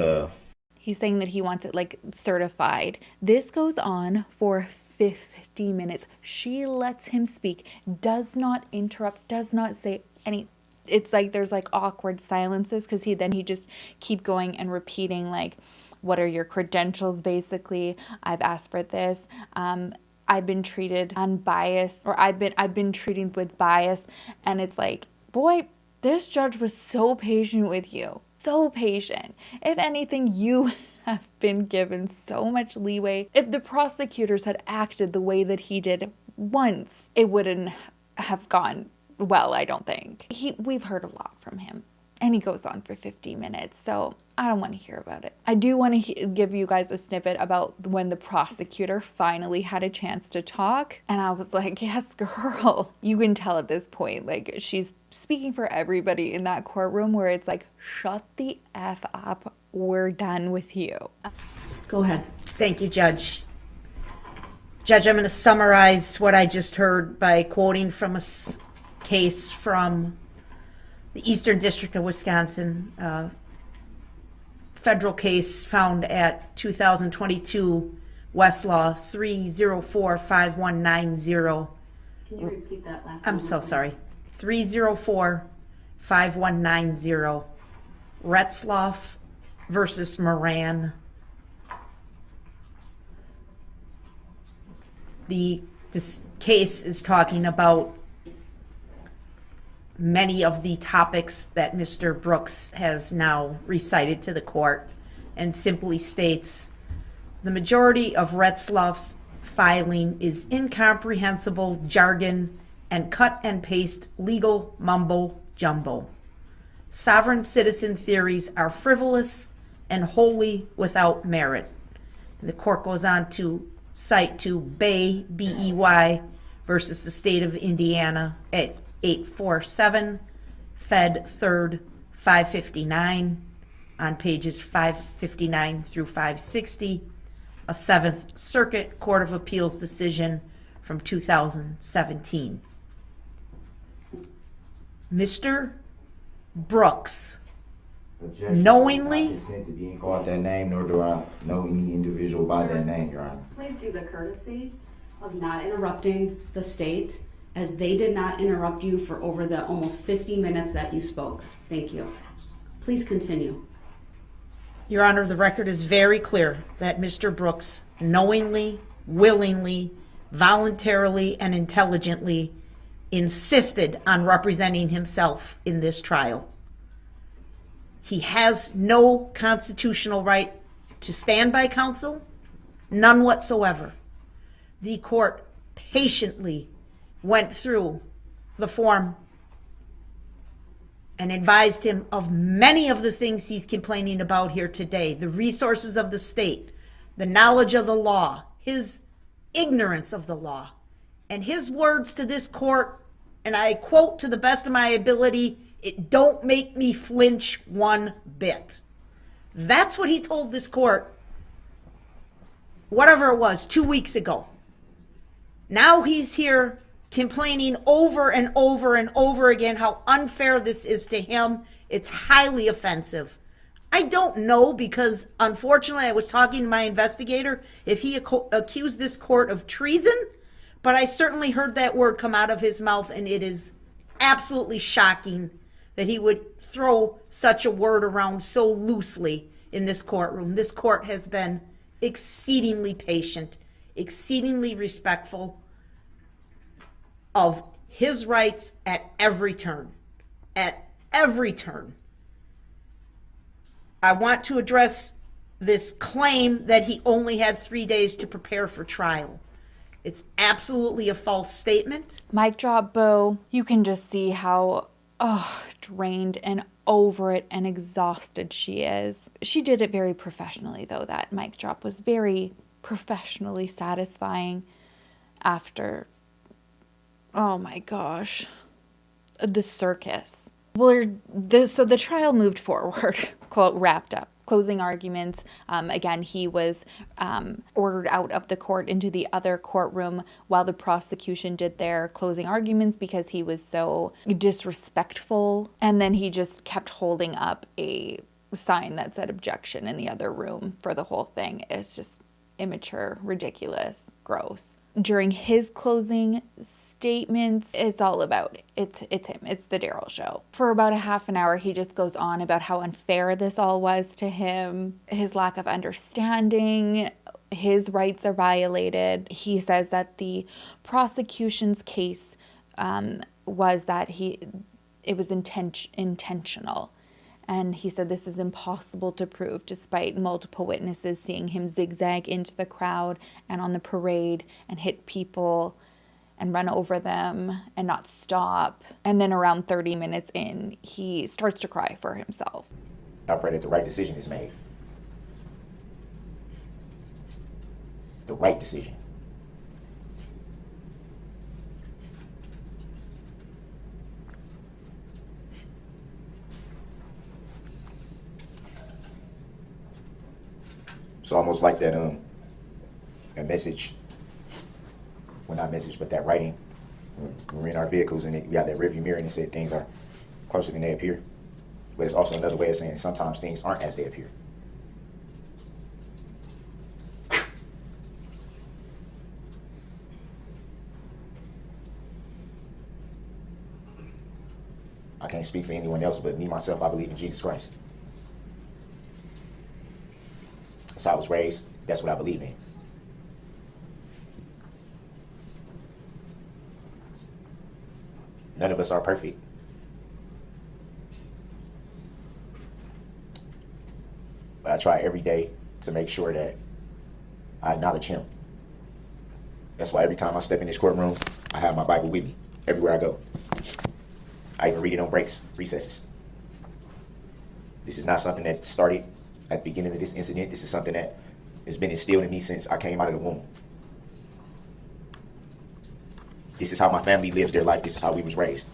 He's saying that he wants it like certified. This goes on for 50 minutes. She lets him speak, does not interrupt, does not say any. It's like there's like awkward silences because he just keep going and repeating like, what are your credentials basically? I've asked for this. I've been treated unbiased, or I've been treated with bias. And it's like, boy, this judge was so patient with you. So patient. If anything, you have been given so much leeway. If the prosecutors had acted the way that he did once, it wouldn't have gone well, I don't think. We've heard a lot from him. And he goes on for 50 minutes, so I don't want to hear about it. I do want to give you guys a snippet about when the prosecutor finally had a chance to talk. And I was like, yes, girl. You can tell at this point, like, she's speaking for everybody in that courtroom where it's like, shut the F up. We're done with you. Go ahead. Thank you, Judge. Judge, I'm going to summarize what I just heard by quoting from a case from the Eastern District of Wisconsin, federal case found at 2022 Westlaw 3045190. Can you repeat that last I'm so sorry. 3045190. Retzloff versus Moran. This case is talking about many of the topics that Mr. Brooks has now recited to the court, and simply states the majority of Retzloff's filing is incomprehensible jargon and cut and paste legal mumbo jumbo. Sovereign citizen theories are frivolous and wholly without merit. And the court goes on to cite to Bay, B-E-Y, versus the state of Indiana at 847 Fed 3rd 559 on pages 559 through 560, a 7th Circuit Court of Appeals decision from 2017. Mr. Brooks knowingly... to being called that name, nor do I know any individual by that name, Your Honor. Please do the courtesy of not interrupting the state, as they did not interrupt you for over the almost 50 minutes that you spoke. Thank you. Please continue. Your Honor, the record is very clear that Mr. Brooks knowingly, willingly, voluntarily, and intelligently insisted on representing himself in this trial. He has no constitutional right to stand by counsel, none whatsoever. The court patiently went through the form and advised him of many of the things he's complaining about here today: the resources of the state, the knowledge of the law, his ignorance of the law. And his words to this court, and I quote to the best of my ability, "It don't make me flinch one bit." That's what he told this court, whatever it was, 2 weeks ago. Now he's here complaining over and over and over again how unfair this is to him. It's highly offensive. I don't know, because unfortunately I was talking to my investigator, if he accused this court of treason, but I certainly heard that word come out of his mouth, and it is absolutely shocking that he would throw such a word around so loosely in this courtroom. This court has been exceedingly patient, exceedingly respectful of his rights at every turn. At every turn. I want to address this claim that he only had 3 days to prepare for trial. It's absolutely a false statement. Mic drop, Bo. You can just see how drained and over it and exhausted she is. She did it very professionally, though. That mic drop was very professionally satisfying after, oh my gosh, the circus. So the trial moved forward, wrapped up. Closing arguments. Again, he was ordered out of the court into the other courtroom while the prosecution did their closing arguments because he was so disrespectful. And then he just kept holding up a sign that said objection in the other room for the whole thing. It's just immature, ridiculous, gross. During his closing statements, it's all about it's him. It's the Darrell show. For about a half an hour, he just goes on about how unfair this all was to him, his lack of understanding, his rights are violated. He says that the prosecution's case was that it was intentional. And he said this is impossible to prove despite multiple witnesses seeing him zigzag into the crowd and on the parade and hit people and run over them and not stop. And then around 30 minutes in, he starts to cry for himself. I pray that the right decision is made. The right decision. It's almost like that message. Well, not message, but that writing. When we're in our vehicles and we got that rearview mirror and it said things are closer than they appear. But it's also another way of saying sometimes things aren't as they appear. I can't speak for anyone else, but me, myself, I believe in Jesus Christ. That's how I was raised. That's what I believe in. None of us are perfect. But I try every day to make sure that I acknowledge him. That's why every time I step in this courtroom, I have my Bible with me everywhere I go. I even read it on breaks, recesses. This is not something that started at the beginning of this incident. This is something that has been instilled in me since I came out of the womb. This is how my family lives their life. This is how we was raised.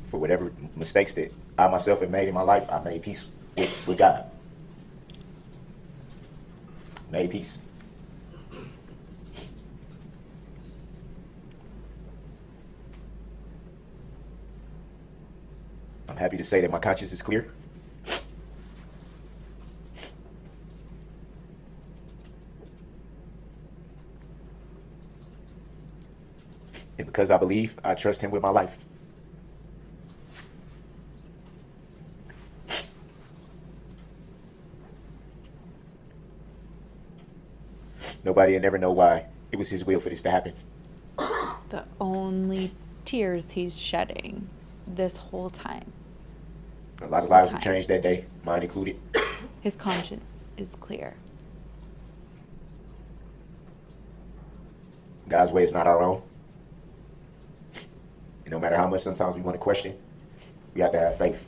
For whatever mistakes that I myself have made in my life, I made peace with God. Made peace. I'm happy to say that my conscience is clear. And because I believe, I trust him with my life. Nobody will never know why it was his will for this to happen. The only tears he's shedding this whole time. A lot of lives were changed that day, mine included. His conscience is clear. God's way is not our own. And no matter how much sometimes we want to question, we have to have faith.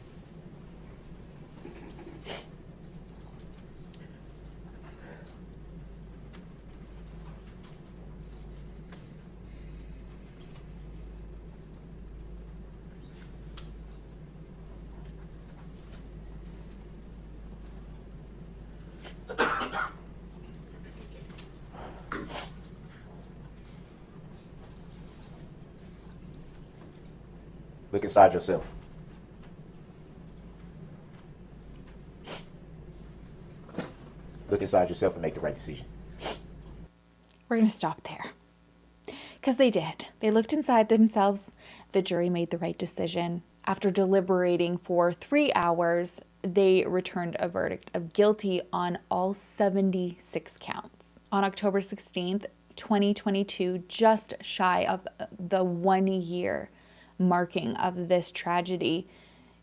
Look inside yourself. Look inside yourself and make the right decision. We're going to stop there. Because they did. They looked inside themselves. The jury made the right decision. After deliberating for 3 hours, they returned a verdict of guilty on all 76 counts. On October 16th, 2022, just shy of the 1 year marking of this tragedy,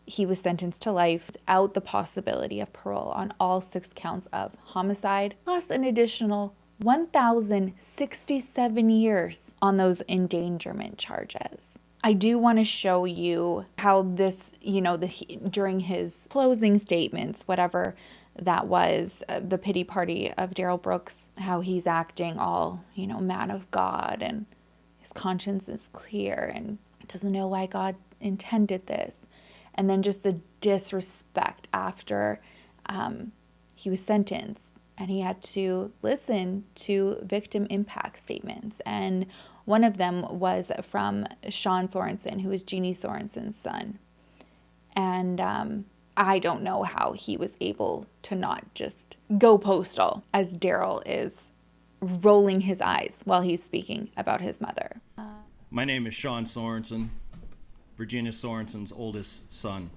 he was sentenced to life without the possibility of parole on all 6 counts of homicide, plus an additional 1,067 years on those endangerment charges. I do want to show you how this, during his closing statements, whatever that was, the pity party of Darrell Brooks, how he's acting all, man of God, and his conscience is clear and doesn't know why God intended this. And then just the disrespect after he was sentenced. And he had to listen to victim impact statements. And one of them was from Sean Sorensen, who was Ginny Sorensen's son. And I don't know how he was able to not just go postal, as Darrell is rolling his eyes while he's speaking about his mother. My name is Sean Sorensen, Virginia Sorensen's oldest son.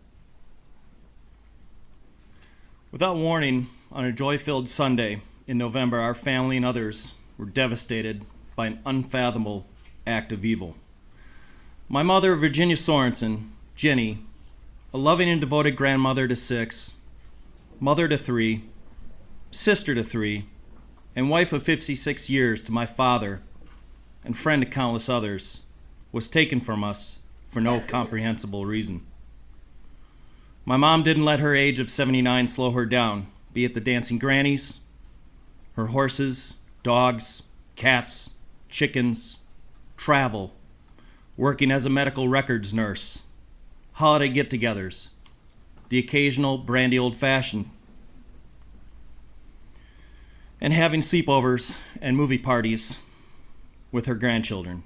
Without warning, on a joy-filled Sunday in November, our family and others were devastated by an unfathomable act of evil. My mother, Virginia Sorensen, Ginny, a loving and devoted grandmother to 6, mother to 3, sister to 3, and wife of 56 years to my father and friend to countless others, was taken from us for no comprehensible reason. My mom didn't let her age of 79 slow her down, be it the dancing grannies, her horses, dogs, cats, chickens, travel, working as a medical records nurse, holiday get-togethers, the occasional brandy old-fashioned, and having sleepovers and movie parties with her grandchildren.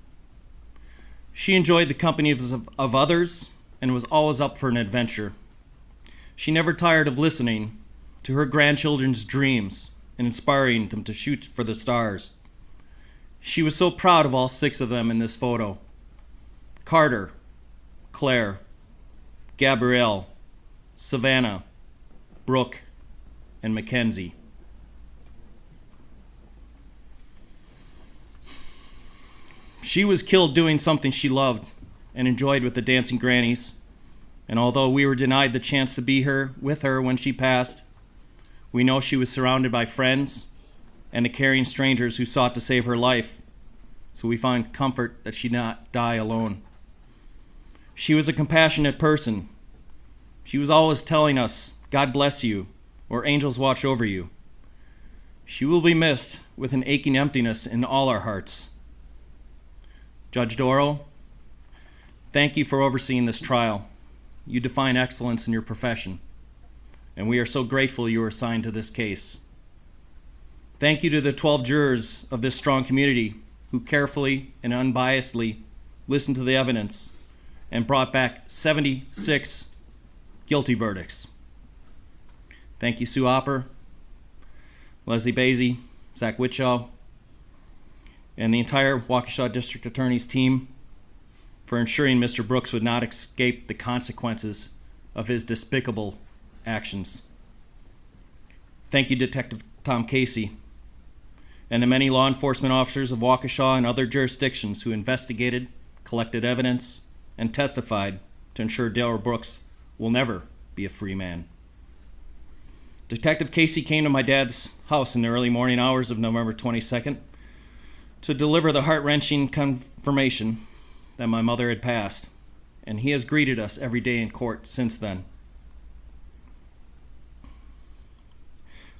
She enjoyed the company of others and was always up for an adventure. She never tired of listening to her grandchildren's dreams and inspiring them to shoot for the stars. She was so proud of all 6 of them in this photo: Carter, Claire, Gabrielle, Savannah, Brooke, and Mackenzie. She was killed doing something she loved and enjoyed with the dancing grannies. And although we were denied the chance to be with her when she passed, we know she was surrounded by friends and the caring strangers who sought to save her life. So we find comfort that she did not die alone. She was a compassionate person. She was always telling us, "God bless you," or "Angels watch over you." She will be missed with an aching emptiness in all our hearts. Judge Darrell, thank you for overseeing this trial. You define excellence in your profession, and we are so grateful you were assigned to this case. Thank you to the 12 jurors of this strong community who carefully and unbiasedly listened to the evidence and brought back 76 guilty verdicts. Thank you, Sue Opper, Leslie Basie, Zach Witshaw, and the entire Waukesha District Attorney's team for ensuring Mr. Brooks would not escape the consequences of his despicable actions. Thank you, Detective Tom Casey, and the many law enforcement officers of Waukesha and other jurisdictions who investigated, collected evidence, and testified to ensure Darrell Brooks will never be a free man. Detective Casey came to my dad's house in the early morning hours of November 22nd to deliver the heart-wrenching confirmation that my mother had passed, and he has greeted us every day in court since then.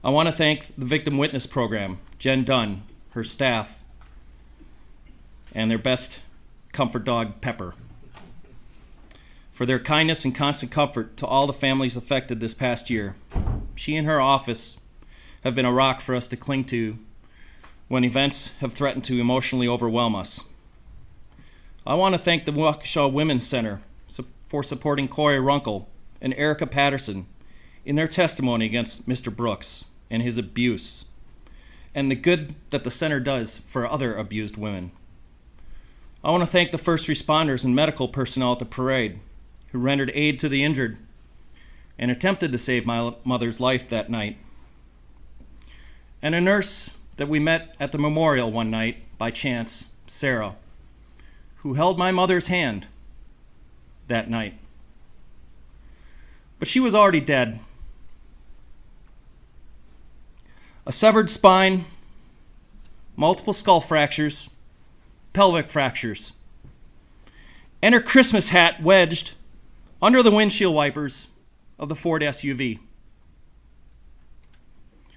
I want to thank the Victim Witness Program, Jen Dunn, her staff, and their best comfort dog, Pepper, for their kindness and constant comfort to all the families affected this past year. She and her office have been a rock for us to cling to when events have threatened to emotionally overwhelm us. I want to thank the Waukesha Women's Center for supporting Corey Runkle and Erica Patterson in their testimony against Mr. Brooks and his abuse, and the good that the center does for other abused women. I want to thank the first responders and medical personnel at the parade who rendered aid to the injured and attempted to save my mother's life that night. And a nurse that we met at the memorial one night by chance, Sarah, who held my mother's hand that night. But she was already dead. A severed spine, multiple skull fractures, pelvic fractures, and her Christmas hat wedged under the windshield wipers of the Ford SUV.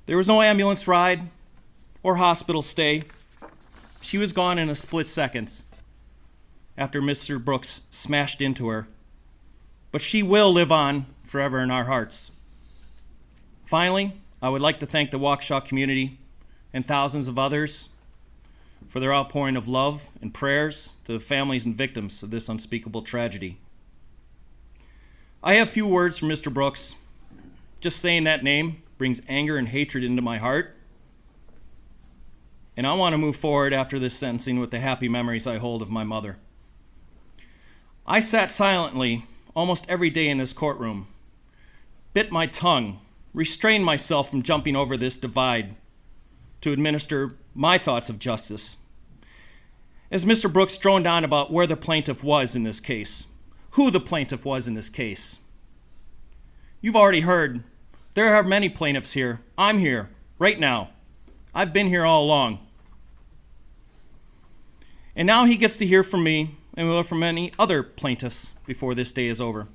There was no ambulance ride or hospital stay. She was gone in a split second after Mr. Brooks smashed into her. But she will live on forever in our hearts. Finally, I would like to thank the Waukesha community and thousands of others for their outpouring of love and prayers to the families and victims of this unspeakable tragedy. I have few words for Mr. Brooks. Just saying that name brings anger and hatred into my heart. And I want to move forward after this sentencing with the happy memories I hold of my mother. I sat silently almost every day in this courtroom, bit my tongue, restrained myself from jumping over this divide to administer my thoughts of justice. As Mr. Brooks droned on about where the plaintiff was in this case, who the plaintiff was in this case. You've already heard, there are many plaintiffs here. I'm here, right now. I've been here all along. And now he gets to hear from me and will from many other plaintiffs before this day is over.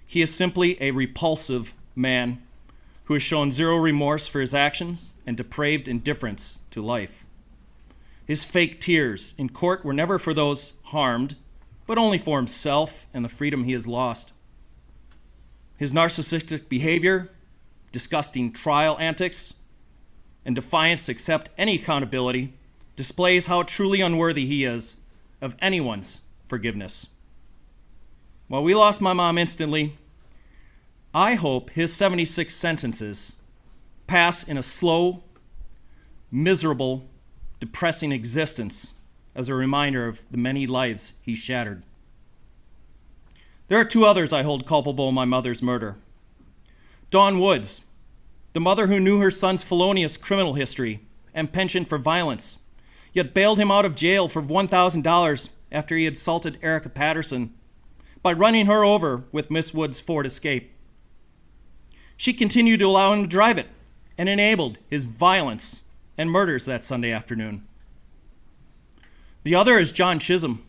He is simply a repulsive man who has shown zero remorse for his actions and depraved indifference to life. His fake tears in court were never for those harmed, but only for himself and the freedom he has lost. His narcissistic behavior, disgusting trial antics, and defiance to accept any accountability displays how truly unworthy he is of anyone's forgiveness. While we lost my mom instantly, I hope his 76 sentences pass in a slow, miserable, depressing existence as a reminder of the many lives he shattered. There are two others I hold culpable in my mother's murder. Dawn Woods, the mother who knew her son's felonious criminal history and penchant for violence, yet bailed him out of jail for $1,000 after he had assaulted Erica Patterson by running her over with Miss Woods' Ford Escape. She continued to allow him to drive it and enabled his violence and murders that Sunday afternoon. The other is John Chisholm,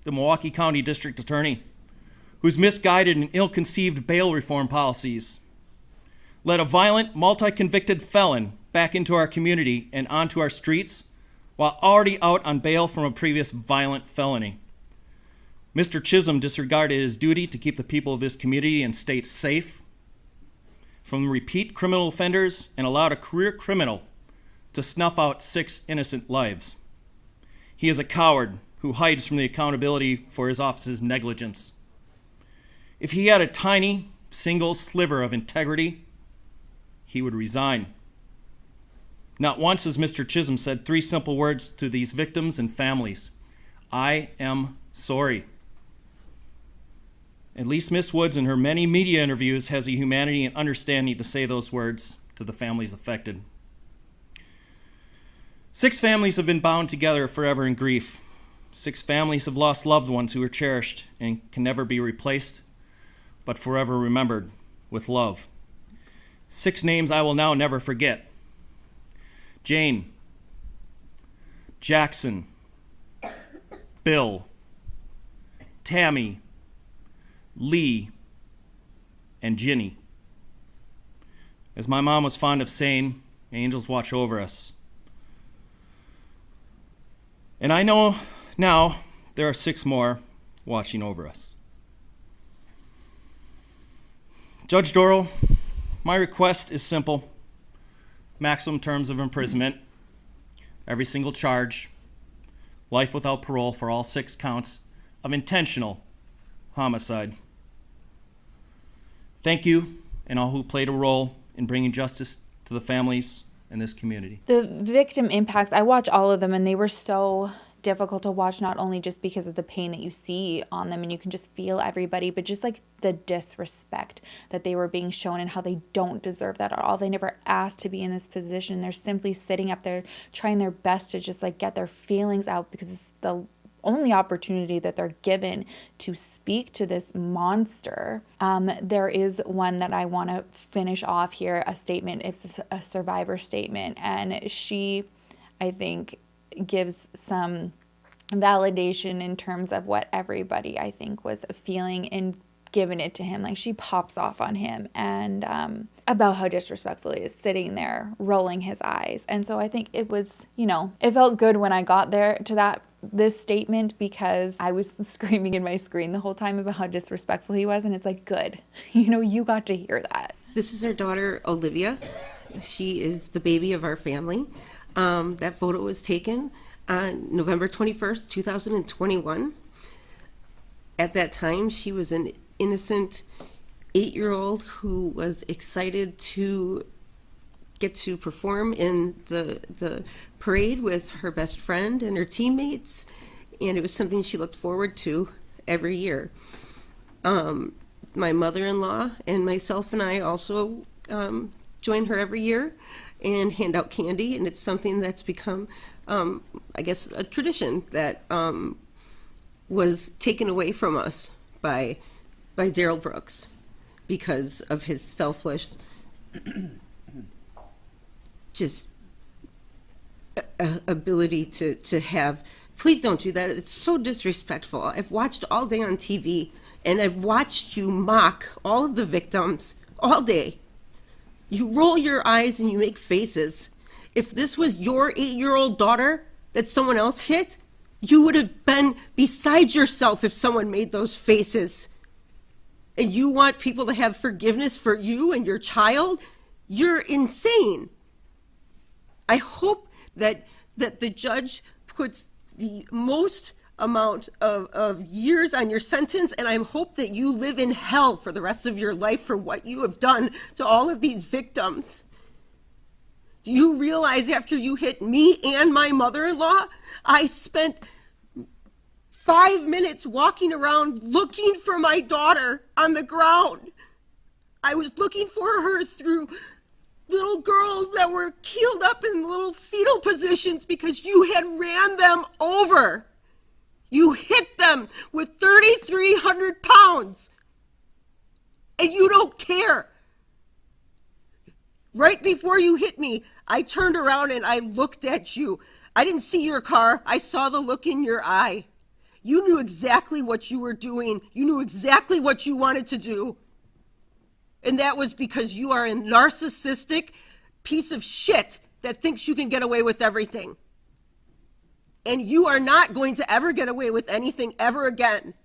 the Milwaukee County District Attorney, whose misguided and ill-conceived bail reform policies led a violent, multi-convicted felon back into our community and onto our streets while already out on bail from a previous violent felony. Mr. Chisholm disregarded his duty to keep the people of this community and state safe from repeat criminal offenders and allowed a career criminal to snuff out 6 innocent lives. He is a coward who hides from the accountability for his office's negligence. If he had a tiny, single sliver of integrity, he would resign. Not once has Mr. Chisholm said 3 simple words to these victims and families: I am sorry. At least Miss Woods in her many media interviews has the humanity and understanding to say those words to the families affected. 6 families have been bound together forever in grief. 6 families have lost loved ones who were cherished and can never be replaced, but forever remembered with love. 6 names I will now never forget: Jane, Jackson, Bill, Tammy, Lee, and Ginny. As my mom was fond of saying, angels watch over us. And I know now there are 6 more watching over us. Judge Darrell, my request is simple: maximum terms of imprisonment, every single charge, life without parole for all 6 counts of intentional homicide. Thank you and all who played a role in bringing justice to the families in this community. The victim impacts, I watch all of them, and they were so difficult to watch, not only just because of the pain that you see on them and you can just feel everybody, but just like the disrespect that they were being shown and how they don't deserve that at all. They never asked to be in this position. They're simply sitting up there trying their best to just like get their feelings out, because it's the only opportunity that they're given to speak to this monster. There is one that I want to finish off here, a statement. It's a survivor statement, and she, I think, gives some validation in terms of what everybody, I think, was feeling and giving it to him. Like, she pops off on him and about how disrespectful he is, sitting there rolling his eyes. And so I think it was, it felt good when I got there to this statement, because I was screaming in my screen the whole time about how disrespectful he was, and it's like, good, you got to hear that. This is our daughter Olivia. She is the baby of our family. That photo was taken on November 21st, 2021. At that time, she was an innocent 8-year-old who was excited to get to perform in the parade with her best friend and her teammates, and it was something she looked forward to every year. My mother-in-law and myself and I also join her every year and hand out candy, and it's something that's become, I guess, a tradition that was taken away from us by Darrell Brooks because of his selfless just ability to have. Please don't do that. It's so disrespectful. I've watched all day on TV, and I've watched you mock all of the victims all day. You roll your eyes and you make faces. If this was your 8-year-old daughter that someone else hit, you would have been beside yourself if someone made those faces. And you want people to have forgiveness for you and your child? You're insane. I hope that the judge puts the most amount of years on your sentence, and I hope that you live in hell for the rest of your life for what you have done to all of these victims. Do you realize after you hit me and my mother-in-law, I spent 5 minutes walking around looking for my daughter on the ground? I was looking for her through little girls that were keeled up in little fetal positions because you had ran them over. You hit them with 3,300 pounds, and you don't care. Right before you hit me, I turned around and I looked at you. I didn't see your car. I saw the look in your eye. You knew exactly what you were doing. You knew exactly what you wanted to do. And that was because you are a narcissistic piece of shit that thinks you can get away with everything. And you are not going to ever get away with anything ever again.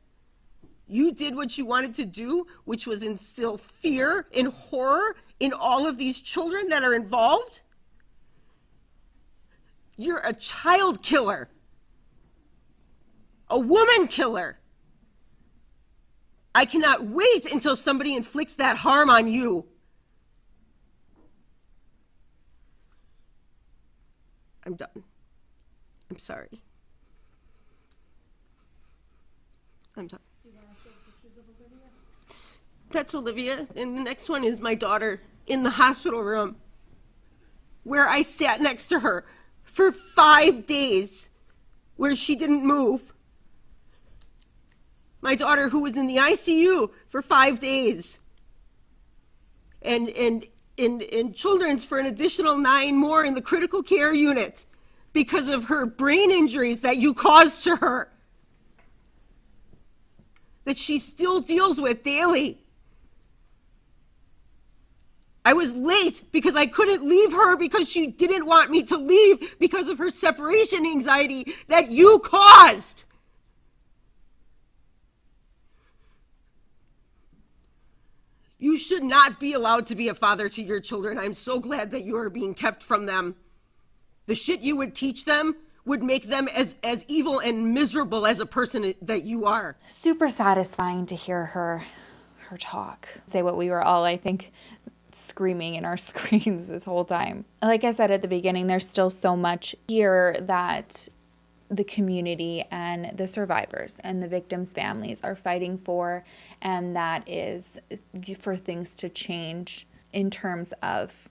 You did what you wanted to do, which was instill fear and horror in all of these children that are involved. You're a child killer, a woman killer. I cannot wait until somebody inflicts that harm on you. I'm done. I'm sorry. I'm done. That's Olivia, and the next one is my daughter in the hospital room, where I sat next to her for 5 days, where she didn't move. My daughter, who was in the ICU for 5 days, and in children's for an additional 9 more in the critical care unit because of her brain injuries that you caused to her, that she still deals with daily. I was late because I couldn't leave her because she didn't want me to leave because of her separation anxiety that you caused. You should not be allowed to be a father to your children. I'm so glad that you are being kept from them. The shit you would teach them would make them as evil and miserable as a person that you are. Super satisfying to hear her her talk. Say what we were all, I think, screaming in our screens this whole time. Like I said at the beginning, there's still so much here that the community and the survivors and the victims' families are fighting for, and that is for things to change in terms of,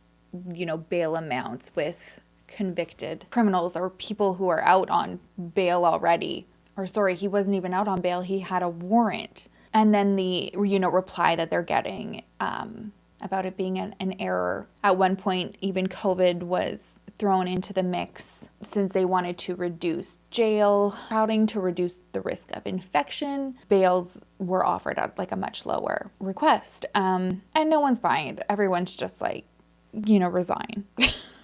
you know, bail amounts with convicted criminals or people who are out on bail already. Or sorry, he wasn't even out on bail, he had a warrant. And then the, you know, reply that they're getting about it being an error. At one point, even COVID was thrown into the mix since they wanted to reduce jail crowding to reduce the risk of infection. Bails were offered at like a much lower request. And no one's buying it. Everyone's just like, you know, resign.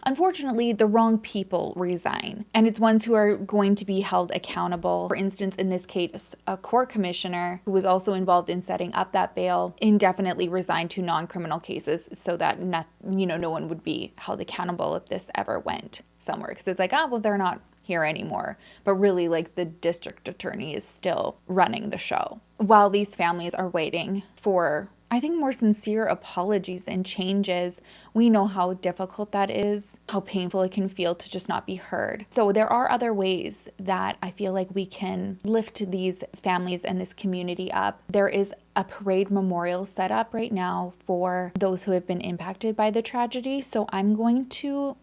Unfortunately, the wrong people resign, and it's ones who are going to be held accountable. For instance, in this case, a court commissioner who was also involved in setting up that bail indefinitely resigned to non-criminal cases so that no one would be held accountable if this ever went somewhere. Because it's like, oh, well, they're not here anymore. But really, like, the district attorney is still running the show. While these families are waiting for, I think, more sincere apologies and changes, we know how difficult that is, how painful it can feel to just not be heard. So there are other ways that I feel like we can lift these families and this community up. There is a parade memorial set up right now for those who have been impacted by the tragedy. So I'm going to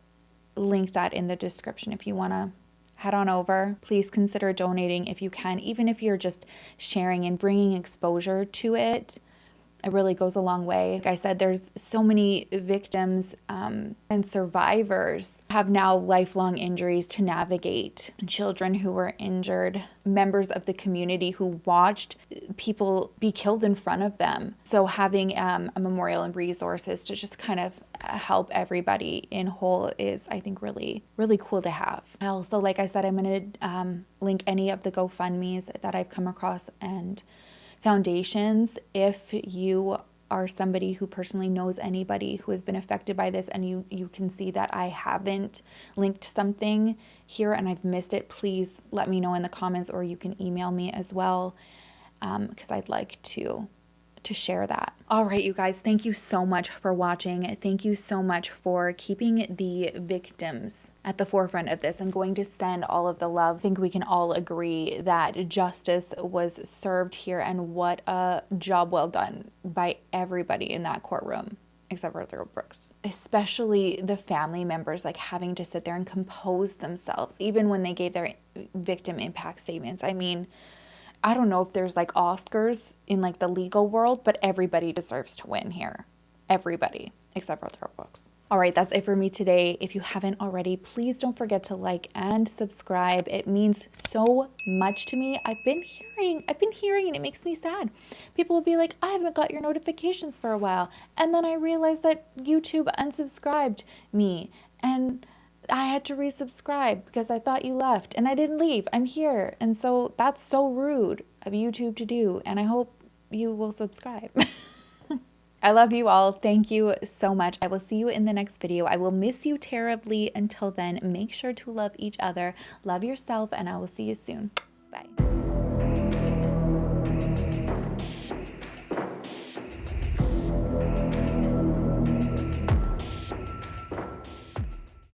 link that in the description if you want to head on over. Please consider donating if you can, even if you're just sharing and bringing exposure to it. It really goes a long way. Like I said, there's so many victims and survivors have now lifelong injuries to navigate. Children who were injured, members of the community who watched people be killed in front of them. So having a memorial and resources to just kind of help everybody in whole is, I think, really, really cool to have. Also, like I said, I'm going to link any of the GoFundMes that I've come across and foundations. If you are somebody who personally knows anybody who has been affected by this and you can see that I haven't linked something here and I've missed it, please let me know in the comments, or you can email me as well, because I'd like to share that. All right, you guys, thank you so much for watching. Thank you so much for keeping the victims at the forefront of this and going to send all of the love. I think we can all agree that justice was served here, and what a job well done by everybody in that courtroom, except for Darrell Brooks. Especially the family members, like having to sit there and compose themselves, even when they gave their victim impact statements. I mean, I don't know if there's like Oscars in like the legal world, but everybody deserves to win here. Everybody, except for Darrell Brooks. All right, that's it for me today. If you haven't already, please don't forget to like and subscribe. It means so much to me. I've been hearing, and it makes me sad. People will be like, I haven't got your notifications for a while. And then I realized that YouTube unsubscribed me, and I had to resubscribe because I thought you left, and I didn't leave. I'm here. And so that's so rude of YouTube to do, and I hope you will subscribe. I love you all. Thank you so much. I will see you in the next video. I will miss you terribly. Until then, make sure to love each other, love yourself, and I will see you soon.